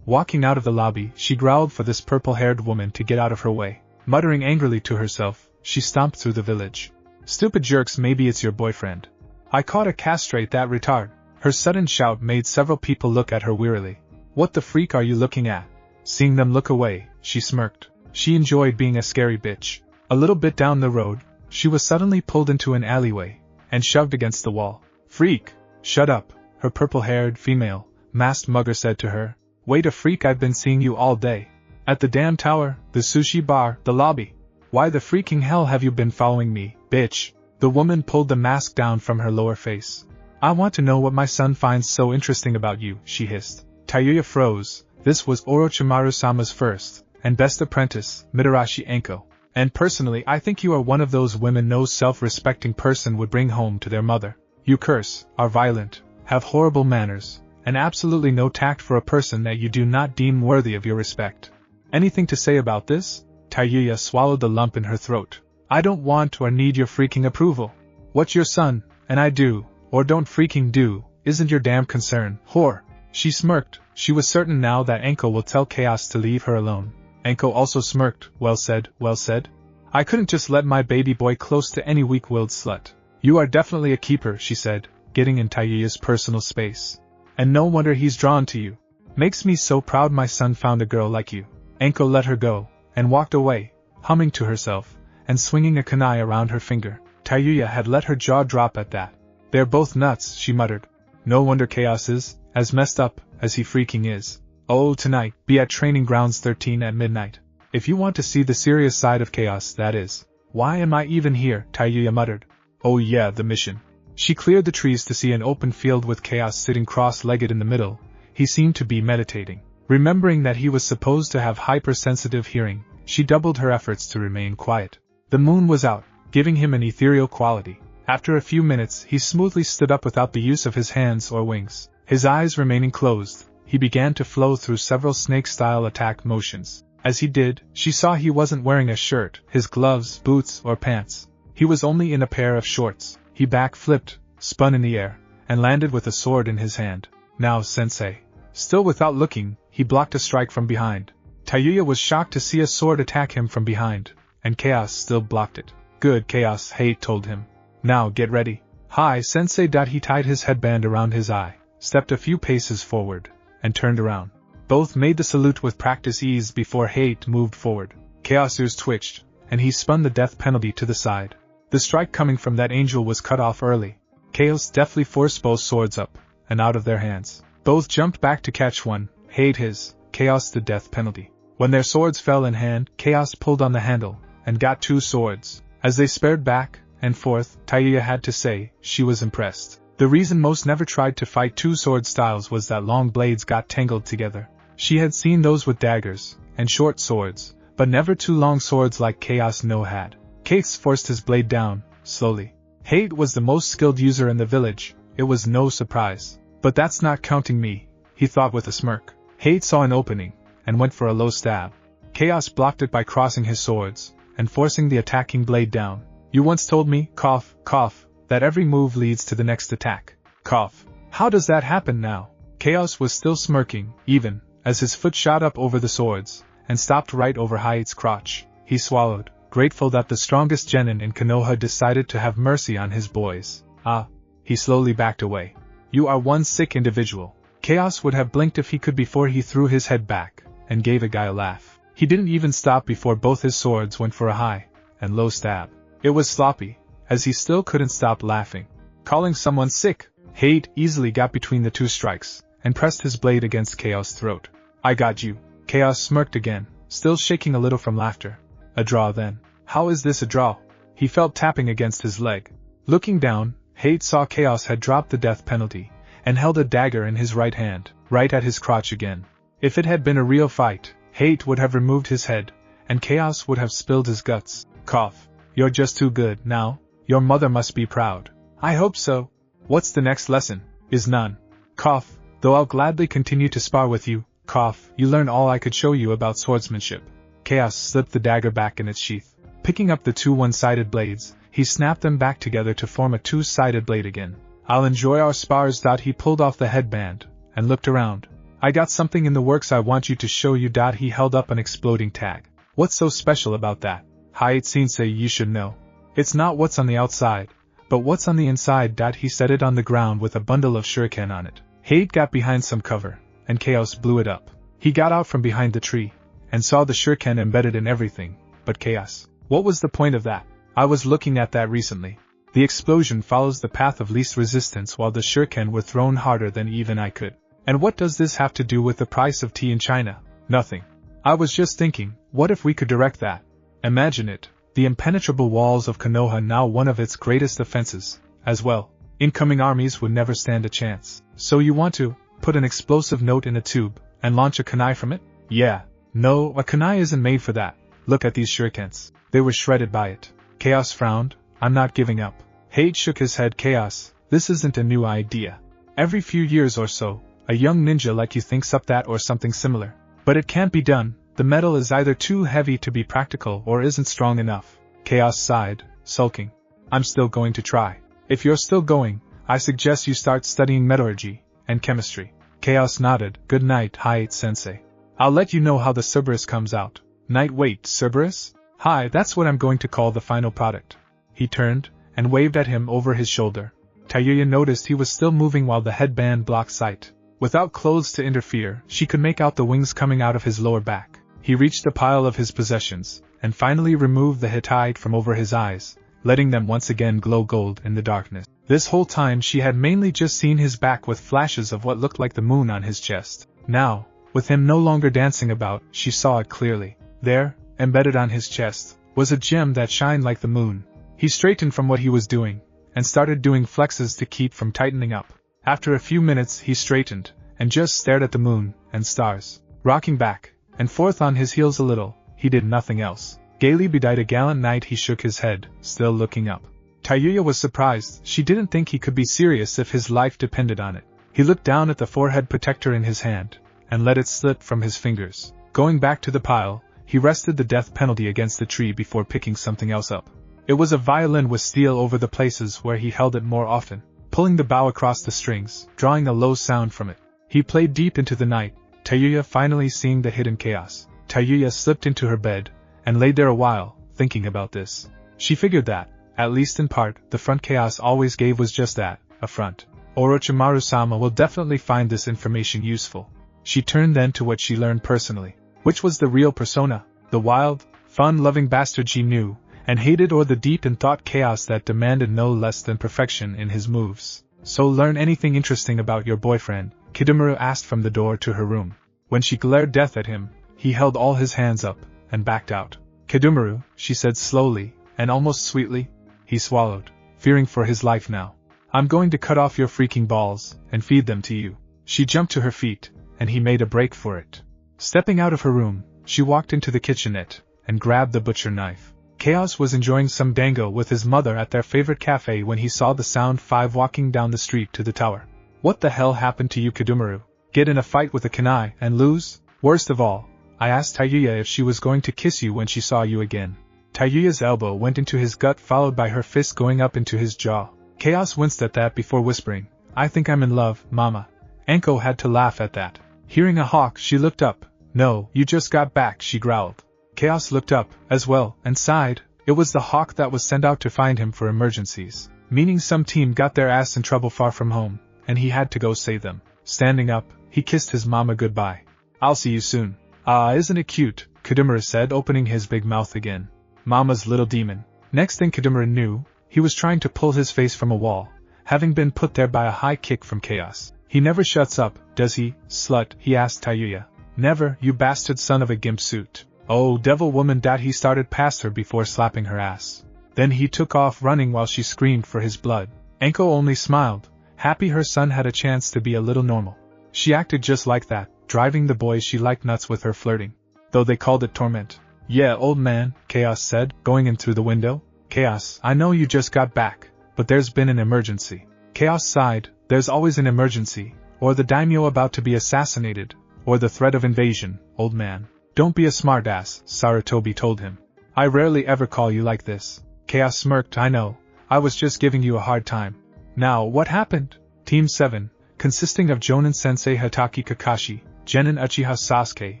Walking out of the lobby, she growled for this purple-haired woman to get out of her way. Muttering angrily to herself, she stomped through the village. Stupid jerks, maybe it's your boyfriend. I caught a castrate that retard. Her sudden shout made several people look at her wearily. What the freak are you looking at? Seeing them look away, she smirked. She enjoyed being a scary bitch. A little bit down the road, she was suddenly pulled into an alleyway and shoved against the wall. "Freak! Shut up," her purple-haired female, masked mugger said to her. "Wait a freak, I've been seeing you all day. At the damn tower, the sushi bar, the lobby. Why the freaking hell have you been following me, bitch?" The woman pulled the mask down from her lower face. "I want to know what my son finds so interesting about you," she hissed. Tayuya froze. This was Orochimaru-sama's first and best apprentice, Mitarashi Anko. "And personally, I think you are one of those women no self-respecting person would bring home to their mother. You curse, are violent, have horrible manners, and absolutely no tact for a person that you do not deem worthy of your respect. Anything to say about this?" Tayuya swallowed the lump in her throat. "I don't want or need your freaking approval. What your son and I do, or don't freaking do, isn't your damn concern, whore." She smirked. She was certain now that Anko will tell Chaos to leave her alone. Anko also smirked. Well said, well said. I couldn't just let my baby boy close to any weak-willed slut. "You are definitely a keeper," she said, getting in Tayuya's personal space. "And no wonder he's drawn to you. Makes me so proud my son found a girl like you." Anko let her go, and walked away, humming to herself, and swinging a kunai around her finger. Tayuya had let her jaw drop at that. "They're both nuts," she muttered. "No wonder Chaos is as messed up as he freaking is. Oh, tonight, be at Training Grounds 13 at midnight. If you want to see the serious side of Chaos, that is." "Why am I even here?" Tayuya muttered. "Oh yeah, the mission." She cleared the trees to see an open field with Chaos sitting cross-legged in the middle. He seemed to be meditating. Remembering that he was supposed to have hypersensitive hearing, she doubled her efforts to remain quiet. The moon was out, giving him an ethereal quality. After a few minutes, he smoothly stood up without the use of his hands or wings. His eyes remaining closed, he began to flow through several snake-style attack motions. As he did, she saw he wasn't wearing a shirt, his gloves, boots, or pants. He was only in a pair of shorts. He back-flipped, spun in the air, and landed with a sword in his hand. "Now, sensei." Still without looking, he blocked a strike from behind. Tayuya was shocked to see a sword attack him from behind, and Chaos still blocked it. "Good, Chaos," Hate told him. "Now get ready." "Hi, sensei." He tied his headband around his eye, stepped a few paces forward, and turned around. Both made the salute with practice ease before Hate moved forward. Chaos' ears twitched, and he spun the death penalty to the side. The strike coming from that angel was cut off early. Chaos deftly forced both swords up and out of their hands. Both jumped back to catch one, Hate his, Chaos the death penalty. When their swords fell in hand, Chaos pulled on the handle and got two swords. As they spared back and forth, Taya had to say she was impressed. The reason most never tried to fight two sword styles was that long blades got tangled together. She had seen those with daggers and short swords, but never two long swords like Chaos no had. Chaos forced his blade down, slowly. Hate was the most skilled user in the village, it was no surprise. But that's not counting me, he thought with a smirk. Hate saw an opening, and went for a low stab. Chaos blocked it by crossing his swords, and forcing the attacking blade down. You once told me, cough, cough, that every move leads to the next attack. Cough. How does that happen now? Chaos was still smirking, even, as his foot shot up over the swords, and stopped right over Hate's crotch. He swallowed, grateful that the strongest genin in Konoha decided to have mercy on his boys. Ah. He slowly backed away. You are one sick individual. Chaos would have blinked if he could before he threw his head back, and gave a guy a laugh. He didn't even stop before both his swords went for a high and low stab. It was sloppy, as he still couldn't stop laughing. Calling someone sick, Hate easily got between the two strikes, and pressed his blade against Chaos' throat. I got you. Chaos smirked again, still shaking a little from laughter. A draw then. How is this a draw? He felt tapping against his leg. Looking down, Hate saw Chaos had dropped the death penalty, and held a dagger in his right hand, right at his crotch again. If it had been a real fight, Hate would have removed his head, and Chaos would have spilled his guts. Cough. You're just too good, now. Your mother must be proud. I hope so. What's the next lesson? Is none. Cough. Though I'll gladly continue to spar with you. Cough. You learn all I could show you about swordsmanship. Chaos slipped the dagger back in its sheath. Picking up the two one-sided blades, he snapped them back together to form a two-sided blade again. I'll enjoy our spars. He pulled off the headband, and looked around. I got something in the works I want you to show you. He held up an exploding tag. What's so special about that? Hate sensei, you should know. It's not what's on the outside, but what's on the inside. He set it on the ground with a bundle of shuriken on it. Hate got behind some cover, and Chaos blew it up. He got out from behind the tree, and saw the shuriken embedded in everything, but Chaos. What was the point of that? I was looking at that recently. The explosion follows the path of least resistance while the shuriken were thrown harder than even I could. And what does this have to do with the price of tea in China? Nothing. I was just thinking, what if we could direct that? Imagine it, the impenetrable walls of Konoha now one of its greatest offenses, as well. Incoming armies would never stand a chance. So you want to put an explosive note in a tube and launch a kunai from it? Yeah. No, a kunai isn't made for that. Look at these shurikens. They were shredded by it. Chaos frowned. I'm not giving up. Hade shook his head. Chaos, this isn't a new idea. Every few years or so, a young ninja like you thinks up that or something similar. But it can't be done. The metal is either too heavy to be practical or isn't strong enough. Chaos sighed, sulking. I'm still going to try. If you're still going, I suggest you start studying metallurgy and chemistry. Chaos nodded. Good night, Hayate-sensei. I'll let you know how the Cerberus comes out. Night. Wait, Cerberus? Hi, that's what I'm going to call the final product. He turned and waved at him over his shoulder. Tayuya noticed he was still moving while the headband blocked sight. Without clothes to interfere, she could make out the wings coming out of his lower back. He reached the pile of his possessions, and finally removed the hittite from over his eyes, letting them once again glow gold in the darkness. This whole time she had mainly just seen his back with flashes of what looked like the moon on his chest. Now, with him no longer dancing about, she saw it clearly. There, embedded on his chest, was a gem that shined like the moon. He straightened from what he was doing, and started doing flexes to keep from tightening up. After a few minutes he straightened, and just stared at the moon and stars. Rocking back and forth on his heels a little, he did nothing else. Gaily bedight a gallant knight, he shook his head, still looking up. Tayuya was surprised. She didn't think he could be serious if his life depended on it. He looked down at the forehead protector in his hand, and let it slip from his fingers. Going back to the pile, he rested the death penalty against the tree before picking something else up. It was a violin with steel over the places where he held it more often, pulling the bow across the strings, drawing a low sound from it. He played deep into the night, Tayuya finally seeing the hidden chaos. Tayuya slipped into her bed, and laid there a while, thinking about this. She figured that, at least in part, the front chaos always gave was just that, a front. Orochimaru-sama will definitely find this information useful. She turned then to what she learned personally. Which was the real persona? The wild, fun-loving bastard she knew and hated, or the deep in thought chaos that demanded no less than perfection in his moves? So learn anything interesting about your boyfriend? Kidomaru asked from the door to her room. When she glared death at him, he held all his hands up and backed out. Kidomaru, she said slowly and almost sweetly. He swallowed, fearing for his life now. I'm going to cut off your freaking balls and feed them to you. She jumped to her feet, and he made a break for it. Stepping out of her room, she walked into the kitchenette and grabbed the butcher knife. Chaos was enjoying some dango with his mother at their favorite cafe when he saw the Sound 5 walking down the street to the tower. What the hell happened to you, Kidomaru? Get in a fight with a kunai and lose? Worst of all, I asked Tayuya if she was going to kiss you when she saw you again. Tayuya's elbow went into his gut, followed by her fist going up into his jaw. Chaos winced at that before whispering, I think I'm in love, mama. Anko had to laugh at that. Hearing a hawk, she looked up. No, you just got back, she growled. Chaos looked up, as well, and sighed. It was the hawk that was sent out to find him for emergencies. Meaning some team got their ass in trouble far from home, and he had to go save them. Standing up, he kissed his mama goodbye. I'll see you soon. Ah, isn't it cute? Kidomaru said, opening his big mouth again. Mama's little demon. Next thing Kidomaru knew, he was trying to pull his face from a wall, having been put there by a high kick from Chaos. He never shuts up, does he, slut? He asked Tayuya. Never, you bastard son of a gimp suit. Oh, devil woman, that he started past her before slapping her ass. Then he took off running while she screamed for his blood. Anko only smiled, happy her son had a chance to be a little normal. She acted just like that, driving the boys she liked nuts with her flirting. Though they called it torment. Yeah, old man, Chaos said, going in through the window. Chaos, I know you just got back, but there's been an emergency. Chaos sighed. There's always an emergency, or the daimyo about to be assassinated, or the threat of invasion, old man. Don't be a smartass, Sarutobi told him. I rarely ever call you like this. Chaos smirked. I know, I was just giving you a hard time. Now, what happened? Team 7, consisting of Jonin-sensei Hataki Kakashi, Genin Uchiha Sasuke,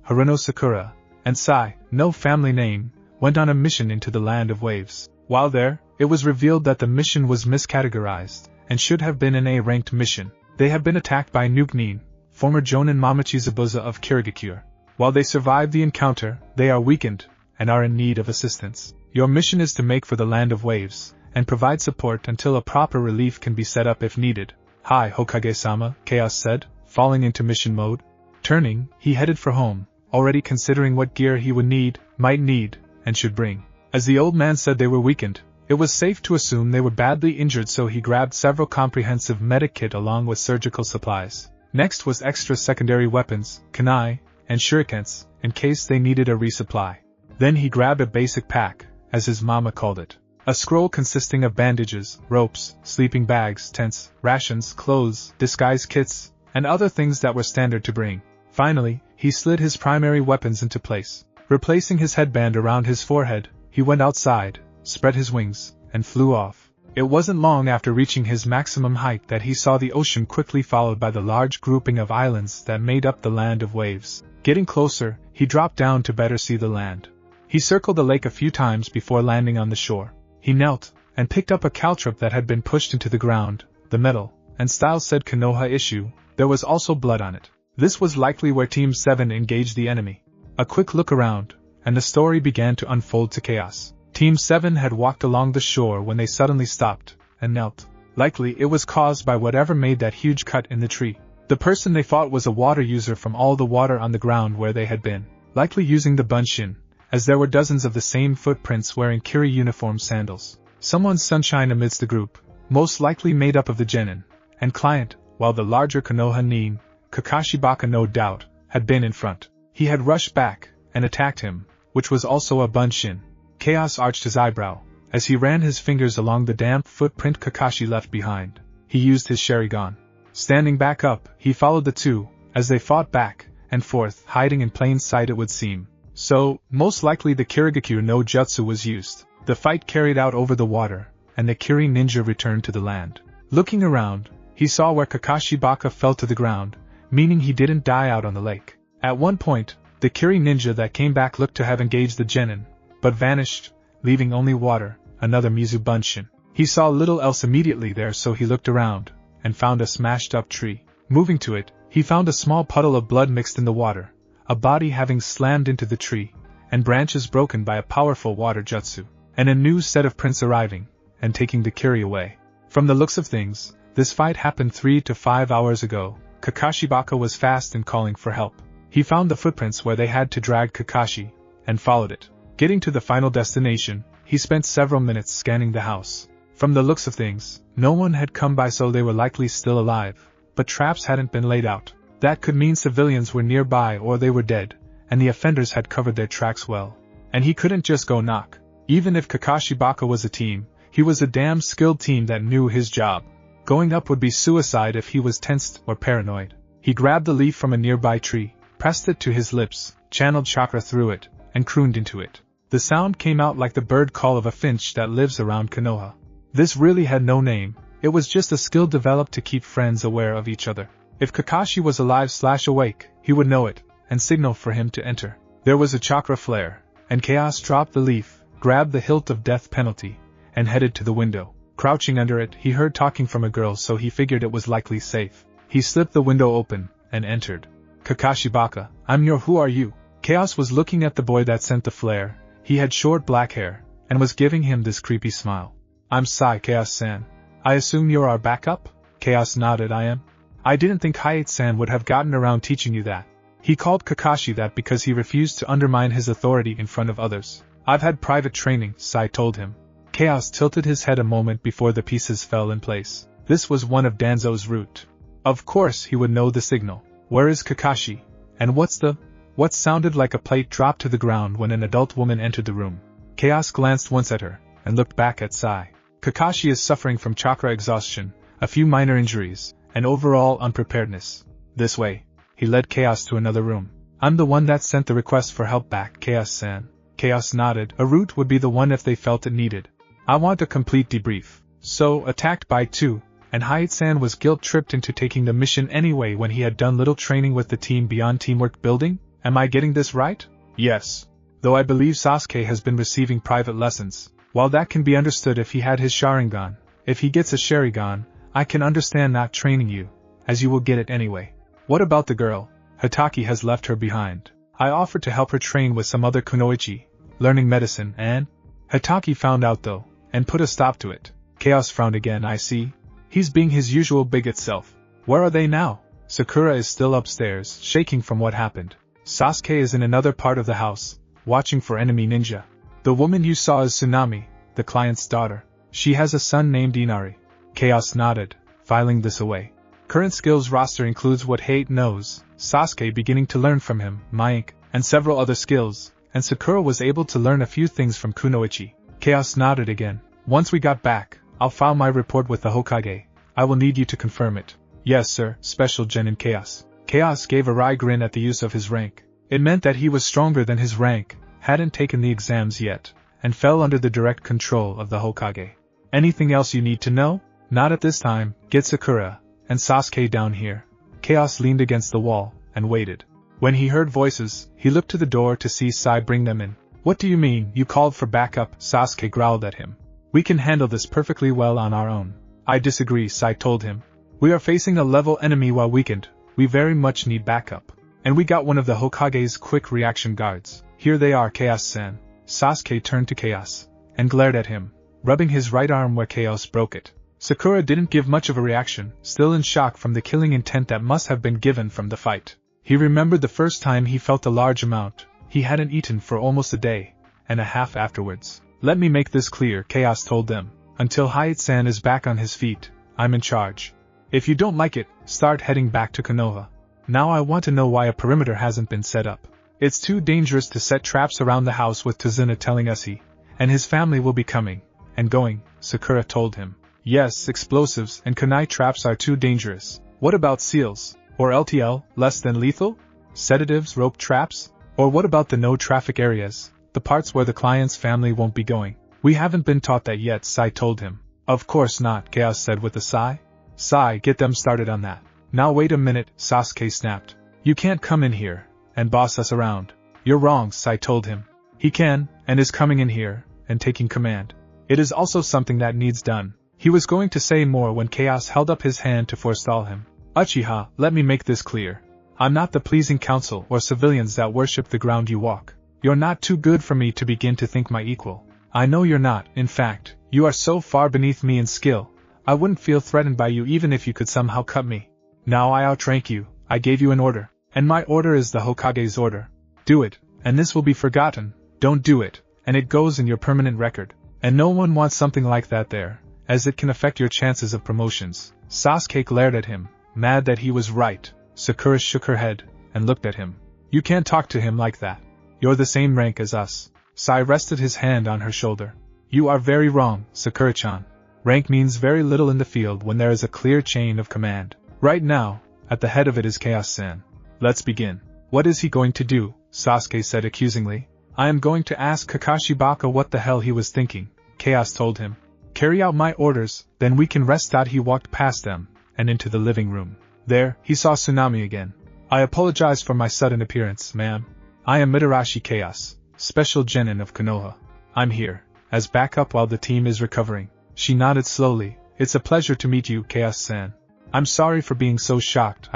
Haruno Sakura, and Sai, no family name, went on a mission into the Land of Waves. While there, it was revealed that the mission was miscategorized, and should have been an A-ranked mission. They have been attacked by Nuke-nin, former Jonin Mamachi Zabuza of Kirigakure. While they survived the encounter, they are weakened, and are in need of assistance. Your mission is to make for the land of waves, and provide support until a proper relief can be set up if needed. Hi Hokage-sama, Chaos said, falling into mission mode. Turning, he headed for home, already considering what gear he would need, might need, and should bring. As the old man said they were weakened, it was safe to assume they were badly injured, so he grabbed several comprehensive medic kit along with surgical supplies. Next was extra secondary weapons, kunai, and shurikens, in case they needed a resupply. Then he grabbed a basic pack, as his mama called it. A scroll consisting of bandages, ropes, sleeping bags, tents, rations, clothes, disguise kits, and other things that were standard to bring. Finally, he slid his primary weapons into place. Replacing his headband around his forehead, he went outside, spread his wings, and flew off. It wasn't long after reaching his maximum height that he saw the ocean, quickly followed by the large grouping of islands that made up the land of waves. Getting closer, he dropped down to better see the land. He circled the lake a few times before landing on the shore. He knelt, and picked up a caltrop that had been pushed into the ground. The metal and style said Konoha issue. There was also blood on it. This was likely where Team 7 engaged the enemy. A quick look around, and the story began to unfold to Chaos. Team 7 had walked along the shore when they suddenly stopped, and knelt. Likely it was caused by whatever made that huge cut in the tree. The person they fought was a water user from all the water on the ground where they had been, likely using the bunshin, as there were dozens of the same footprints wearing Kiri uniform sandals. Someone's sunshine amidst the group, most likely made up of the genin and client, while the larger Konoha nin, Kakashi Baka no doubt, had been in front. He had rushed back, and attacked him, which was also a bunshin. Chaos arched his eyebrow, as he ran his fingers along the damp footprint Kakashi left behind. He used his Sharingan. Standing back up, he followed the two, as they fought back and forth, hiding in plain sight it would seem. So, most likely the Kirigakyu no Jutsu was used. The fight carried out over the water, and the Kiri ninja returned to the land. Looking around, he saw where Kakashi Baka fell to the ground, meaning he didn't die out on the lake. At one point, the Kiri ninja that came back looked to have engaged the genin, but vanished, leaving only water, another Mizu Bunshin. He saw little else immediately there, so he looked around, and found a smashed up tree. Moving to it, he found a small puddle of blood mixed in the water, a body having slammed into the tree, and branches broken by a powerful water jutsu, and a new set of prints arriving, and taking the Kiri away. From the looks of things, this fight happened 3 to 5 hours ago. Kakashi Baka was fast in calling for help. He found the footprints where they had to drag Kakashi, and followed it. Getting to the final destination, he spent several minutes scanning the house. From the looks of things, no one had come by, so they were likely still alive, but traps hadn't been laid out. That could mean civilians were nearby or they were dead, and the offenders had covered their tracks well. And he couldn't just go knock. Even if Kakashi Baka was a team, he was a damn skilled team that knew his job. Going up would be suicide if he was tensed or paranoid. He grabbed the leaf from a nearby tree, pressed it to his lips, channeled chakra through it, and crooned into it. The sound came out like the bird call of a finch that lives around Konoha. This really had no name, it was just a skill developed to keep friends aware of each other. If Kakashi was alive/awake, he would know it, and signal for him to enter. There was a chakra flare, and Chaos dropped the leaf, grabbed the hilt of death penalty, and headed to the window. Crouching under it, he heard talking from a girl, so he figured it was likely safe. He slipped the window open, and entered. Kakashi Baka, I'm your who are you? Chaos was looking at the boy that sent the flare. He had short black hair, and was giving him this creepy smile. I'm Sai Chaos-san. I assume you're our backup? Chaos nodded. I am. I didn't think Hayate-san would have gotten around teaching you that. He called Kakashi that because he refused to undermine his authority in front of others. I've had private training, Sai told him. Chaos tilted his head a moment before the pieces fell in place. This was one of Danzo's route. Of course he would know the signal. Where is Kakashi? And what sounded like a plate dropped to the ground when an adult woman entered the room. Chaos glanced once at her, and looked back at Sai. Kakashi is suffering from chakra exhaustion, a few minor injuries, and overall unpreparedness. This way. He led Chaos to another room. I'm the one that sent the request for help back, Chaos-san. Chaos nodded. A route would be the one if they felt it needed. I want a complete debrief. So, attacked by 2, and Hayate-san was guilt-tripped into taking the mission anyway when he had done little training with the team beyond teamwork building? Am I getting this right? Yes. Though I believe Sasuke has been receiving private lessons. While that can be understood if he had his Sharingan, if he gets a Sharingan, I can understand not training you, as you will get it anyway. What about the girl? Hataki has left her behind. I offered to help her train with some other kunoichi, learning medicine and... Hitaki found out though, and put a stop to it. Chaos frowned again. I see. He's being his usual bigot self. Where are they now? Sakura is still upstairs, shaking from what happened. Sasuke is in another part of the house, watching for enemy ninja. The woman you saw is Tsunami, the client's daughter. She has a son named Inari. Chaos nodded, filing this away. Current skills roster includes what Hate knows, Sasuke beginning to learn from him, Maink, and several other skills, and Sakura was able to learn a few things from Kunoichi. Chaos nodded again. Once we got back, I'll file my report with the Hokage. I will need you to confirm it. Yes sir, Special Genin Chaos. Chaos gave a wry grin at the use of his rank. It meant that he was stronger than his rank, hadn't taken the exams yet, and fell under the direct control of the Hokage. Anything else you need to know? Not at this time. Get Sakura and Sasuke down here. Chaos leaned against the wall and waited. When he heard voices, he looked to the door to see Sai bring them in. What do you mean, you called for backup? Sasuke growled at him. We can handle this perfectly well on our own. I disagree, Sai told him. We are facing a level enemy while weakened. We very much need backup. And we got one of the Hokage's quick reaction guards. Here they are, Chaos-san. Sasuke turned to Chaos and glared at him, rubbing his right arm where Chaos broke it. Sakura didn't give much of a reaction, still in shock from the killing intent that must have been given from the fight. He remembered the first time he felt a large amount. He hadn't eaten for almost a day and a half afterwards. Let me make this clear, Chaos told them. Until Hayate-san is back on his feet, I'm in charge. If you don't like it, start heading back to Konoha. Now I want to know why a perimeter hasn't been set up. It's too dangerous to set traps around the house with Tazuna telling us he and his family will be coming and going, Sakura told him. Yes, explosives and kunai traps are too dangerous. What about seals? Or LTL, less than lethal? Sedatives, rope traps? Or what about the no-traffic areas, the parts where the client's family won't be going? We haven't been taught that yet, Sai told him. Of course not, Chaos said with a sigh. Sai, get them started on that. Now wait a minute, Sasuke snapped. You can't come in here and boss us around. You're wrong, Sai told him. He can, and is coming in here, and taking command. It is also something that needs done. He was going to say more when Chaos held up his hand to forestall him. Uchiha, let me make this clear. I'm not the pleasing council or civilians that worship the ground you walk. You're not too good for me to begin to think my equal. I know you're not, in fact, you are so far beneath me in skill. I wouldn't feel threatened by you even if you could somehow cut me. Now I outrank you, I gave you an order, and my order is the Hokage's order. Do it, and this will be forgotten. Don't do it, and it goes in your permanent record. And no one wants something like that there, as it can affect your chances of promotions. Sasuke glared at him, mad that he was right. Sakura shook her head, and looked at him. You can't talk to him like that. You're the same rank as us. Sai rested his hand on her shoulder. You are very wrong, Sakura-chan. Rank means very little in the field when there is a clear chain of command. Right now, at the head of it is Chaos-san. Let's begin. What is he going to do? Sasuke said accusingly. I am going to ask Kakashi Baka what the hell he was thinking, Chaos told him. Carry out my orders, then we can rest. He walked past them, and into the living room. There, he saw Tsunami again. I apologize for my sudden appearance, ma'am. I am Mitarashi Chaos, Special Genin of Konoha. I'm here, as backup while the team is recovering. She nodded slowly. It's a pleasure to meet you, Chaos-san. I'm sorry for being so shocked,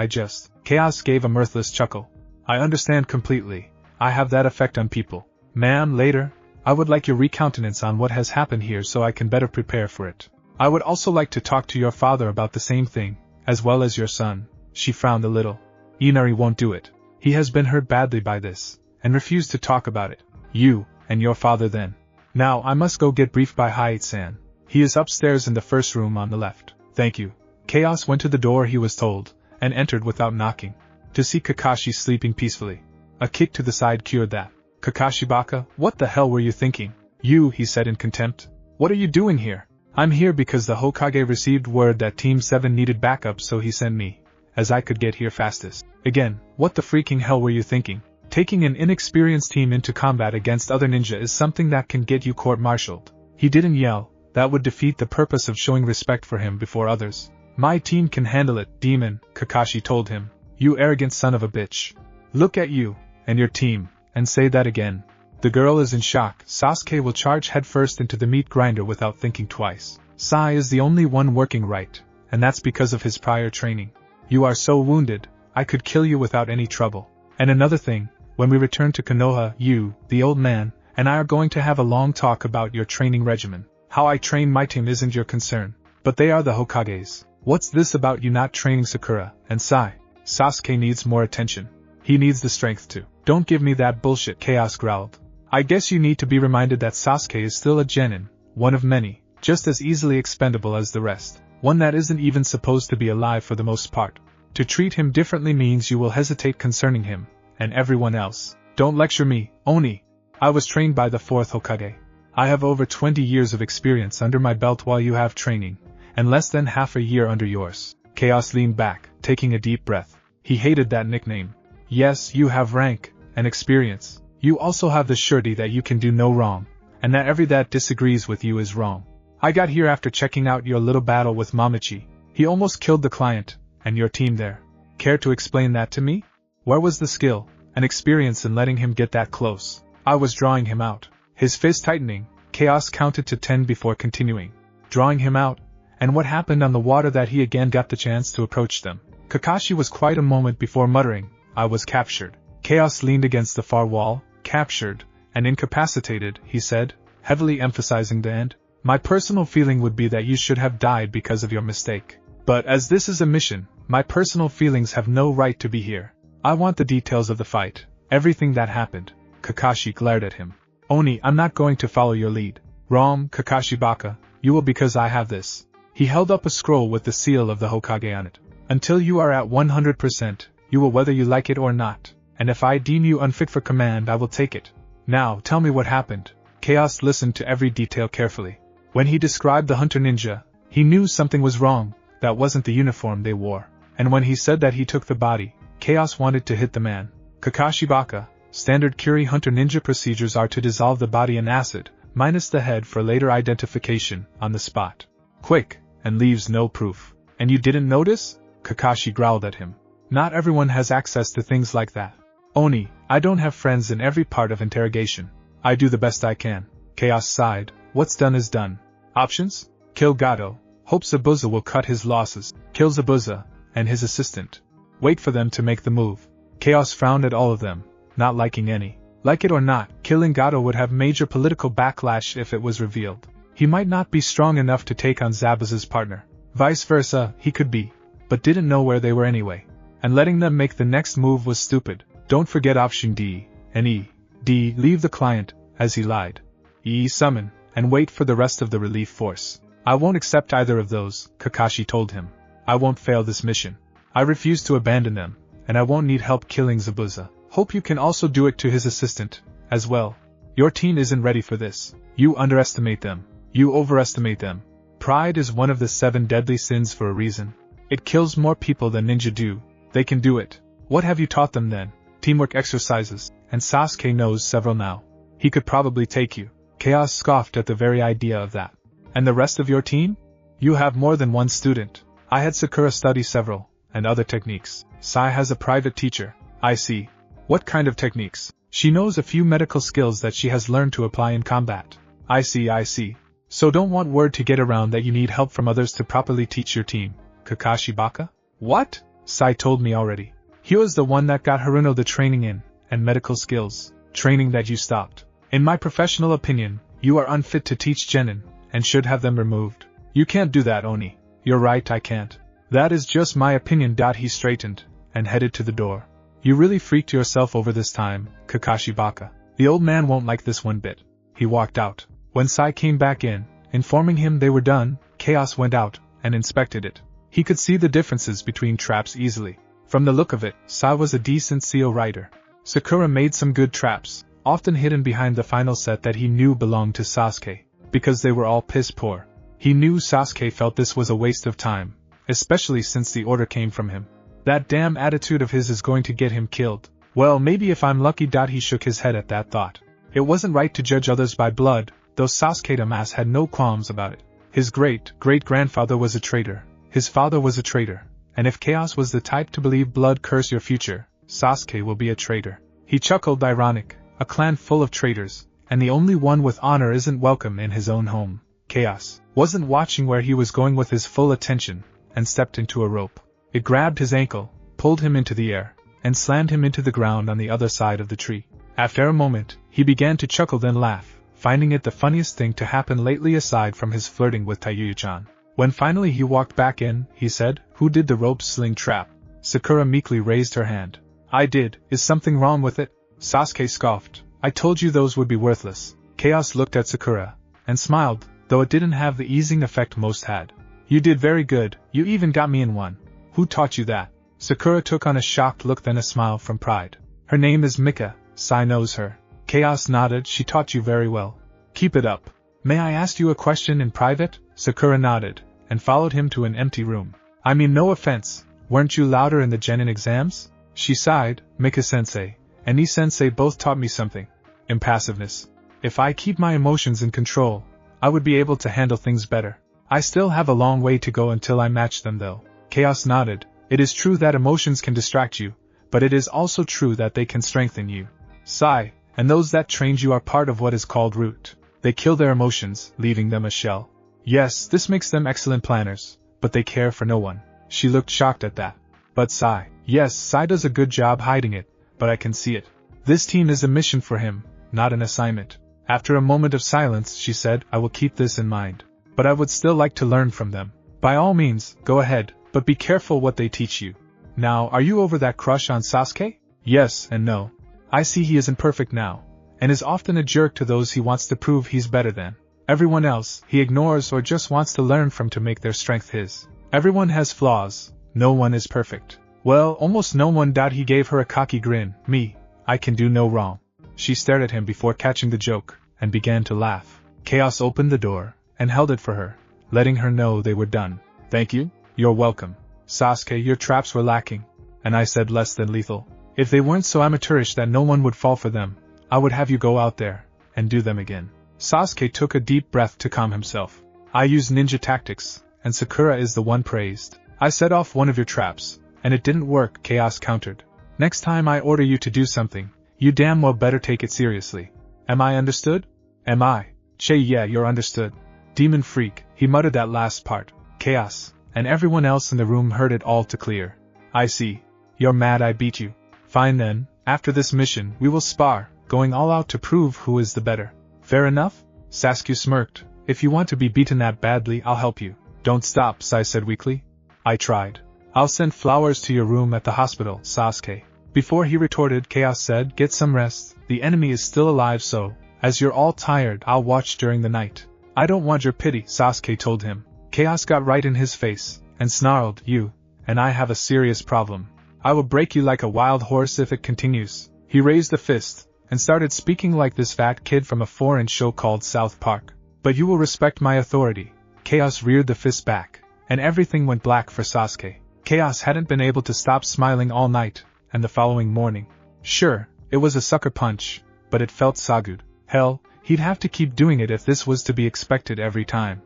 Chaos gave a mirthless chuckle. I understand completely. I have that effect on people. Ma'am, later, I would like your recountenance on what has happened here so I can better prepare for it. I would also like to talk to your father about the same thing, as well as your son. She frowned a little. Inari won't do it. He has been hurt badly by this, and refused to talk about it. You, and your father then. Now I must go get briefed by Hayate-san. He is upstairs in the first room on the left. Thank you. Chaos went to the door he was told, and entered without knocking. To see Kakashi sleeping peacefully. A kick to the side cured that. Kakashi Baka, what the hell were you thinking? You, he said in contempt. What are you doing here? I'm here because the Hokage received word that Team 7 needed backup, so he sent me, as I could get here fastest. Again, what the freaking hell were you thinking? Taking an inexperienced team into combat against other ninja is something that can get you court-martialed. He didn't yell. That would defeat the purpose of showing respect for him before others. My team can handle it, demon, Kakashi told him. You arrogant son of a bitch. Look at you, and your team, and say that again. The girl is in shock. Sasuke will charge headfirst into the meat grinder without thinking twice. Sai is the only one working right, and that's because of his prior training. You are so wounded, I could kill you without any trouble. And another thing, when we return to Konoha, you, the old man, and I are going to have a long talk about your training regimen. How I train my team isn't your concern, but they are the Hokages. What's this about you not training Sakura and Sai? Sasuke needs more attention. He needs the strength too. Don't give me that bullshit, Chaos growled. I guess you need to be reminded that Sasuke is still a genin, one of many, just as easily expendable as the rest, one that isn't even supposed to be alive for the most part. To treat him differently means you will hesitate concerning him, and everyone else. Don't lecture me, Oni. I was trained by the 4th Hokage. I have over 20 years of experience under my belt while you have training, and less than half a year under yours. Chaos leaned back, taking a deep breath. He hated that nickname. Yes, you have rank and experience. You also have the surety that you can do no wrong, and that every that disagrees with you is wrong. I got here after checking out your little battle with Mamachi. He almost killed the client, and your team there. Care to explain that to me? Where was the skill and experience in letting him get that close? I was drawing him out. His fist tightening, Chaos counted to 10 before continuing. Drawing him out? And what happened on the water that he again got the chance to approach them? Kakashi was quite a moment before muttering, I was captured. Chaos leaned against the far wall, captured, and incapacitated, he said, heavily emphasizing the end. My personal feeling would be that you should have died because of your mistake. But as this is a mission, my personal feelings have no right to be here. I want the details of the fight, everything that happened. Kakashi glared at him. Oni, I'm not going to follow your lead. Wrong, Kakashi Baka, you will because I have this. He held up a scroll with the seal of the Hokage on it. Until you are at 100%, you will whether you like it or not, and if I deem you unfit for command I will take it. Now, tell me what happened. Chaos listened to every detail carefully. When he described the hunter ninja, he knew something was wrong, that wasn't the uniform they wore. And when he said that he took the body, Chaos wanted to hit the man. Kakashi Baka, standard Kiri hunter ninja procedures are to dissolve the body in acid, minus the head for later identification, on the spot. Quick, and leaves no proof. And you didn't notice? Kakashi growled at him. Not everyone has access to things like that. Oni, I don't have friends in every part of interrogation. I do the best I can. Chaos sighed. What's done is done. Options? Kill Gato. Hope Zabuza will cut his losses. Kill Zabuza, and his assistant. Wait for them to make the move. Chaos frowned at all of them, not liking any. Like it or not, killing Gato would have major political backlash if it was revealed. He might not be strong enough to take on Zabuza's partner. Vice versa, he could be, but didn't know where they were anyway. And letting them make the next move was stupid. Don't forget option D and E. D. Leave the client, as he lied. E. Summon, and wait for the rest of the relief force. I won't accept either of those, Kakashi told him. I won't fail this mission. I refuse to abandon them, and I won't need help killing Zabuza. Hope you can also do it to his assistant, as well. Your team isn't ready for this. You underestimate them. You overestimate them. Pride is one of the 7 deadly sins for a reason. It kills more people than ninja do. They can do it. What have you taught them then? Teamwork exercises, and Sasuke knows several now. He could probably take you. Chaos scoffed at the very idea of that. And the rest of your team? You have more than one student. I had Sakura study several, and other techniques. Sai has a private teacher. I see. What kind of techniques? She knows a few medical skills that she has learned to apply in combat. I see. So don't want word to get around that you need help from others to properly teach your team. Kakashi Baka? What? Sai told me already. He was the one that got Haruno the training in, and medical skills. Training that you stopped. In my professional opinion, you are unfit to teach genin, and should have them removed. You can't do that, Oni. You're right, I can't. That is just my opinion. He straightened, and headed to the door. You really freaked yourself over this time, Kakashi Baka. The old man won't like this one bit. He walked out. When Sai came back in, informing him they were done, Chaos went out, and inspected it. He could see the differences between traps easily. From the look of it, Sai was a decent CO writer. Sakura made some good traps, often hidden behind the final set that he knew belonged to Sasuke, because they were all piss poor. He knew Sasuke felt this was a waste of time, especially since the order came from him. That damn attitude of his is going to get him killed. Well, maybe if I'm lucky. He shook his head at that thought. It wasn't right to judge others by blood, though Sasuke Damas had no qualms about it. His great-great-grandfather was a traitor. His father was a traitor. And if Chaos was the type to believe blood curse your future, Sasuke will be a traitor. He chuckled ironic. A clan full of traitors, and the only one with honor isn't welcome in his own home. Chaos wasn't watching where he was going with his full attention, and stepped into a rope. It grabbed his ankle, pulled him into the air, and slammed him into the ground on the other side of the tree. After a moment, he began to chuckle then laugh, finding it the funniest thing to happen lately aside from his flirting with Tayuya-chan. When finally he walked back in, he said, "Who did the rope sling trap?" Sakura meekly raised her hand. "I did. Is something wrong with it?" Sasuke scoffed. "I told you those would be worthless." Chaos looked at Sakura, and smiled, though it didn't have the easing effect most had. "You did very good, you even got me in one." "Who taught you that?" Sakura took on a shocked look then a smile from pride. "Her name is Mika, Sai knows her." Chaos nodded. "She taught you very well." "Keep it up." "May I ask you a question in private?" Sakura nodded, and followed him to an empty room. "I mean no offense, weren't you louder in the genin exams?" She sighed. "Mika-sensei and Ii-sensei both taught me something. Impassiveness. If I keep my emotions in control, I would be able to handle things better. I still have a long way to go until I match them though." Chaos nodded. "It is true that emotions can distract you, but it is also true that they can strengthen you. Sai, and those that trained you are part of what is called root. They kill their emotions, leaving them a shell. Yes, this makes them excellent planners, but they care for no one." She looked shocked at that. "But Sai." "Yes, Sai does a good job hiding it, but I can see it. This team is a mission for him, not an assignment." After a moment of silence, she said, "I will keep this in mind. But I would still like to learn from them." "By all means, go ahead, but be careful what they teach you." "Now, are you over that crush on Sasuke?" "Yes and no. I see he isn't perfect now, and is often a jerk to those he wants to prove he's better than. Everyone else, he ignores or just wants to learn from to make their strength his. Everyone has flaws, no one is perfect." "Well, almost no one." He gave her a cocky grin. "Me, I can do no wrong." She stared at him before catching the joke, and began to laugh. Chaos opened the door, and held it for her, letting her know they were done. "Thank you." "You're welcome. Sasuke, your traps were lacking, and I said less than lethal. If they weren't so amateurish that no one would fall for them, I would have you go out there, and do them again." Sasuke took a deep breath to calm himself. "I use ninja tactics, and Sakura is the one praised. I set off one of your traps, and it didn't work," Chaos countered. "Next time I order you to do something, you damn well better take it seriously. Am I understood?" "Am I? Che, yeah, you're understood. Demon freak," he muttered that last part. Chaos, and everyone else in the room heard it all too clear. "I see. You're mad I beat you. Fine then, after this mission we will spar, going all out to prove who is the better." "Fair enough?" Sasuke smirked. "If you want to be beaten that badly, I'll help you." "Don't stop," Sai said weakly. "I tried." "I'll send flowers to your room at the hospital, Sasuke." Before he retorted, Chaos said, "Get some rest, the enemy is still alive so, as you're all tired, I'll watch during the night." "I don't want your pity," Sasuke told him. Chaos got right in his face, and snarled, "You, and I have a serious problem. I will break you like a wild horse if it continues." He raised a fist, and started speaking like this fat kid from a foreign show called South Park. "But you will respect my authority." Chaos reared the fist back, and everything went black for Sasuke. Chaos hadn't been able to stop smiling all night, and the following morning. Sure, it was a sucker punch, but it felt so good. Hell, he'd have to keep doing it if this was to be expected every time.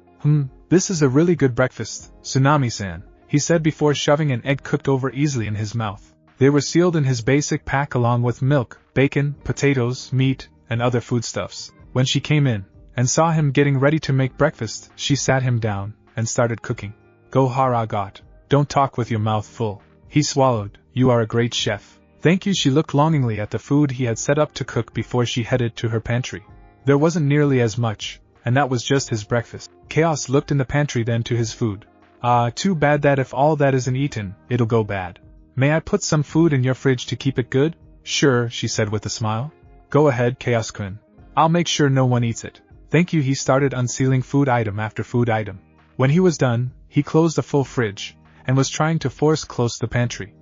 This is a really good breakfast, Tsunami-san," he said before shoving an egg cooked over easily in his mouth. They were sealed in his basic pack along with milk, bacon, potatoes, meat, and other foodstuffs. When she came in, and saw him getting ready to make breakfast, she sat him down, and started cooking. "Go haragot. Don't talk with your mouth full." He swallowed. "You are a great chef." "Thank you." She looked longingly at the food he had set up to cook before she headed to her pantry. There wasn't nearly as much, and that was just his breakfast. Chaos looked in the pantry then to his food. Too bad that if all that isn't eaten, it'll go bad. May I put some food in your fridge to keep it good?" "Sure," she said with a smile. "Go ahead, Chaos-kun. I'll make sure no one eats it." "Thank you." He started unsealing food item after food item. When he was done, he closed the full fridge, and was trying to force close the pantry.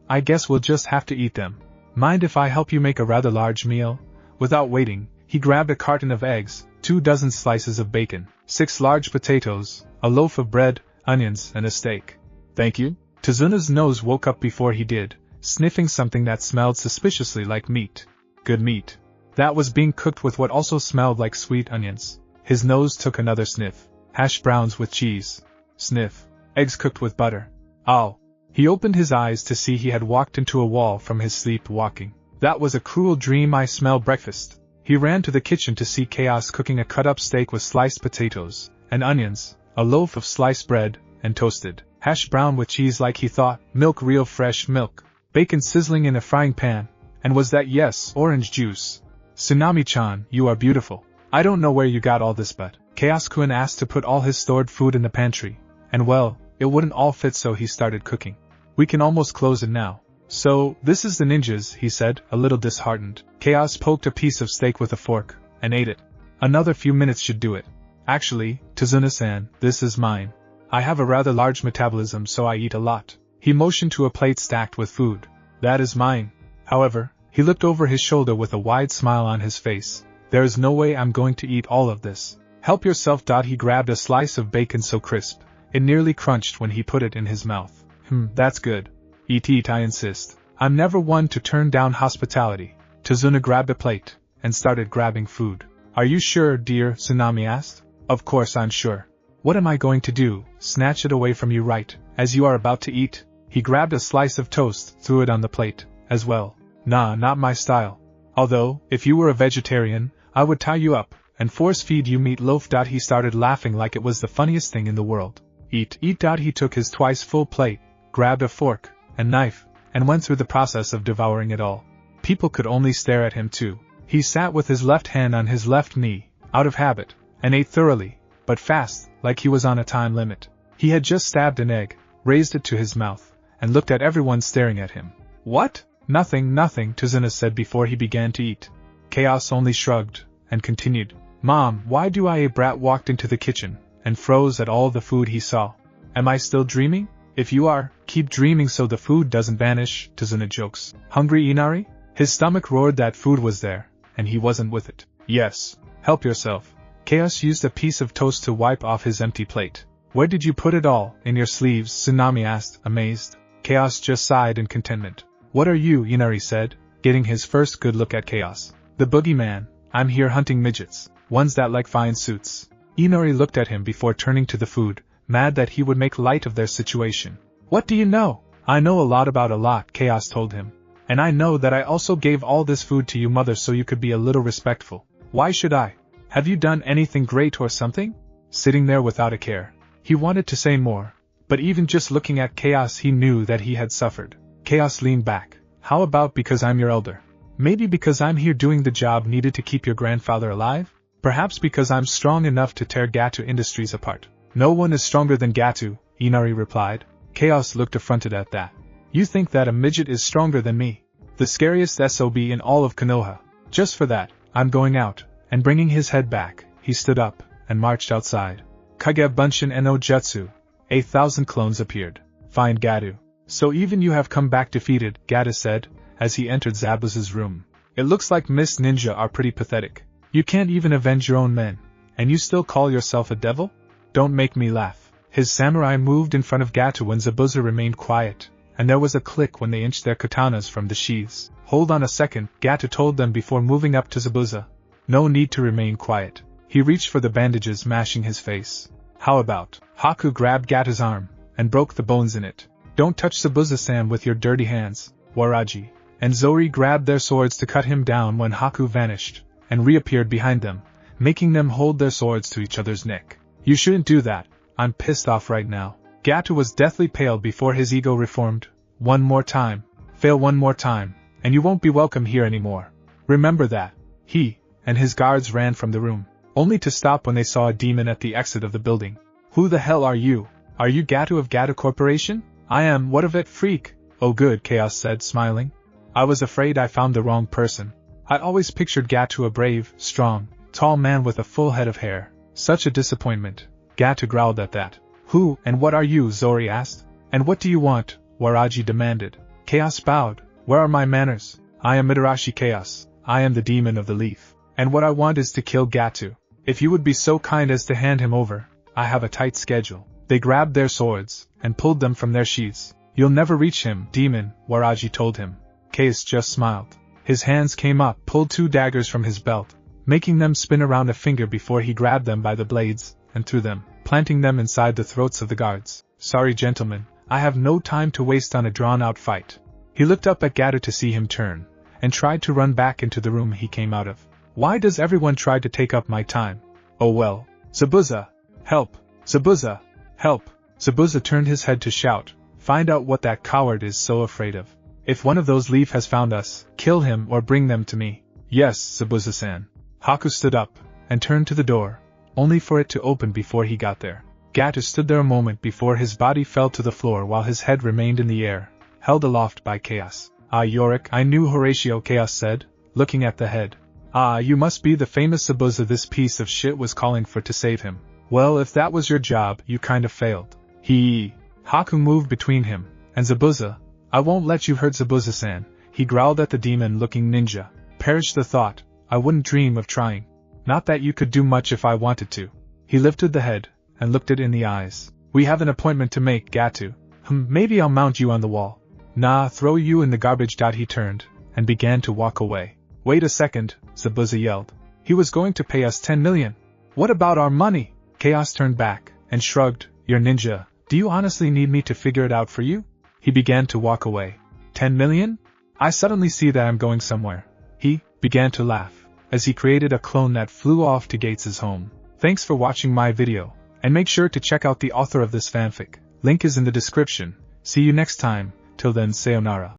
I guess we'll just have to eat them. Mind if I help you make a rather large meal?" Without waiting, he grabbed a carton of eggs, 2 dozen slices of bacon, 6 large potatoes, a loaf of bread, onions, and a steak. "Thank you." Tazuna's nose woke up before he did, sniffing something that smelled suspiciously like meat. Good meat. That was being cooked with what also smelled like sweet onions. His nose took another sniff. Hash browns with cheese. Sniff. Eggs cooked with butter. Ow. He opened his eyes to see he had walked into a wall from his sleepwalking. That was a cruel dream. I smell breakfast. He ran to the kitchen to see Chaos cooking a cut-up steak with sliced potatoes, and onions, a loaf of sliced bread, and toasted hash brown with cheese like he thought, milk, real fresh milk, bacon sizzling in a frying pan, And was that yes, orange juice? Tsunami-chan, you are beautiful. I don't know where you got all this but. Chaos-kun asked to put all his stored food in the pantry, and well, it wouldn't all fit so he started cooking. We can almost close it now. So, this is the ninjas, he said, a little disheartened. Chaos poked a piece of steak with a fork, and ate it. Another few minutes should do it. Actually, Tazuna-san, this is mine. I have a rather large metabolism so I eat a lot. He motioned to a plate stacked with food. That is mine. However, he looked over his shoulder with a wide smile on his face. There is no way I'm going to eat all of this. Help yourself. He grabbed a slice of bacon so crisp, it nearly crunched when he put it in his mouth. That's good. Eat, I insist. I'm never one to turn down hospitality. Tazuna grabbed a plate, and started grabbing food. Are you sure, dear? Tsunami asked. Of course I'm sure. What am I going to do, snatch it away from you right as you are about to eat? He grabbed a slice of toast, threw it on the plate, as well. Nah, not my style. Although, if you were a vegetarian, I would tie you up, and force-feed you meatloaf. He started laughing like it was the funniest thing in the world. Eat. He took his twice full plate, grabbed a fork and knife, and went through the process of devouring it all. People could only stare at him too. He sat with his left hand on his left knee, out of habit, and ate thoroughly, but fast, like he was on a time limit. He had just stabbed an egg, raised it to his mouth, and looked at everyone staring at him. What? Nothing, Tazuna said before he began to eat. Chaos only shrugged, and continued. Mom, why do I? A brat walked into the kitchen, and froze at all the food he saw. Am I still dreaming? If you are, keep dreaming so the food doesn't vanish, Tazuna jokes. Hungry, Inari? His stomach roared that food was there, and he wasn't with it. Yes, help yourself. Chaos used a piece of toast to wipe off his empty plate. Where did you put it all? In your sleeves, Tsunami asked, amazed. Chaos just sighed in contentment. What are you? Inari said, getting his first good look at Chaos. The boogeyman. I'm here hunting midgets, ones that like fine suits. Inari looked at him before turning to the food, mad that he would make light of their situation. What do you know? I know a lot about a lot, Chaos told him. And I know that I also gave all this food to you, mother, so you could be a little respectful. Why should I? Have you done anything great or something? Sitting there without a care. He wanted to say more, but even just looking at Chaos he knew that he had suffered. Chaos leaned back. How about because I'm your elder? Maybe because I'm here doing the job needed to keep your grandfather alive? Perhaps because I'm strong enough to tear Gato Industries apart. No one is stronger than Gato, Inari replied. Chaos looked affronted at that. You think that a midget is stronger than me? The scariest SOB in all of Konoha. Just for that, I'm going out. And bringing his head back, he stood up and marched outside. Kage Bunshin no Jutsu. 1,000 clones appeared. Fine, Gato. So even you have come back defeated, Gato said, as he entered Zabuza's room. It looks like Miss Ninja are pretty pathetic. You can't even avenge your own men, and you still call yourself a devil? Don't make me laugh. His samurai moved in front of Gato when Zabuza remained quiet, and there was a click when they inched their katanas from the sheaths. Hold on a second, Gato told them before moving up to Zabuza. No need to remain quiet. He reached for the bandages, mashing his face. How about? Haku grabbed Gato's arm, and broke the bones in it. Don't touch Zabuza-san with your dirty hands, Waraji. And Zori grabbed their swords to cut him down when Haku vanished, and reappeared behind them, making them hold their swords to each other's neck. You shouldn't do that. I'm pissed off right now. Gato was deathly pale before his ego reformed. One more time. Fail one more time, and you won't be welcome here anymore. Remember that. He and his guards ran from the room, only to stop when they saw a demon at the exit of the building. Who the hell are you? Are you Gato of Gato Corporation? I am. What of it, freak? Oh good, Chaos said, smiling. I was afraid I found the wrong person. I'd always pictured Gato a brave, strong, tall man with a full head of hair. Such a disappointment. Gato growled at that. Who and what are you? Zori asked. And what do you want? Waraji demanded. Chaos bowed. Where are my manners? I am Mitarashi Chaos. I am the demon of the leaf. And what I want is to kill Gato. If you would be so kind as to hand him over, I have a tight schedule. They grabbed their swords, and pulled them from their sheaths. You'll never reach him, demon, Waraji told him. Chaos just smiled. His hands came up, pulled 2 daggers from his belt, making them spin around a finger before he grabbed them by the blades, and threw them, planting them inside the throats of the guards. Sorry gentlemen, I have no time to waste on a drawn-out fight. He looked up at Gato to see him turn, and tried to run back into the room he came out of. Why does everyone try to take up my time? Oh well. Zabuza! Help! Zabuza! Help! Zabuza turned his head to shout, find out what that coward is so afraid of. If one of those leaf has found us, kill him or bring them to me. Yes, Zabuza-san. Haku stood up and turned to the door, only for it to open before he got there. Gato stood there a moment before his body fell to the floor while his head remained in the air, held aloft by Chaos. Ah, Yorick, I knew Horatio, Chaos said, looking at the head. Ah, you must be the famous Zabuza this piece of shit was calling for to save him. Well, if that was your job, you kind of failed. Haku moved between him and Zabuza. I won't let you hurt Zabuza-san, he growled at the demon-looking ninja. Perish the thought, I wouldn't dream of trying. Not that you could do much if I wanted to. He lifted the head and looked it in the eyes. We have an appointment to make, Gatu. Maybe I'll mount you on the wall. Nah, throw you in the garbage. He turned and began to walk away. Wait a second, Zabuza yelled. He was going to pay us 10 million. What about our money? Chaos turned back and shrugged. You're ninja. Do you honestly need me to figure it out for you? He began to walk away. 10 million? I suddenly see that I'm going somewhere. He began to laugh as he created a clone that flew off to Gates' home. Thanks for watching my video, and make sure to check out the author of this fanfic. Link is in the description. See you next time. Till then, sayonara.